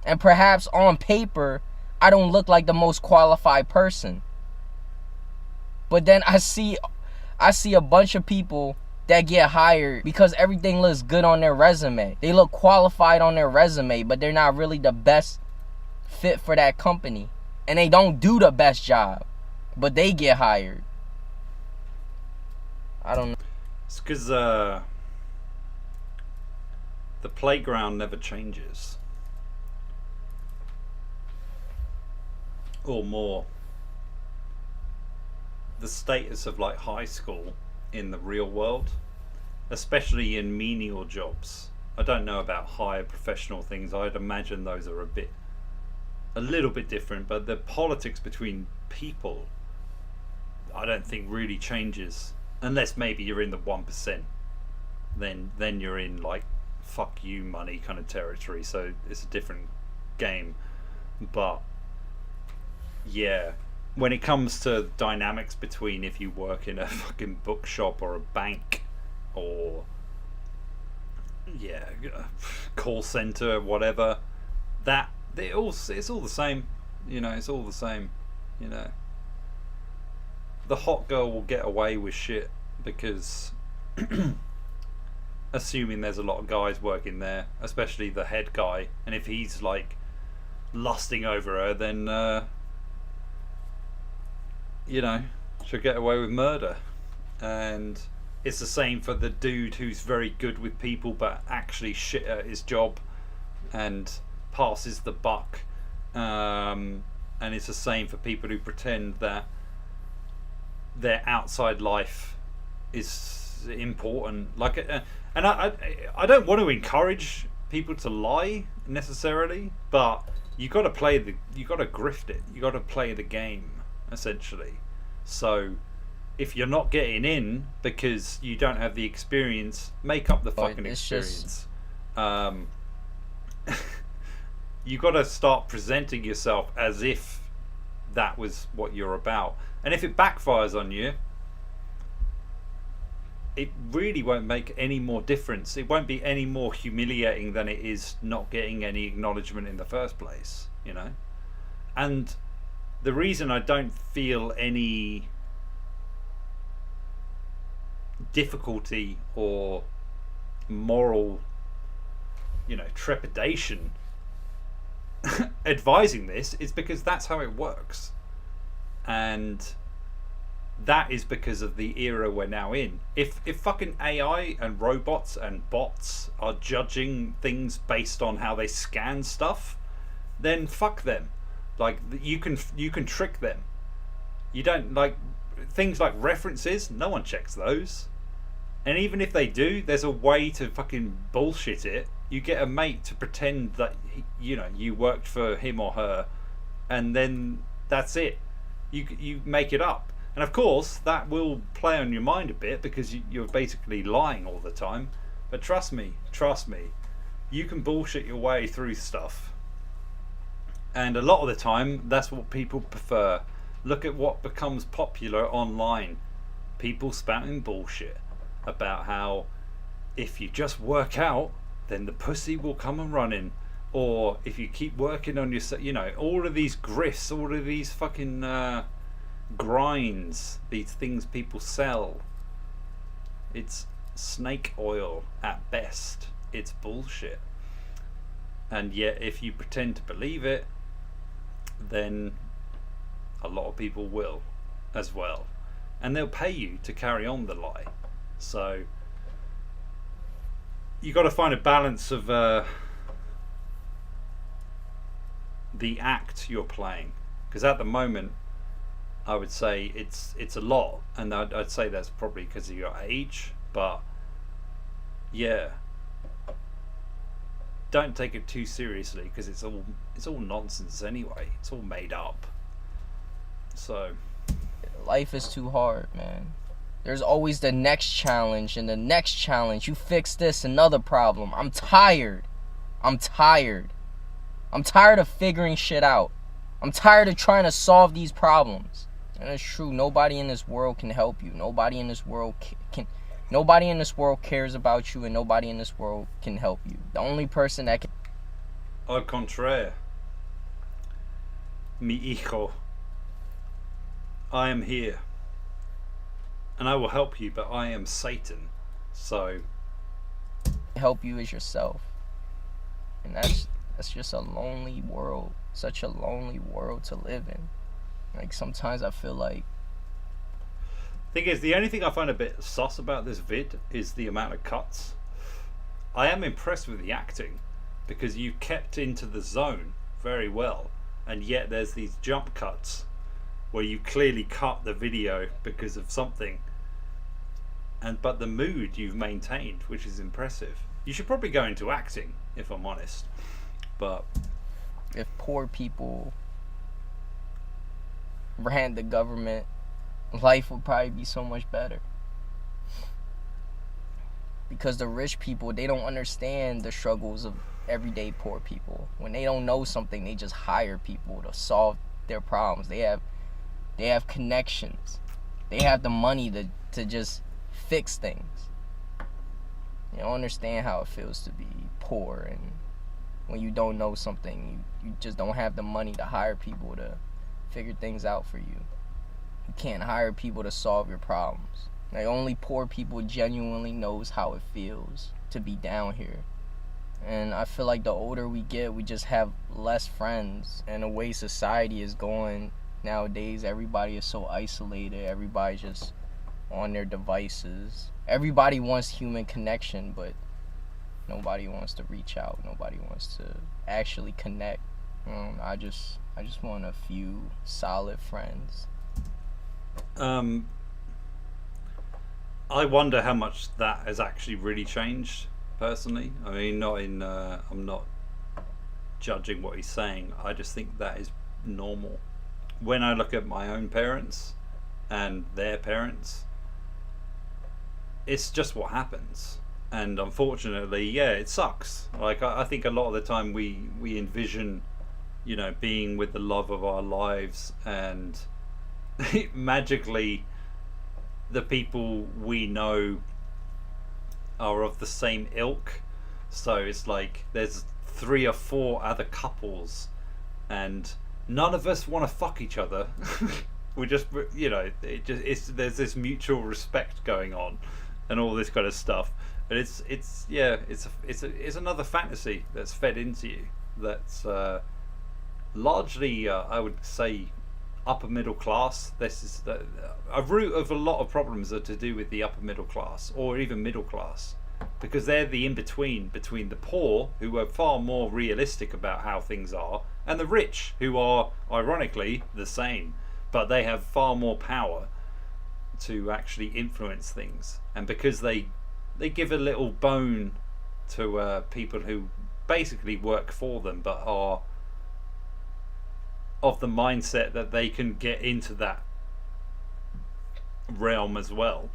S2: And perhaps on paper, I don't look like the most qualified person. But then I see a bunch of people that get hired because everything looks good on their resume. They look qualified on their resume, but they're not really the best fit for that company. And they don't do the best job, but they get hired. I don't know.
S1: It's because the playground never changes. Or more. The status of like high school in the real world, especially in menial jobs. I don't know about higher professional things. I'd imagine those are a little bit different, but the politics between people, I don't think really changes. Unless maybe you're in the 1%, then you're in like fuck you money kind of territory. So it's a different game. But yeah, when it comes to dynamics between if you work in a fucking bookshop or a bank or call center, whatever, it's all the same. You know, it's all the same. You know. The hot girl will get away with shit because assuming there's a lot of guys working there, especially the head guy, and if he's like lusting over her, then she'll get away with murder. And it's the same for the dude who's very good with people but actually shit at his job and passes the buck, and it's the same for people who pretend that their outside life is important. Like, and I don't want to encourage people to lie necessarily, but you got to grift it. You got to play the game essentially. So if you're not getting in because you don't have the experience, make up the fucking experience. You got to start presenting yourself as if that was what you're about. And if it backfires on you, it really won't make any more difference. It won't be any more humiliating than it is not getting any acknowledgement in the first place, you know? And the reason I don't feel any difficulty or moral, trepidation advising this is because that's how it works. And that is because of the era we're now in. If fucking AI and robots and bots are judging things based on how they scan stuff, then fuck them. Like, you can trick them. You don't, like, things like references, no one checks those. And even if they do, there's a way to fucking bullshit it. You get a mate to pretend that you worked for him or her, and then that's it. You make it up. And of course that will play on your mind a bit because you're basically lying all the time. But trust me, you can bullshit your way through stuff. And a lot of the time that's what people prefer. Look at what becomes popular online. People spouting bullshit about how if you just work out, then the pussy will come and running. Or if you keep working on yourself, all of these grifts, all of these fucking grinds, these things people sell. It's snake oil at best. It's bullshit. And yet, if you pretend to believe it, then a lot of people will as well. And they'll pay you to carry on the lie. So you got to find a balance of the act you're playing. Because at the moment, I would say it's a lot, and I'd say that's probably because of your age. But yeah, don't take it too seriously, because it's all nonsense anyway. It's all made up. So
S2: Life is too hard, man. There's always the next challenge and the next challenge. You fix this, another problem. I'm tired. I'm tired of figuring shit out. I'm tired of trying to solve these problems. And it's true, nobody in this world can help you. Nobody in this world nobody in this world cares about you, and nobody in this world can help you. The only person that can...
S1: Al contraire, mi hijo, I am here, and I will help you, but I am Satan, so
S2: help you is yourself. And that's just a lonely world. Such a lonely world to live in. Like, sometimes I feel like...
S1: Thing is, the only thing I find a bit sus about this vid is the amount of cuts. I am impressed with the acting, because you kept into the zone very well, and yet there's these jump cuts where you clearly cut the video because of something, but the mood you've maintained, which is impressive. You should probably go into acting, if I'm honest. But
S2: if poor people ran the government, life would probably be so much better. Because the rich people, they don't understand the struggles of everyday poor people. When they don't know something, they just hire people to solve their problems. They have connections. They have the money to just fix things. You don't understand how it feels to be poor, and when you don't know something, you just don't have the money to hire people to figure things out for you. You can't hire people to solve your problems. Like, only poor people genuinely knows how it feels to be down here. And I feel like the older we get, we just have less friends. And the way society is going nowadays, everybody is so isolated. Everybody's just on their devices. Everybody wants human connection, but nobody wants to reach out. Nobody wants to actually connect. I just want a few solid friends.
S1: I wonder how much that has actually really changed, personally. I mean, I'm not judging what he's saying. I just think that is normal. When I look at my own parents and their parents, it's just what happens. And unfortunately, yeah, it sucks. Like, I think a lot of the time we envision, being with the love of our lives, and magically the people we know are of the same ilk. So it's like there's 3 or 4 other couples, and none of us want to fuck each other. We just, there's this mutual respect going on, and all this kind of stuff. And it's another fantasy that's fed into you. That's largely, I would say, upper middle class. This is a root of a lot of problems are to do with the upper middle class, or even middle class, because they're the in-between between the poor, who are far more realistic about how things are, and the rich, who are ironically the same, but they have far more power to actually influence things. And because they give a little bone to people who basically work for them, but are of the mindset that they can get into that realm as well,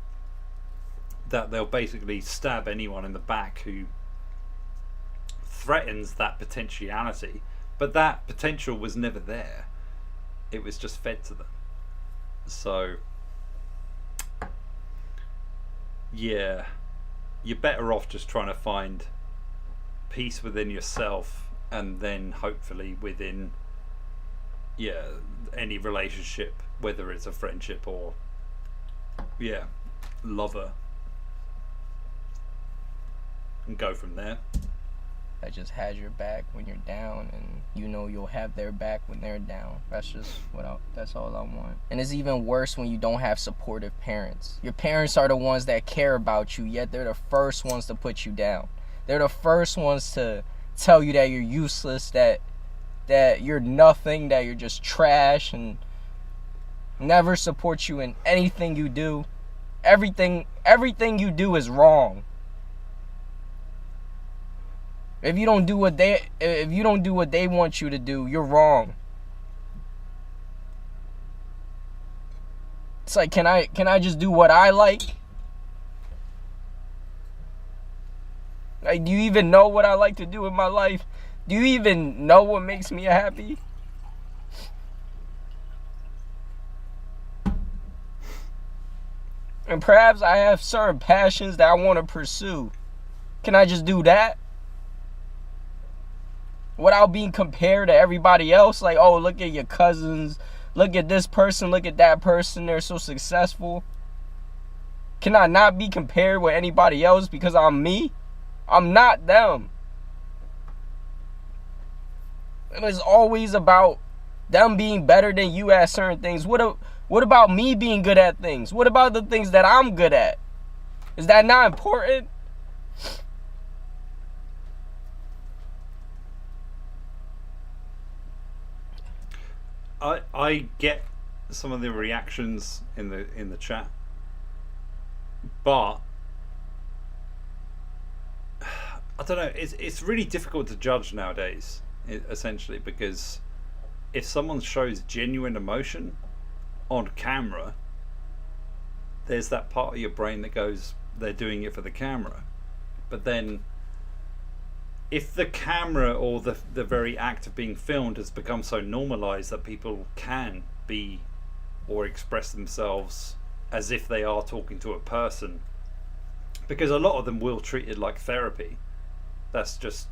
S1: that they'll basically stab anyone in the back who threatens that potentiality. But that potential was never there. It was just fed to them. So yeah, you're better off just trying to find peace within yourself, and then hopefully within any relationship, whether it's a friendship or lover. and go from there.
S2: That just has your back when you're down, and you know you'll have their back when they're down. That's just that's all I want. And it's even worse when you don't have supportive parents. Your parents are the ones that care about you, yet they're the first ones to put you down. They're the first ones to tell you that you're useless, that you're nothing, that you're just trash, and never support you in anything you do. Everything you do is wrong. If you don't do what they want you to do, you're wrong. It's like, can I just do what I like? Like, do you even know what I like to do in my life? Do you even know what makes me happy? And perhaps I have certain passions that I want to pursue. Can I just do that? Without being compared to everybody else? Like, oh, look at your cousins. Look at this person. Look at that person. They're so successful. Can I not be compared with anybody else because I'm me? I'm not them. And it's always about them being better than you at certain things. What about me being good at things? What about the things that I'm good at? Is that not important?
S1: I get some of the reactions in the chat, but I don't know. It's really difficult to judge nowadays, essentially, because if someone shows genuine emotion on camera, there's that part of your brain that goes, they're doing it for the camera. But then if the camera or the very act of being filmed has become so normalized that people can be or express themselves as if they are talking to a person, because a lot of them will treat it like therapy. That's just,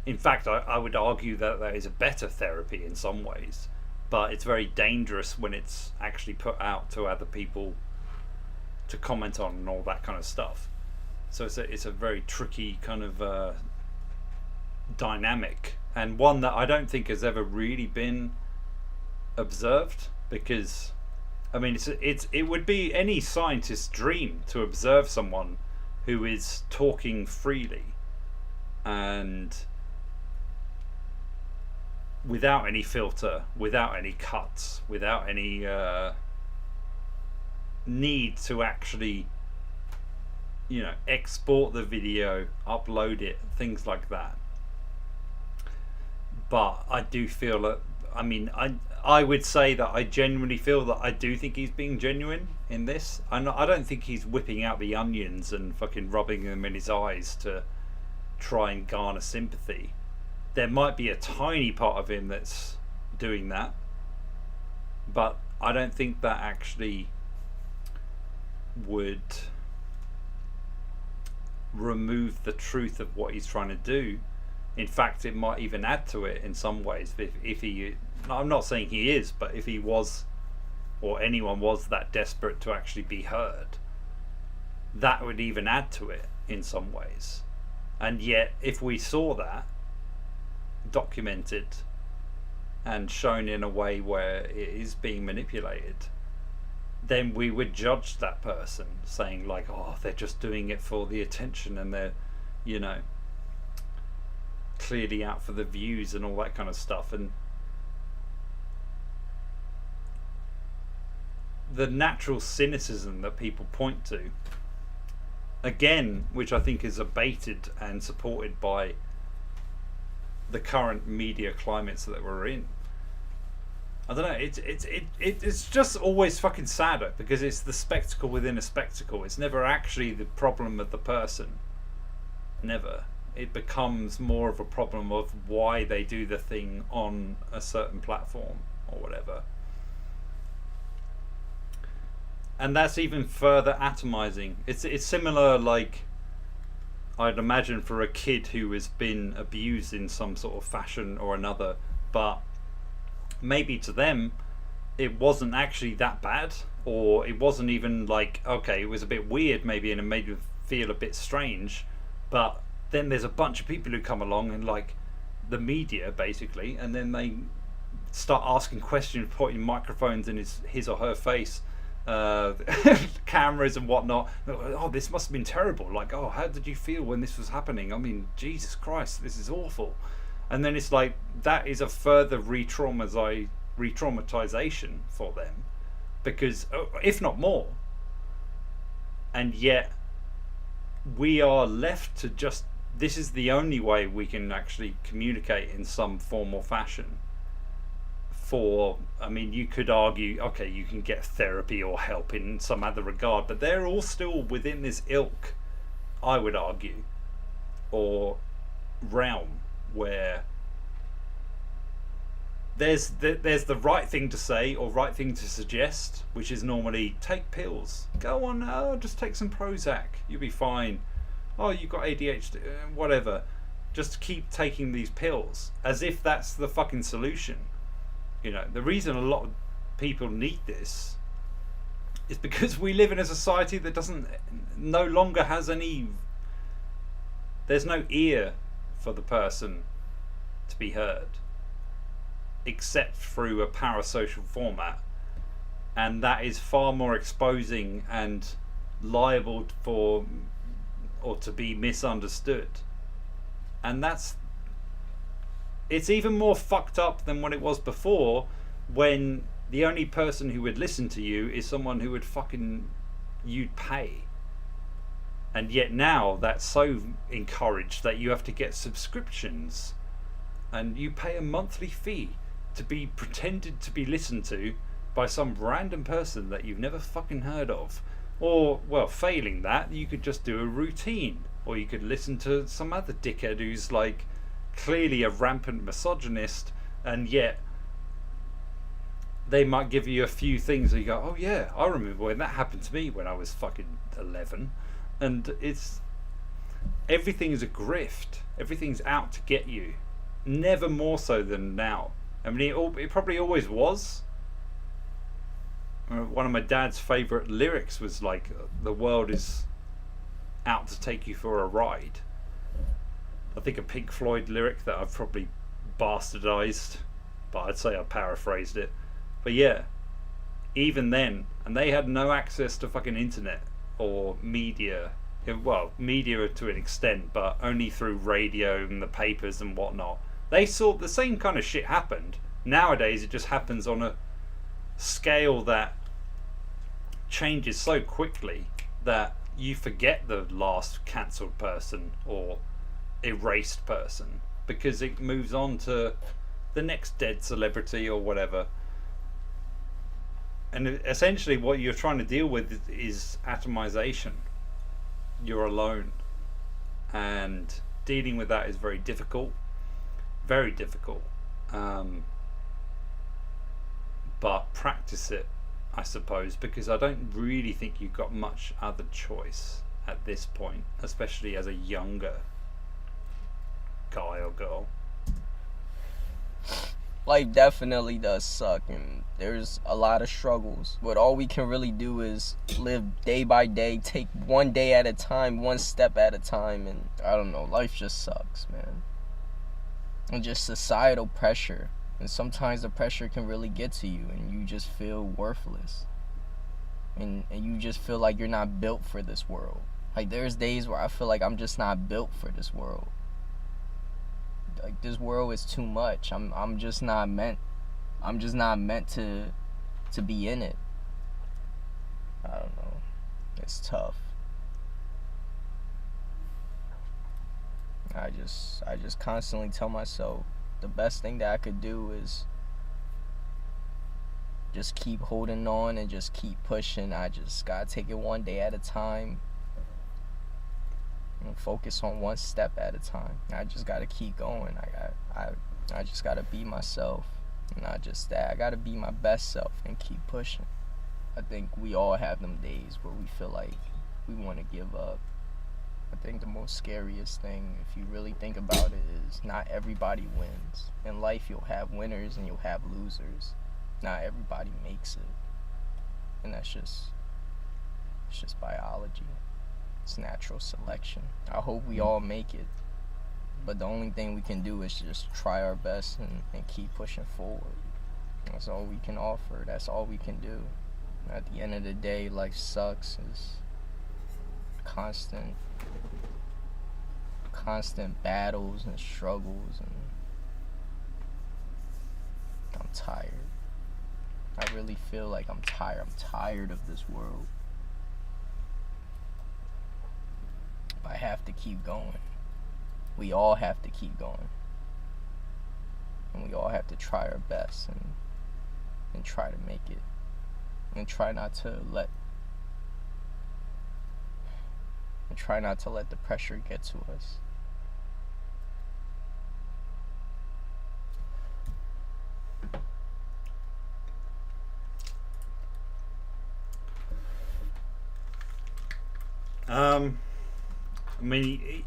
S1: in fact, I would argue that is a better therapy in some ways, but it's very dangerous when it's actually put out to other people to comment on and all that kind of stuff. So it's a very tricky kind of dynamic, and one that I don't think has ever really been observed, because I mean it would be any scientist's dream to observe someone who is talking freely and without any filter, without any cuts, without any need to actually, you know, export the video, upload it, things like that. But I do feel that, I mean, I would say that I genuinely feel that I do think he's being genuine in this. I don't think he's whipping out the onions and fucking rubbing them in his eyes to try and garner sympathy. There might be a tiny part of him that's doing that, but I don't think that actually would remove the truth of what he's trying to do. In fact, it might even add to it in some ways. If he, I'm not saying he is, but if he was, or anyone was that desperate to actually be heard, that would even add to it in some ways. And yet, if we saw that documented and shown in a way where it is being manipulated, then we would judge that person, saying like, oh, they're just doing it for the attention, and they're, you know, clearly out for the views and all that kind of stuff. And the natural cynicism that people point to, again, which I think is abated and supported by the current media climates that we're in, I don't know, it's just always fucking sadder, because it's the spectacle within a spectacle. It's never actually the problem of the person. Never. It becomes more of a problem of why they do the thing on a certain platform or whatever. And that's even further atomizing. It's similar, like, I'd imagine, for a kid who has been abused in some sort of fashion or another, but maybe to them it wasn't actually that bad, or it wasn't even like, okay, it was a bit weird maybe, and it made them feel a bit strange, But then there's a bunch of people who come along and like the media basically, and then they start asking questions, putting microphones in his or her face, cameras and whatnot. Oh, this must have been terrible. Like, oh, how did you feel when this was happening? I mean, Jesus Christ, this is awful. And then it's like that is a further re-traumatization for them, because if not more. And yet we are left to just, this is the only way we can actually communicate in some form or fashion. I mean, you could argue, okay, you can get therapy or help in some other regard, but they're all still within this ilk, I would argue, or realm, where there's the right thing to say or right thing to suggest, which is normally take pills. Go on, just take some Prozac, you'll be fine. Oh, you've got ADHD, whatever. Just keep taking these pills, as if that's the fucking solution. You know, the reason a lot of people need this is because we live in a society that no longer has any, there's no ear for the person to be heard, except through a parasocial format. And that is far more exposing and liable for, or to be misunderstood. And it's even more fucked up than what it was before, when the only person who would listen to you is someone who would you'd pay. And yet now that's so encouraged that you have to get subscriptions and you pay a monthly fee to be pretended to be listened to by some random person that you've never fucking heard of. Or, well, failing that, you could just do a routine, or you could listen to some other dickhead who's like clearly a rampant misogynist, and yet they might give you a few things that you go, oh yeah, I remember when that happened to me when I was fucking 11. And everything's a grift, everything's out to get you, never more so than now. I mean, it probably always was. One of my dad's favourite lyrics was like, the world is out to take you for a ride. I think a Pink Floyd lyric that I've probably bastardized, but I'd say I paraphrased it. But yeah, even then, and they had no access to fucking internet or media. Well, media to an extent, but only through radio and the papers and whatnot. They saw the same kind of shit happened. Nowadays, it just happens on a scale that changes so quickly that you forget the last cancelled person or erased person, because it moves on to the next dead celebrity or whatever. And essentially what you're trying to deal with is atomization. You're alone, and dealing with that is very difficult, but practice it, I suppose, because I don't really think you've got much other choice at this point, especially as a younger guy or girl.
S2: Life definitely does suck, and there's a lot of struggles, but all we can really do is live day by day, take one day at a time, one step at a time. And I don't know, life just sucks, man. And just societal pressure, and sometimes the pressure can really get to you, and you just feel worthless, and you just feel like you're not built for this world. Like, there's days where I feel like I'm just not built for this world. Like, this world is too much. I'm just not meant to be in it. I don't know. It's tough. I just constantly tell myself the best thing that I could do is just keep holding on and just keep pushing. I just gotta take it one day at a time. Focus on one step at a time. I just gotta keep going. I just gotta be myself. Not just that. I gotta be my best self and keep pushing. I think we all have them days where we feel like we want to give up. I think the most scariest thing, if you really think about it, is not everybody wins. In life, you'll have winners and you'll have losers. Not everybody makes it. And it's just biology. It's natural selection. I hope we all make it. But the only thing we can do is just try our best and keep pushing forward. That's all we can offer. That's all we can do. At the end of the day, life sucks. It's constant battles and struggles, and I'm tired. I really feel like I'm tired. I'm tired of this world. I have to keep going. We all have to keep going. And we all have to try our best and try to make it. And try not to let the pressure get to us.
S1: I mean,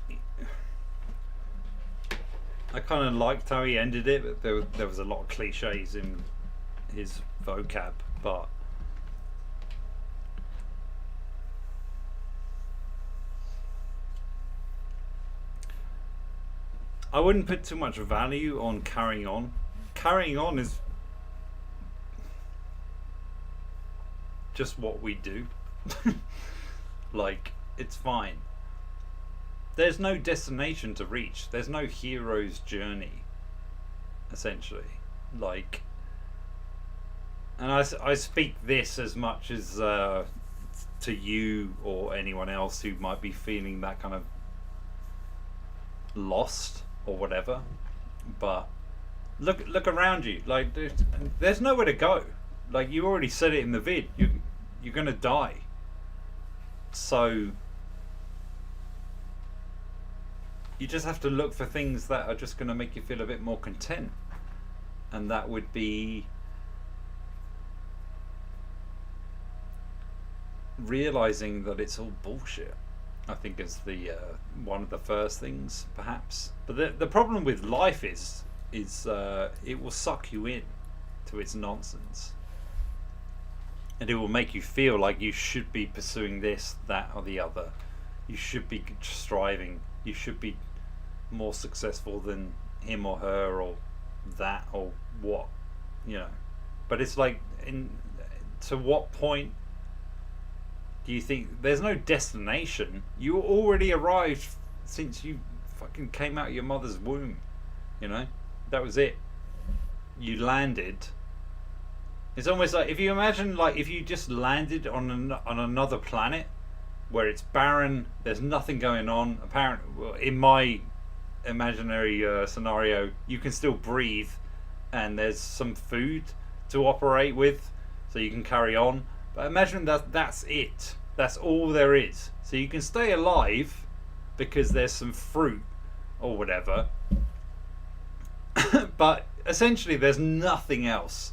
S1: I kind of liked how he ended it, but there was a lot of cliches in his vocab, but I wouldn't put too much value on carrying on. Carrying on is just what we do. Like, it's fine. There's no destination to reach. There's no hero's journey, essentially. Like, and I speak this as much as to you or anyone else who might be feeling that kind of lost or whatever. But look around you. Like, there's nowhere to go. Like, you already said it in the vid. You're gonna die. So you just have to look for things that are just going to make you feel a bit more content, and that would be realizing that it's all bullshit. I think is the one of the first things, perhaps. But the problem with life is it will suck you in to its nonsense. And it will make you feel like you should be pursuing this, that, or the other. You should be striving. You should be more successful than him or her or that or what, you know. But it's like, to what point do you think there's no destination? You already arrived since you fucking came out of your mother's womb, you know. That was it. You landed. It's almost like, if you imagine, like, if you just landed on another planet where it's barren, there's nothing going on. Apparently, well, in my imaginary scenario, you can still breathe, and there's some food to operate with, so you can carry on. But imagine that's it. That's all there is. So you can stay alive because there's some fruit or whatever. But essentially, there's nothing else.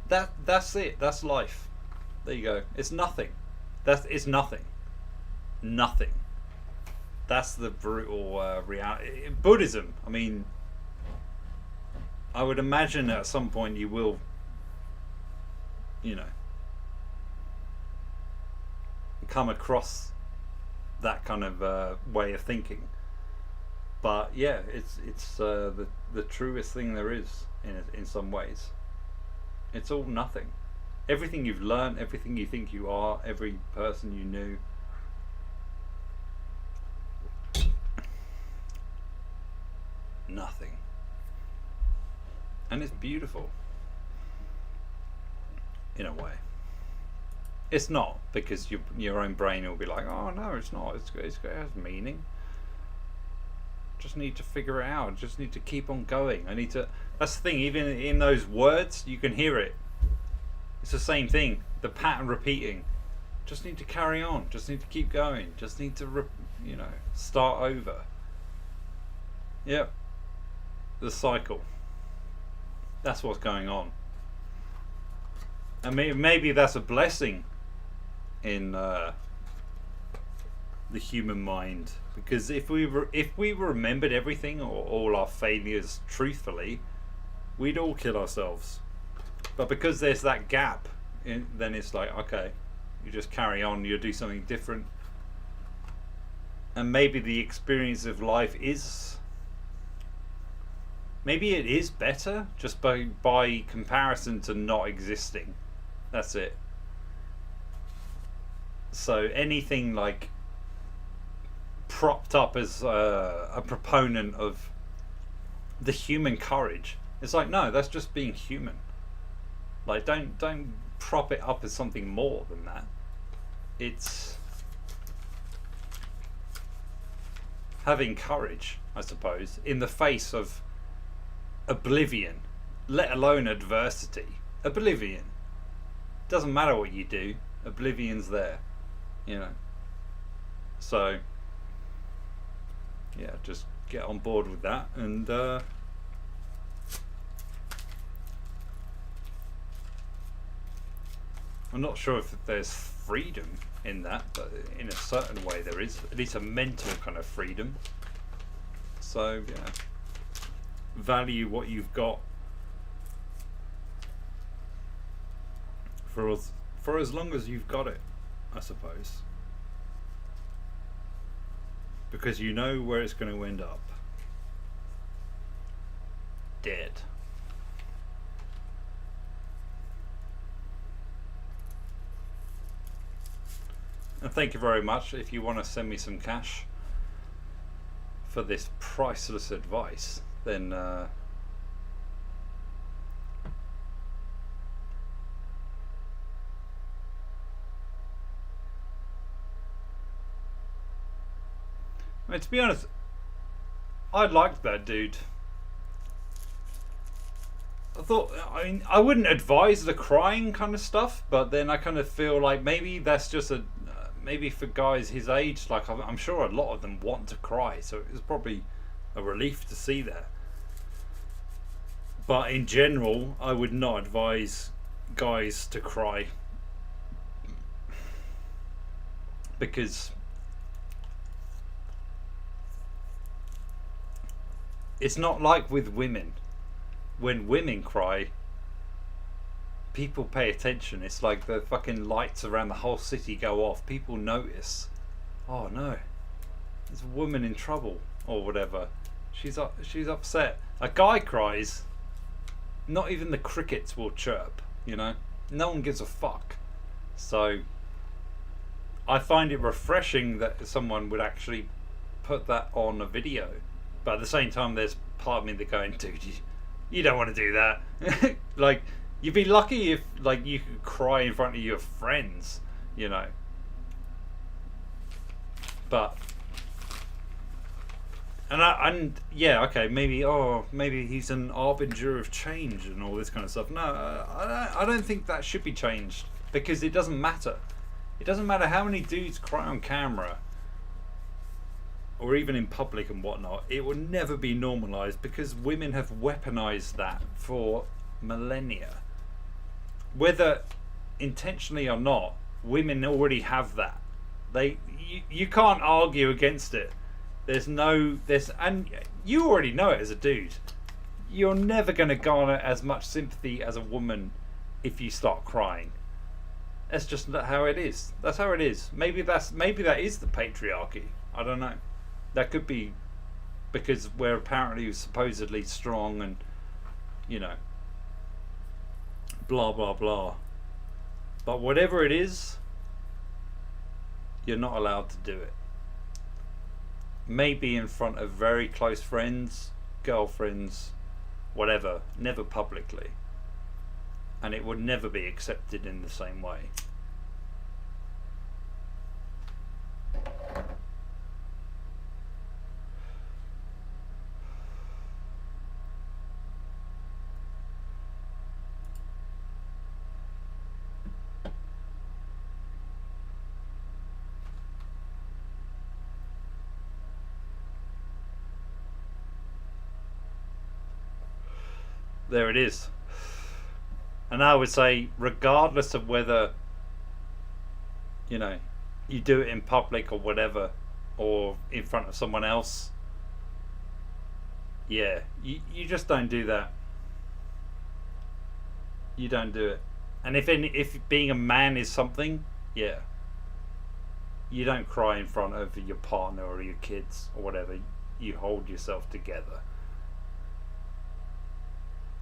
S1: That's it. That's life. There you go. It's nothing. It's nothing. Nothing. That's the brutal reality. Buddhism. I mean, I would imagine at some point you will, you know, come across that kind of way of thinking. But yeah, it's the truest thing there is in some ways. It's all nothing. Everything you've learned, everything you think you are, every person you knew. Nothing. And it's beautiful. In a way. It's not, because your own brain will be like, oh no, it's not. It has meaning. Just need to figure it out. Just need to keep on going. That's the thing, even in those words, you can hear it. It's the same thing. The pattern repeating. Just need to carry on. Just need to keep going. Just need to, start over. Yep. The cycle. That's what's going on. And maybe that's a blessing in the human mind, because if we remembered everything or all our failures truthfully, we'd all kill ourselves. But because there's that gap, then it's like, okay, You just carry on. You do something different, and maybe the experience of life is. Maybe it is better just by comparison to not existing. That's it. So anything like propped up as a proponent of the human courage, it's like, no, that's just being human. Like, don't prop it up as something more than that. It's having courage, I suppose, in the face of oblivion, let alone adversity. Oblivion. Doesn't matter what you do, oblivion's there, you know. So yeah, just get on board with that, and I'm not sure if there's freedom in that, but in a certain way there is, at least a mental kind of freedom. So yeah, value what you've got for as long as you've got it, I suppose, because you know where it's going to end up. Dead. And thank you very much. If you want to send me some cash for this priceless advice, then I mean, to be honest, I liked that dude. I mean, I wouldn't advise the crying kind of stuff, but then I kind of feel like maybe that's just maybe for guys his age, like I'm sure a lot of them want to cry, so it was probably a relief to see that. But in general, I would not advise guys to cry, because it's not like with women. When women cry, people pay attention. It's like the fucking lights around the whole city go off. People notice. Oh no, there's a woman in trouble or whatever. She's upset. A guy cries, not even the crickets will chirp, you know? No one gives a fuck. So I find it refreshing that someone would actually put that on a video. But at the same time, there's part of me that going, dude, you don't want to do that. Like, you'd be lucky if like you could cry in front of your friends, you know. But and yeah, okay, maybe he's an arbinger of change and all this kind of stuff. No, I don't think that should be changed, because it doesn't matter. It doesn't matter how many dudes cry on camera or even in public and whatnot. It will never be normalized, because women have weaponized that for millennia. Whether intentionally or not, women already have that. You can't argue against it. And you already know it as a dude. You're never going to garner as much sympathy as a woman if you start crying. That's just how it is. That's how it is. Maybe that is the patriarchy. I don't know. That could be because we're apparently supposedly strong and, you know, blah blah blah. But whatever it is, you're not allowed to do it. Maybe in front of very close friends, girlfriends, whatever, never publicly. And it would never be accepted in the same way. There it is. And I would say, regardless of whether, you know, you do it in public or whatever, or in front of someone else, yeah, you just don't do that. You don't do it. And if being a man is something, yeah, you don't cry in front of your partner or your kids or whatever. You hold yourself together.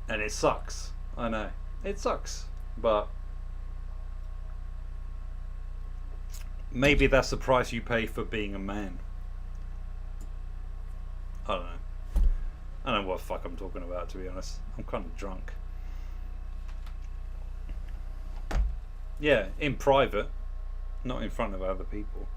S1: And it sucks. I know. It sucks. But maybe that's the price you pay for being a man. I don't know. I don't know what the fuck I'm talking about, to be honest. I'm kind of drunk. Yeah, in private, not in front of other people.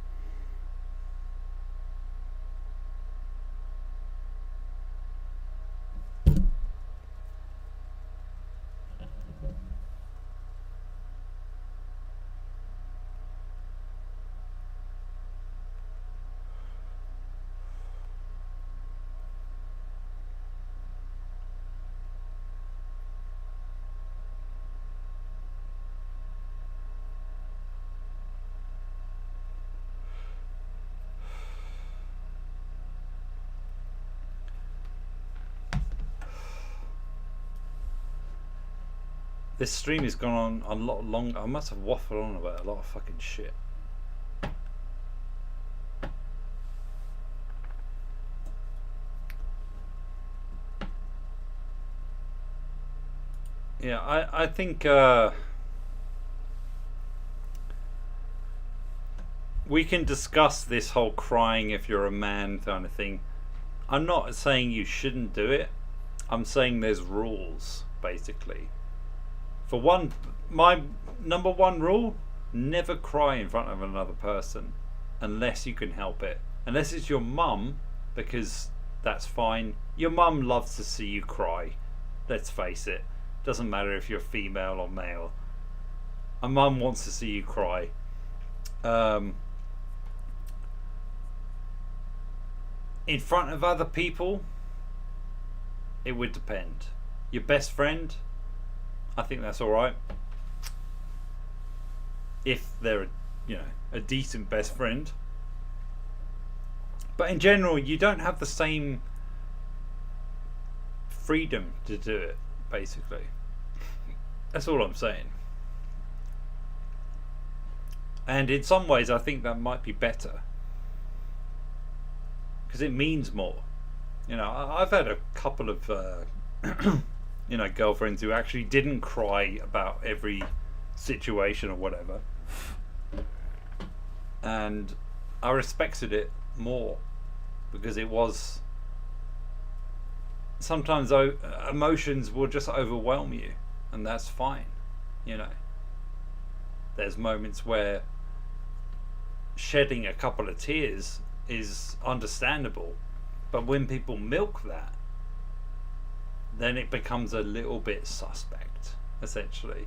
S1: This stream has gone on a lot longer. I must have waffled on about a lot of fucking shit. Yeah, I think we can discuss this whole crying if you're a man kind of thing. I'm not saying you shouldn't do it. I'm saying there's rules, basically. For one, my number one rule, never cry in front of another person unless you can help it. Unless it's your mum, because that's fine. Your mum loves to see you cry. Let's face it. Doesn't matter if you're female or male. A mum wants to see you cry. In front of other people, it would depend. Your best friend, I think that's all right. If they're, a decent best friend. But in general, you don't have the same freedom to do it, basically. That's all I'm saying. And in some ways, I think that might be better. Because it means more. I've had a couple of girlfriends who actually didn't cry about every situation or whatever, and I respected it more because it was sometimes emotions will just overwhelm you, and that's fine. There's moments where shedding a couple of tears is understandable, but when people milk that, then it becomes a little bit suspect, essentially.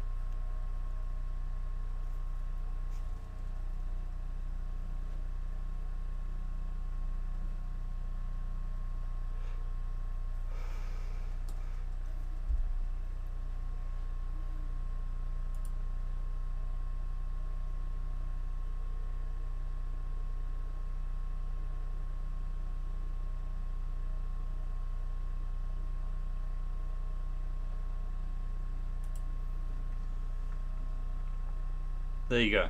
S1: There you go.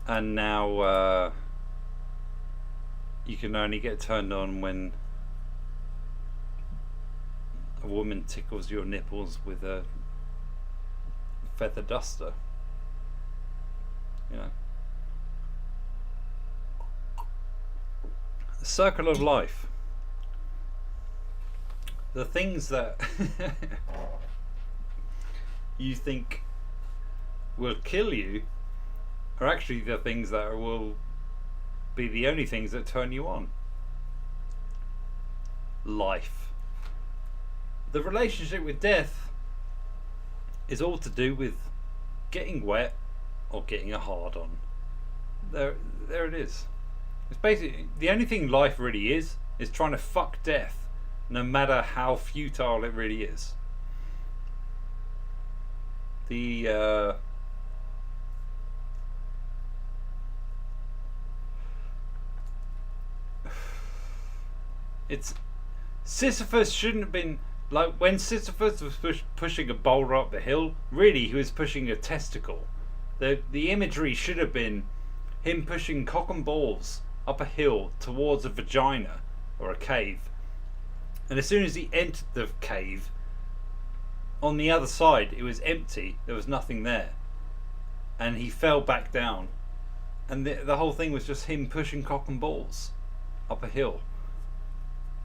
S1: And now you can only get turned on when a woman tickles your nipples with a feather duster. The circle of life. The things that you think will kill you are actually the things that will be the only things that turn you on. Life. The relationship with death is all to do with getting wet or getting a hard on. There it is. It's basically the only thing life really is trying to fuck death, no matter how futile it really is. The it's Sisyphus shouldn't have been like when Sisyphus was pushing a boulder up the hill. Really, he was pushing a testicle. The imagery should have been him pushing cock and balls up a hill towards a vagina or a cave. And as soon as he entered the cave, on the other side it was empty. There was nothing there, and he fell back down. And the whole thing was just him pushing cock and balls up a hill,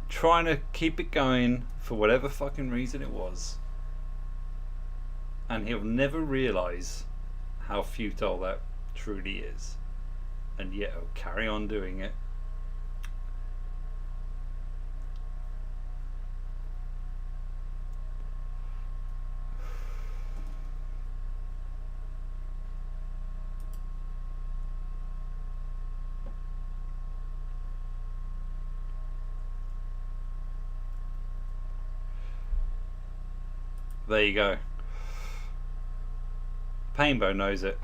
S1: trying to keep it going for whatever fucking reason it was. And he'll never realise how futile that truly is. And yet he'll carry on doing it. There you go. Painbow knows it.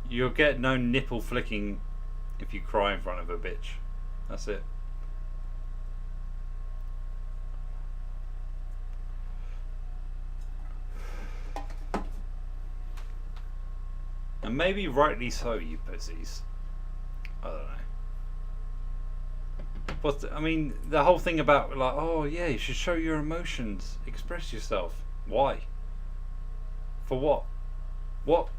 S1: You'll get no nipple flicking if you cry in front of a bitch. That's it. And maybe rightly so, you pussies. I don't know. I mean, the whole thing about like, oh yeah, you should show your emotions, express yourself. Why? For what? What?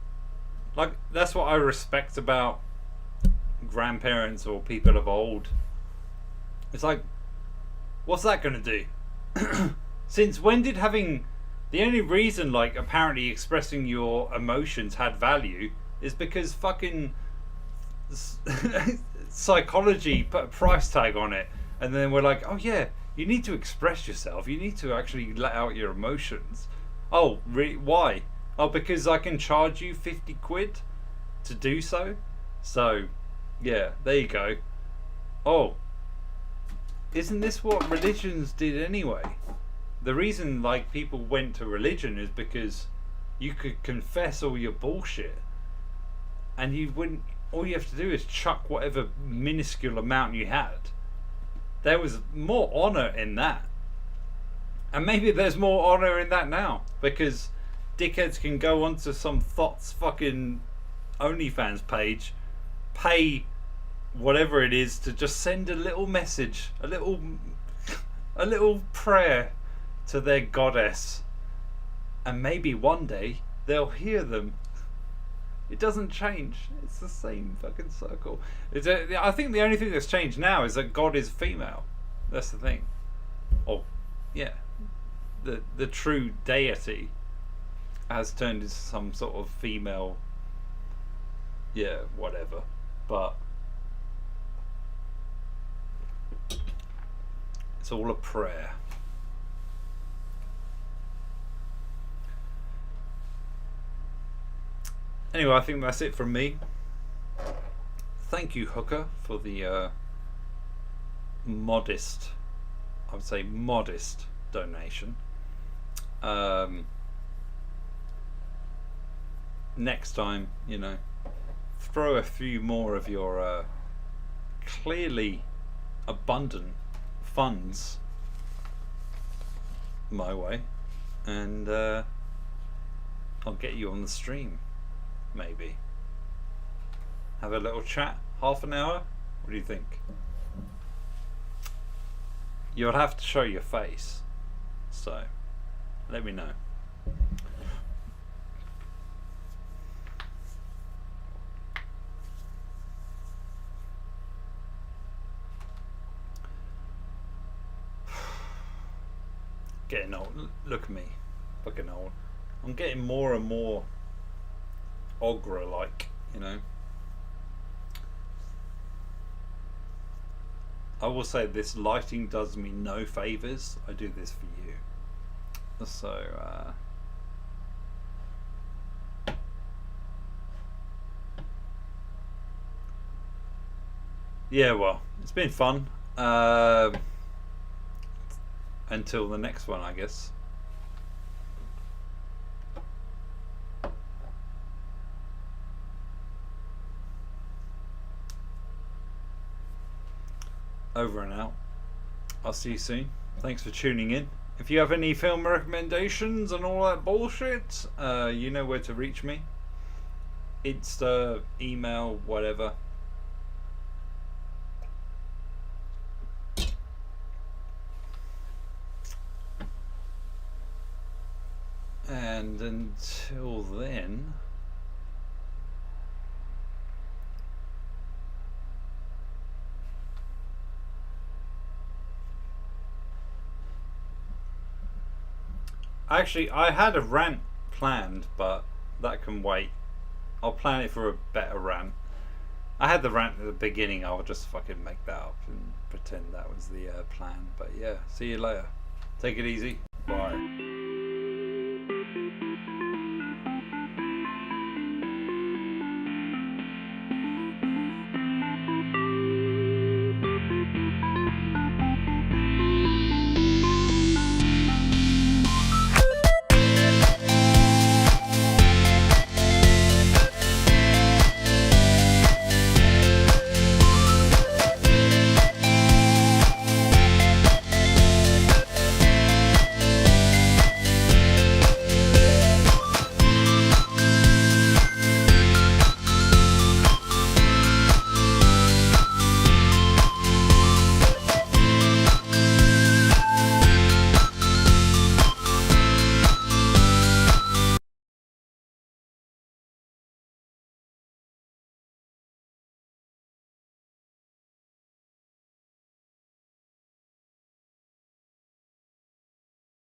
S1: Like, that's what I respect about grandparents or people of old. It's like, what's that gonna do? Since when did the only reason like apparently expressing your emotions had value is because fucking psychology put a price tag on it, and then we're like, oh yeah, you need to express yourself, you need to actually let out your emotions. Oh really? Why? Oh, because I can charge you 50 quid to do so. So yeah, there you go. Oh, isn't this what religions did anyway? The reason like people went to religion is because you could confess all your bullshit, and you wouldn't. All you have to do is chuck whatever minuscule amount you had. There was more honour in that. And maybe there's more honour in that now. Because dickheads can go onto some Thoughts fucking OnlyFans page, pay whatever it is to just send a little message, a little prayer to their goddess. And maybe one day they'll hear them. It doesn't change. It's the same fucking circle. I think the only thing that's changed now is that God is female. That's the thing. Oh, yeah. The true deity has turned into some sort of female. Yeah, whatever. But it's all a prayer. Anyway, I think that's it from me. Thank you, Hooker, for the modest, I would say modest donation. Next time, you know, throw a few more of your clearly abundant funds my way, and I'll get you on the stream. Maybe have a little chat, half an hour. What do you think? You'll have to show your face, so let me know. Getting old. Look at me, fucking old. I'm getting more and more Ogra-like, you know. I will say this lighting does me no favours. I do this for you. So yeah, well, it's been fun. Until the next one, I guess. over and out. I'll see you soon. Thanks for tuning in. If you have any film recommendations and all that bullshit, you know where to reach me. Insta, email, whatever. And until then, actually, I had a rant planned, but that can wait. I'll plan it for a better rant. I had the rant at the beginning. I'll just fucking make that up and pretend that was the plan. But yeah, see you later. Take it easy. Bye.